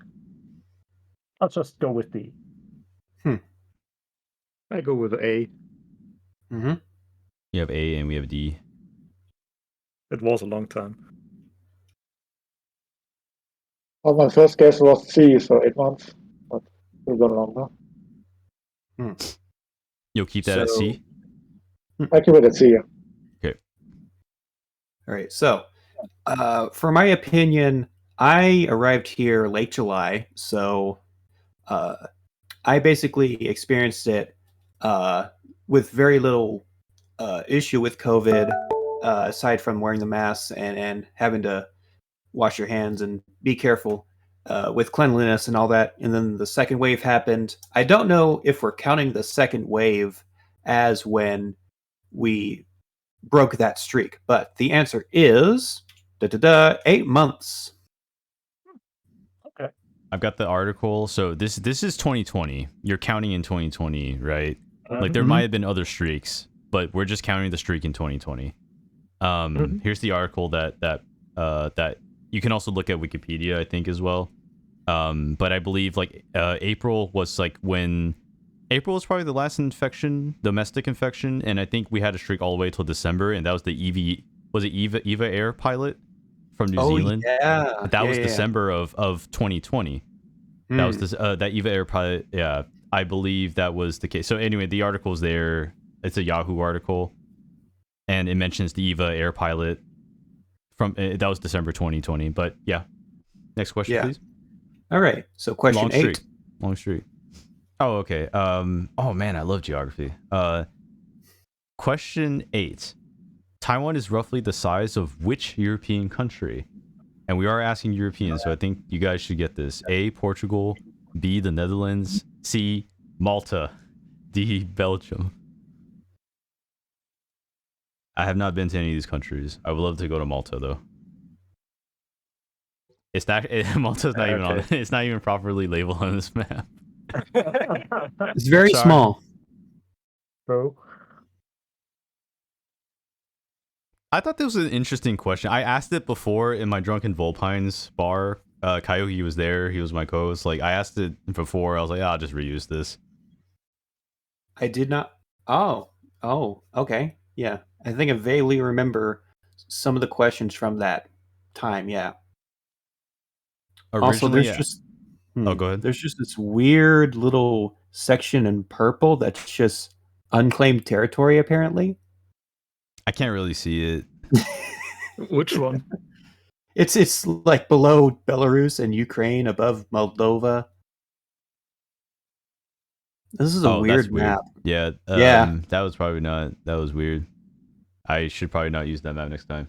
I'll just go with D. I go with A. Mm-hmm. You have A and we have D. It was a long time. Well, my first guess was C, so 8 months, but we got longer. You'll keep that at C? I keep it at C. Okay. All right. So, for my opinion, I arrived here late July, so I basically experienced it with very little issue with COVID, aside from wearing the masks and having to wash your hands and be careful with cleanliness and all that. And then the second wave happened. I don't know if we're counting the second wave as when we broke that streak, but the answer is 8 months. Okay. I've got the article. So this is 2020. You're counting in 2020, right? Like there might have been other streaks, but we're just counting the streak in 2020. Here's the article that you can also look at Wikipedia, I think, as well. But I believe like April was like when April was probably the last infection, domestic infection, and I think we had a streak all the way till December, and that was the Eva Air pilot from New Zealand. Yeah, that was December of 2020. That was this that Eva Air pilot. Yeah, I believe that was the case. So anyway, the article's there. It's a Yahoo article, and it mentions the Eva Air pilot from that was December 2020. But yeah, next question, please. All right. So question 8. Long streak. Oh, okay. Oh man, I love geography. Question 8. Taiwan is roughly the size of which European country? And we are asking Europeans, so I think you guys should get this. A, Portugal. B, the Netherlands. C, Malta. D, Belgium. I have not been to any of these countries. I would love to go to Malta, though. It's not. Malta's not even on. It's not even properly labeled on this map. It's very small. Bro. I thought this was an interesting question. I asked it before in my Drunken Vulpines bar. Coyote was there. He was my co-host. Like I asked it before. I was like, I'll just reuse this. I did not. Oh, okay. Yeah, I think I vaguely remember some of the questions from that time. Yeah. Also, there's just oh, go ahead. There's just this weird little section in purple that's just unclaimed territory, apparently. I can't really see it. Which one? It's like below Belarus and Ukraine, above Moldova. This is a weird map. Yeah. That was probably not. That was weird. I should probably not use that map next time.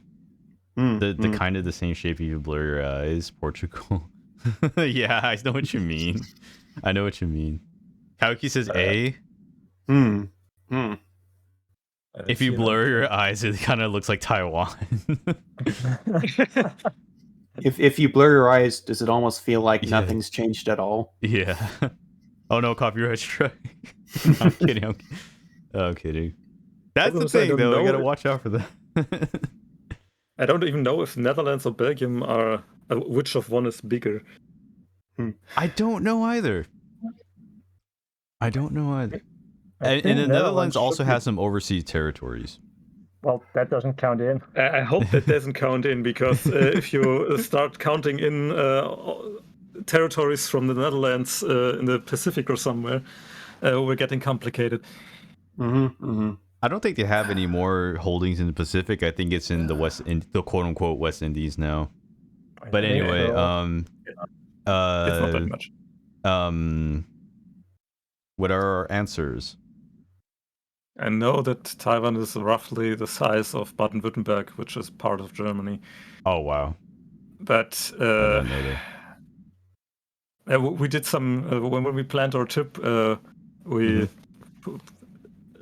The kind of the same shape if you blur your eyes. Portugal. Yeah, I know what you mean. I know what you mean. Kauki says A. If you blur your eyes, it kind of looks like Taiwan. If you blur your eyes, does it almost feel like nothing's changed at all? Yeah. Oh no, copyright strike. I'm kidding. I'm kidding. That's the thing, though. You gotta watch out for that. I don't even know if Netherlands or Belgium are which of one is bigger. I don't know either. And the Netherlands also has some overseas territories. Well, that doesn't count in. I hope that doesn't count in, because if you start counting in territories from the Netherlands in the Pacific or somewhere, we're getting complicated. I don't think they have any more holdings in the Pacific. I think it's in the the quote unquote West Indies now. But anyway, it's not that much. What are our answers? I know that Taiwan is roughly the size of Baden-Württemberg, which is part of Germany. Oh wow! But we did some when we planned our trip. We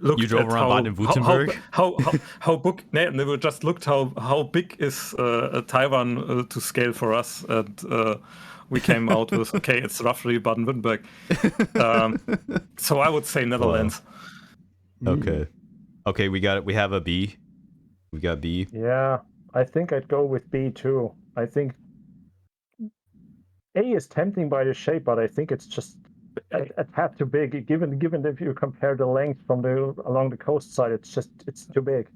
looked. You drove around Baden-Württemberg. How big? No, we just looked how big is Taiwan to scale for us, and we came out with it's roughly Baden-Württemberg. So I would say Netherlands. Wow. Okay, we got it. We have a B. We got B. Yeah, I think I'd go with B too. I think A is tempting by the shape, but I think it's just a tad too big. Given if you compare the length from along the coast side, it's too big.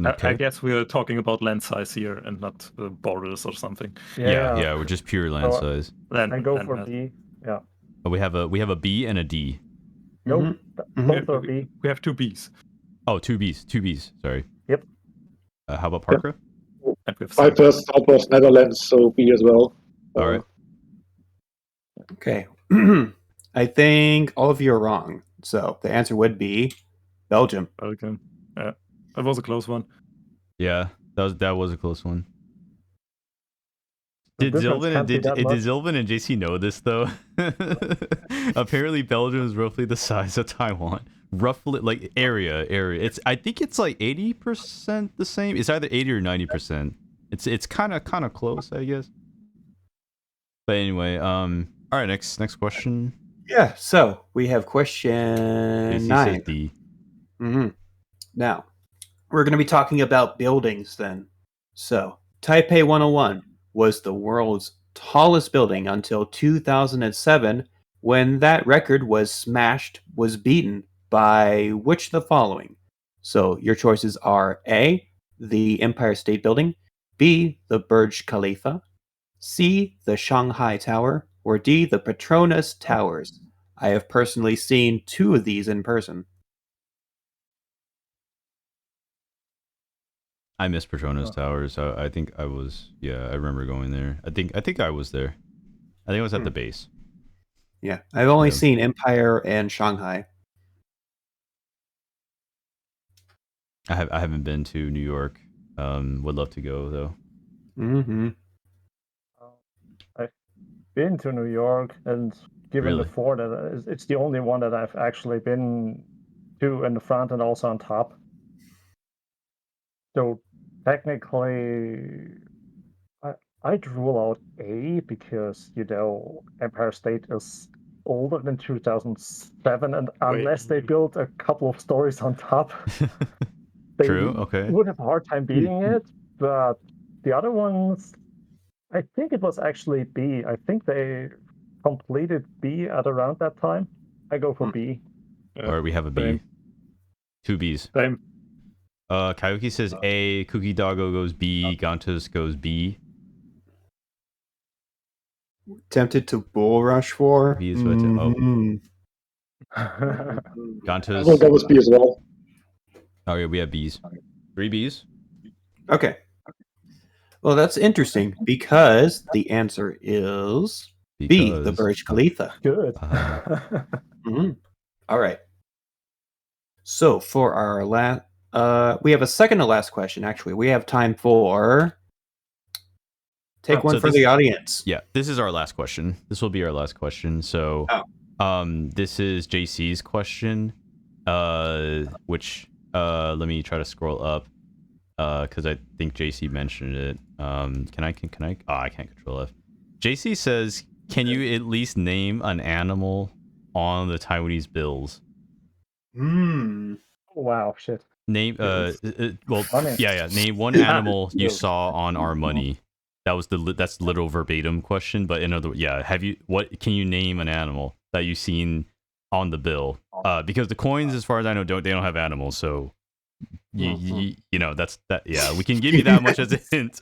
Okay. I guess we're talking about land size here and not borders or something. Yeah, we're just pure land size. I go for B. Yeah. Oh, we have a B and a D. No, both are B. We have two Bs. Oh, two Bs. Sorry. Yep. How about Parca? My first thought was Netherlands, so B as well. All right. Okay. I think all of you are wrong. So the answer would be Belgium. Belgium. Yeah, that was a close one. Yeah, that was a close one. Did Zilvin and JC know this though? Apparently, Belgium is roughly the size of Taiwan. Roughly, like area. I think it's like 80% the same. It's either 80 or 90%. It's kind of close, I guess. But anyway, all right. Next question. Yeah. So we have question JC 9. says D. Now we're going to be talking about buildings then. So Taipei 101 was the world's tallest building until 2007, when that record was beaten by which of the following? So your choices are A, the Empire State Building, B, the Burj Khalifa, C, the Shanghai Tower, or D, the Petronas Towers. I have personally seen 2 of these in person. I miss Petronas Towers. I think I was. Yeah, I remember going there. I think I was there. I think I was at the base. Yeah, I've only seen Empire and Shanghai. I haven't been to New York. Would love to go though. I've been to New York, and given the 4, that it's the only one that I've actually been to in the front and also on top. So technically, I'd rule out A because Empire State is older than 2007, and unless they built a couple of stories on top, they would have a hard time beating it. But the other ones, I think it was actually B. I think they completed B at around that time. I go for B. All right, we have a B. Same. 2 Bs. Same. Kayuki says A. Cookie Doggo goes B. Gantus goes B. Tempted to bull rush for B is what? Gantus. I will go with B as well. Oh yeah, we have Bs. 3 Bs. Okay. Well, that's interesting because the answer is B, the Burj Khalifa. Good. All right. So for our last, we have a second to last question. Actually, we have time for one for the audience. Yeah, this is our last question. This will be our last question. So, this is JC's question, which let me try to scroll up, because I think JC mentioned it. Can I? Oh, I can't control F. JC says, "Can you at least name an animal on the Taiwanese bills?" Wow, shit. Name Name one animal you saw on our money. That's literal verbatim question, but in other can you name an animal that you've seen on the bill? Because the coins, as far as I know, don't have animals, so that's that. Yeah, we can give you that much as a hint.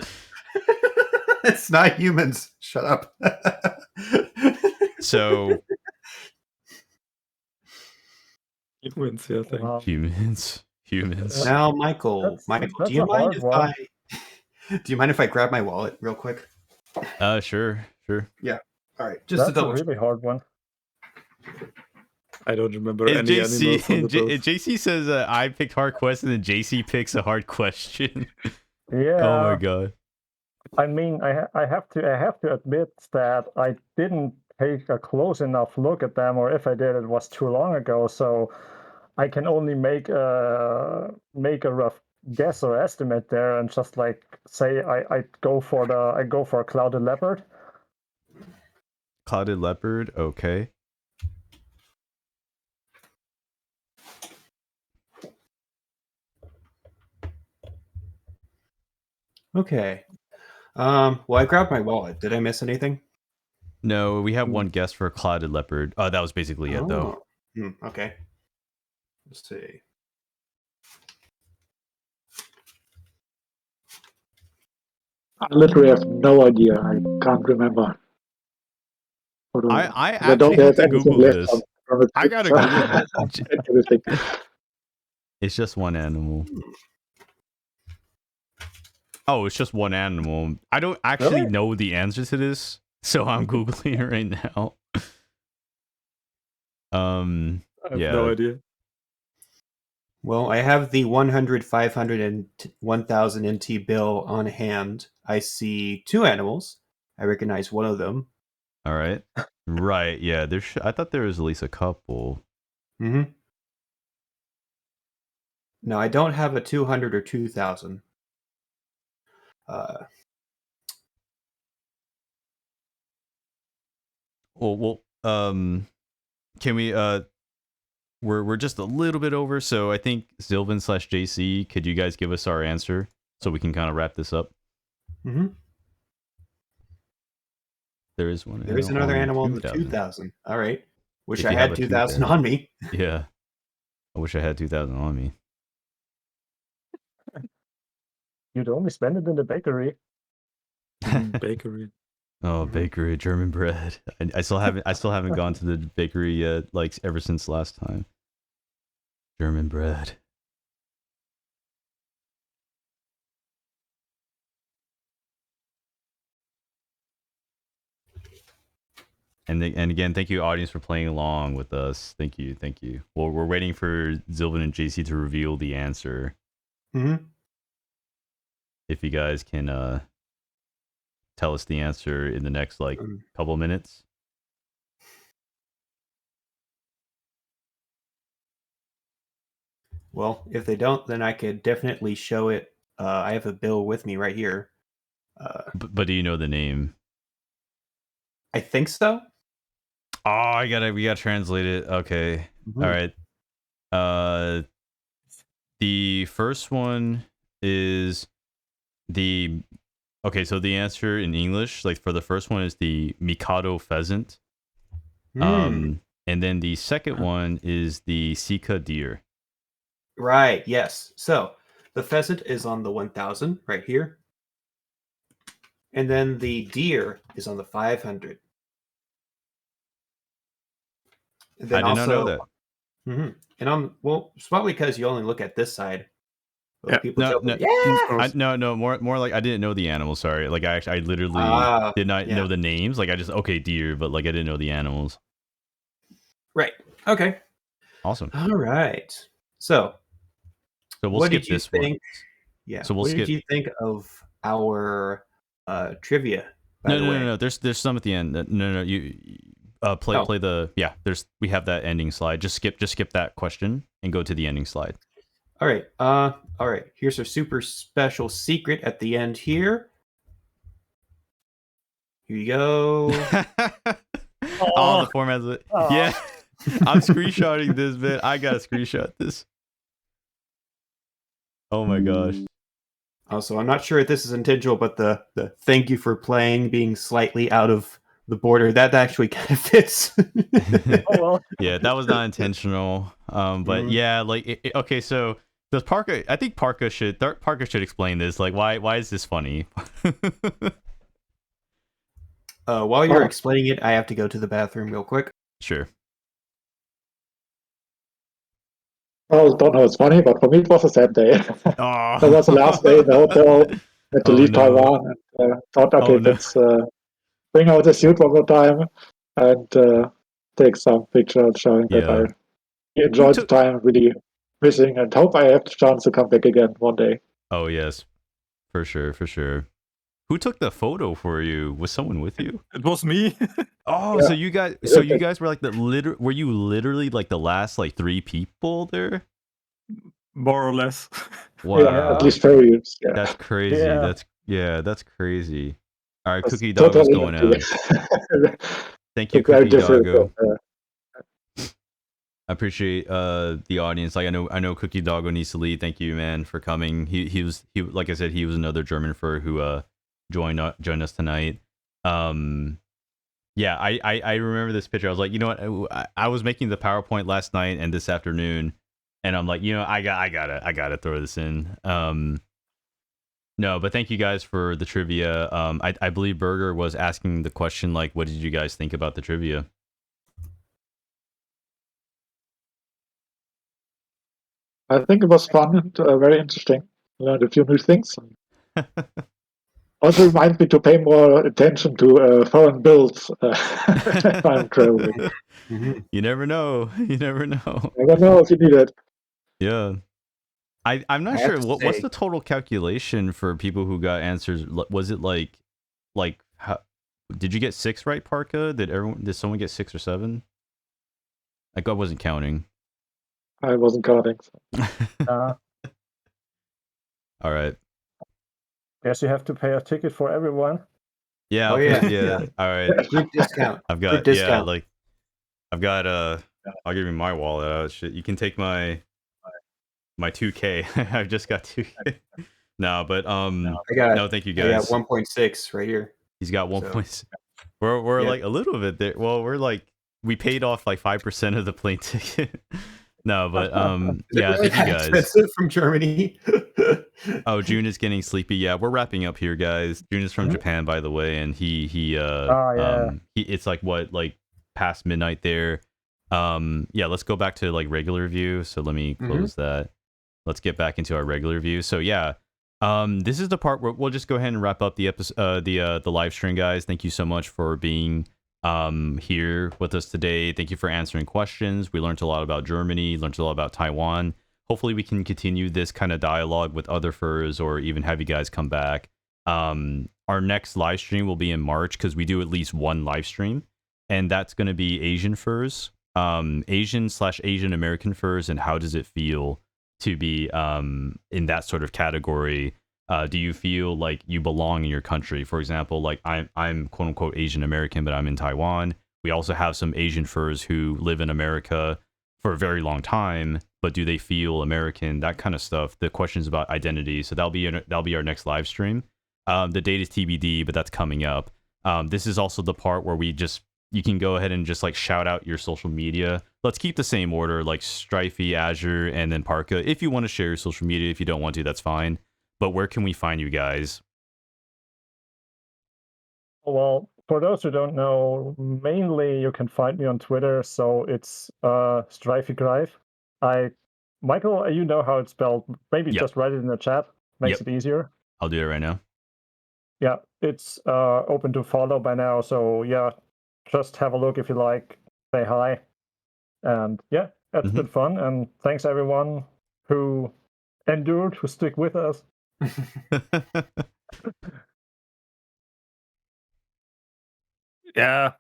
It's not humans. Shut up. So humans, yeah, humans. Now, Michael, do you mind if I grab my wallet real quick? Sure. Yeah. All right. Just that's a really hard one. I don't remember any animals on the bill. JC says I picked hard question, and JC picks a hard question. Yeah. Oh my god. I mean, I have to admit that I didn't take a close enough look at them, or if I did, it was too long ago. So I can only make a rough guess or estimate there, and just say I go for a clouded leopard. Clouded leopard, okay. Okay. Well, I grabbed my wallet. Did I miss anything? No, we have one guess for clouded leopard. That was basically it, though. Okay. Let's see. I literally have no idea. I can't remember. I don't actually have have to anything Google left this. from the I trip, gotta so Google. everything. It's just one animal. Oh, it's just one animal. I don't actually Really? know the answer to this, so I'm Googling it right now. I have Yeah. no idea. Well, I have the 100, 500, and 1000 NT bill on hand. I see two animals. I recognize one of them. All right. Right. Yeah. I thought there was at least a couple. Mm-hmm. No, I don't have a 200 or 2000. Well, can we we're just a little bit over, so I think Sylvan/JC, could you guys give us our answer so we can kind of wrap this up? Mm-hmm. There is one. There is another animal in the 2000. All right. Wish I had 2000 on me. Yeah. I wish I had 2000 on me. You'd only spend it in the bakery. Bakery. Oh, bakery, German bread. I still haven't gone to the bakery yet, like ever since last time. German bread. And again, thank you, audience, for playing along with us. Thank you. Well, we're waiting for Zylvan and JC to reveal the answer. Mm-hmm. If you guys can tell us the answer in the next couple minutes. Well, if they don't, then I could definitely show it. I have a bill with me right here. But do you know the name? I think so. Oh, we gotta translate it. Okay. Mm-hmm. All right. The first one is the... Okay, so the answer in English, like for the first one, is the Mikado pheasant. And then the second one is the Sika deer. Right, yes. So the pheasant is on the 1000 right here. And then the deer is on the 500. And then I did not know that. Mm-hmm. And well, it's probably because you only look at this side. Yeah. People No, more like I didn't know the animals. Sorry, like I literally did not know the names. Like I just deer, but like I didn't know the animals. Right. Okay. Awesome. All right. So we'll skip this one. Yeah. So what did you think of our trivia? No. There's some at the end. No. You play the we have that ending slide. Just skip that question and go to the ending slide. All right. All right. Here's our super special secret at the end here. Here you go. Oh, the format. Yeah. I'm screenshotting this, man. I gotta screenshot this. Oh my gosh. Also, I'm not sure if this is intentional, but the thank you for playing being slightly out of the border, that actually kind of fits. Yeah, that was not intentional. But yeah, like okay, so does Parca? I think Parca should explain this. Like, why is this funny? While you're explaining it, I have to go to the bathroom real quick. Sure. I don't know, it's funny, but for me it was a sad day. Oh. That was the last day in the hotel. Had to leave Taiwan and thought, okay, let's bring out the suit one more time and take some pictures showing that I enjoyed the time, really missing, and hope I have the chance to come back again one day. Oh yes, for sure. Who took the photo for you? Was someone with you? It was me. Oh, yeah. So you guys were like were you literally like the last like 3 people there? More or less. Wow. Yeah, at least Furry. Yeah. That's crazy. That's crazy. All right, That's Cookie Doggo's going out. Thank you, Cookie Doggo. I appreciate the audience. Like I know Cookie Doggo needs to lead. Thank you, man, for coming. He was like I said, he was another German fur who joined us tonight. Yeah, I remember this picture. I was like, you know what? I was making the PowerPoint last night and this afternoon, and I'm like, you know, I gotta throw this in. No, but thank you guys for the trivia. I believe Burger was asking the question like, what did you guys think about the trivia? I think it was fun and very interesting. Learned a few new things. Also reminds me to pay more attention to foreign builds if I'm traveling. You never know. You never know. I don't know if you need it. Yeah. I'm not I have sure. to What's say- the total calculation for people who got answers? Was it like how, did you get 6 right, Parca? Did someone get 6 or 7? Like I wasn't counting. I wasn't counting. All right. Guess you have to pay a ticket for everyone. Yeah. Oh, yeah. Yeah. All right. Group discount. I've Group got discount. I've got I'll give you my wallet. Shit. You can take my 2K. I've just got 2K. No, but I got no, thank you I got guys. 1.6 right here. He's got So- 1.6. We're Yeah. like a little bit there. Well, we're like we paid off like 5% of the plane ticket. No, but Is it yeah, really thank you that guys. expensive from Germany? Oh, June is getting sleepy. Yeah, we're wrapping up here, guys. June is from Japan, by the way, and he it's like what, like past midnight there. Yeah, let's go back to like regular view. So let me close that. Let's get back into our regular view. So yeah, this is the part where we'll just go ahead and wrap up the episode, the live stream, guys. Thank you so much for being here with us today. Thank you for answering questions. We learned a lot about Germany, learned a lot about Taiwan. Hopefully we can continue this kind of dialogue with other furs, or even have you guys come back. Our next live stream will be in March, because we do at least one live stream, and that's going to be Asian furs, Asian/Asian American furs, and how does it feel to be in that sort of category? Do you feel like you belong in your country? For example, like I'm quote unquote Asian American, but I'm in Taiwan. We also have some Asian furs who live in America for a very long time, but do they feel American? That kind of stuff. The questions about identity. So that'll be our next live stream. The date is TBD, but that's coming up. This is also the part where you can go ahead and just like shout out your social media. Let's keep the same order, like Streifi, Azure, and then Parca. If you want to share your social media, if you don't want to, that's fine. But where can we find you guys? Well, for those who don't know, mainly you can find me on Twitter. So it's Streifi. Michael, you know how it's spelled. Maybe Yep. just write it in the chat. Makes Yep. it easier. I'll do it right now. Yeah, it's open to follow by now. So yeah, just have a look if you like. Say hi. And yeah, it's been fun. And thanks everyone who endured, who stick with us. Yeah.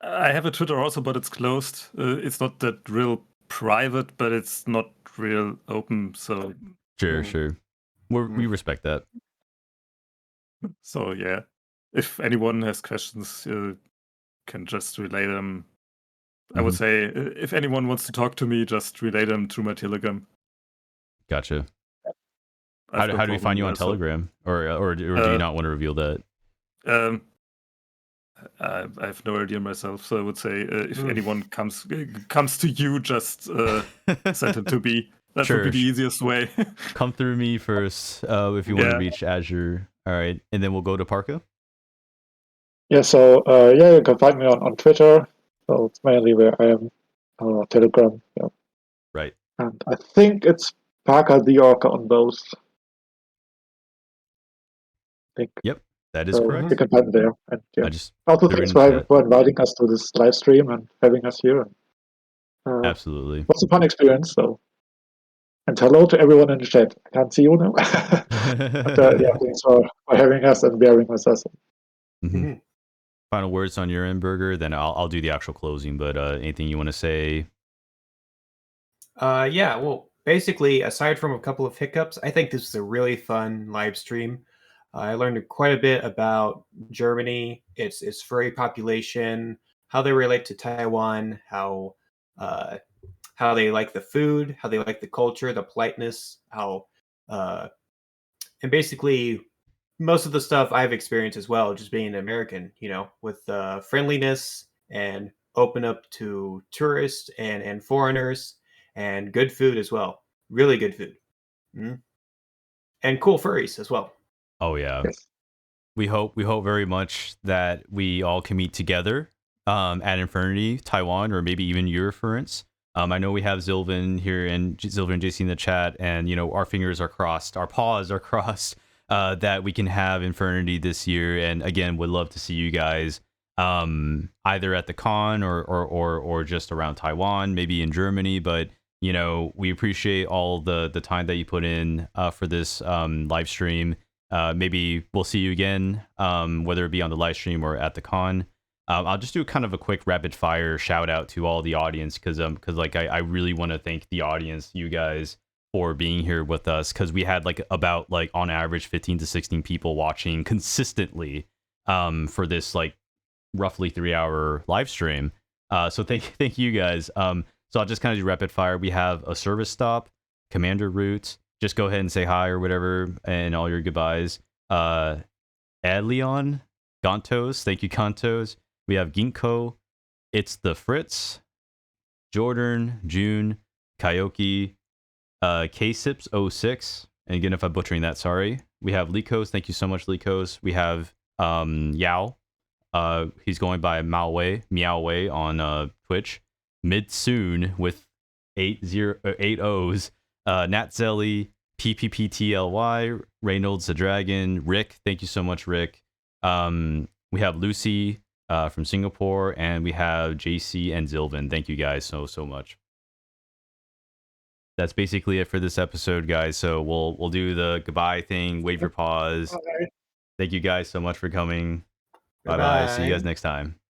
I have a Twitter also, but it's closed. It's not that real private, but it's not real open. So Sure. We respect that. So yeah, if anyone has questions, can just relay them. I would say if anyone wants to talk to me, just relay them through my Telegram. Gotcha. I've no How do we find problem you on there, so- Telegram, or do you not want to reveal that? I have no idea myself, so I would say if anyone comes to you, just send it to me. That Sure. would be the easiest way. Come through me first if you want to Yeah. reach Azure. All right, and then we'll go to Parca. Yeah, so you can find me on Twitter. So it's mainly where I am. Telegram. Yeah. Right. And I think it's Parca the Orca on both. I think. Yep, that is So correct. you can find me there. And yeah. I just Also, threw it thanks in the chat. for inviting us to this live stream and having us here. Absolutely. It was a fun experience. So, and hello to everyone in the chat. I can't see you now. But yeah, thanks for having us and bearing with us. Final words on your end, Burger. Then I'll do the actual closing. But anything you want to say? Yeah, well, basically, aside from a couple of hiccups, I think this is a really fun live stream. I learned quite a bit about Germany, its furry population, how they relate to Taiwan, how they like the food, how they like the culture, the politeness, and basically most of the stuff I've experienced as well, just being an American, with friendliness and open up to tourists and foreigners, and good food as well. Really good food. Mm-hmm. And cool furries as well. Oh yeah. Yes. We hope very much that we all can meet together at Infurnity, Taiwan, or maybe even Eurofurence. I know we have Zylvan here and Zylvan and JC in the chat, and our fingers are crossed, our paws are crossed that we can have Infurnity this year. And again, would love to see you guys either at the con or just around Taiwan, maybe in Germany. But we appreciate all the time that you put in for this live stream. Maybe we'll see you again, whether it be on the live stream or at the con. I'll just do kind of a quick rapid fire shout out to all the audience because like I really want to thank the audience, you guys, for being here with us, because we had about on average 15 to 16 people watching consistently for this roughly 3-hour live stream. So thank you guys. So I'll just kind of do rapid fire. We have a service stop, Commander Root. Just go ahead and say hi or whatever, and all your goodbyes. Adleon, Gontos, thank you, Gontos. We have Ginkgo, It's the Fritz, Jordan, June, Kaioki, K-Sips06, and again, if I'm butchering that, sorry. We have Likos, thank you so much, Likos. We have Yao, he's going by Meowway on Twitch. Midsoon with 8 O's. Natzelly, PPPTLY, Reynolds the Dragon, Rick, thank you so much, Rick. We have Lucy from Singapore, and we have JC and Zylvan. Thank you guys so much. That's basically it for this episode, guys. So we'll do the goodbye thing, wave your paws. Bye. Thank you guys so much for coming. Bye-bye. Bye. See you guys next time.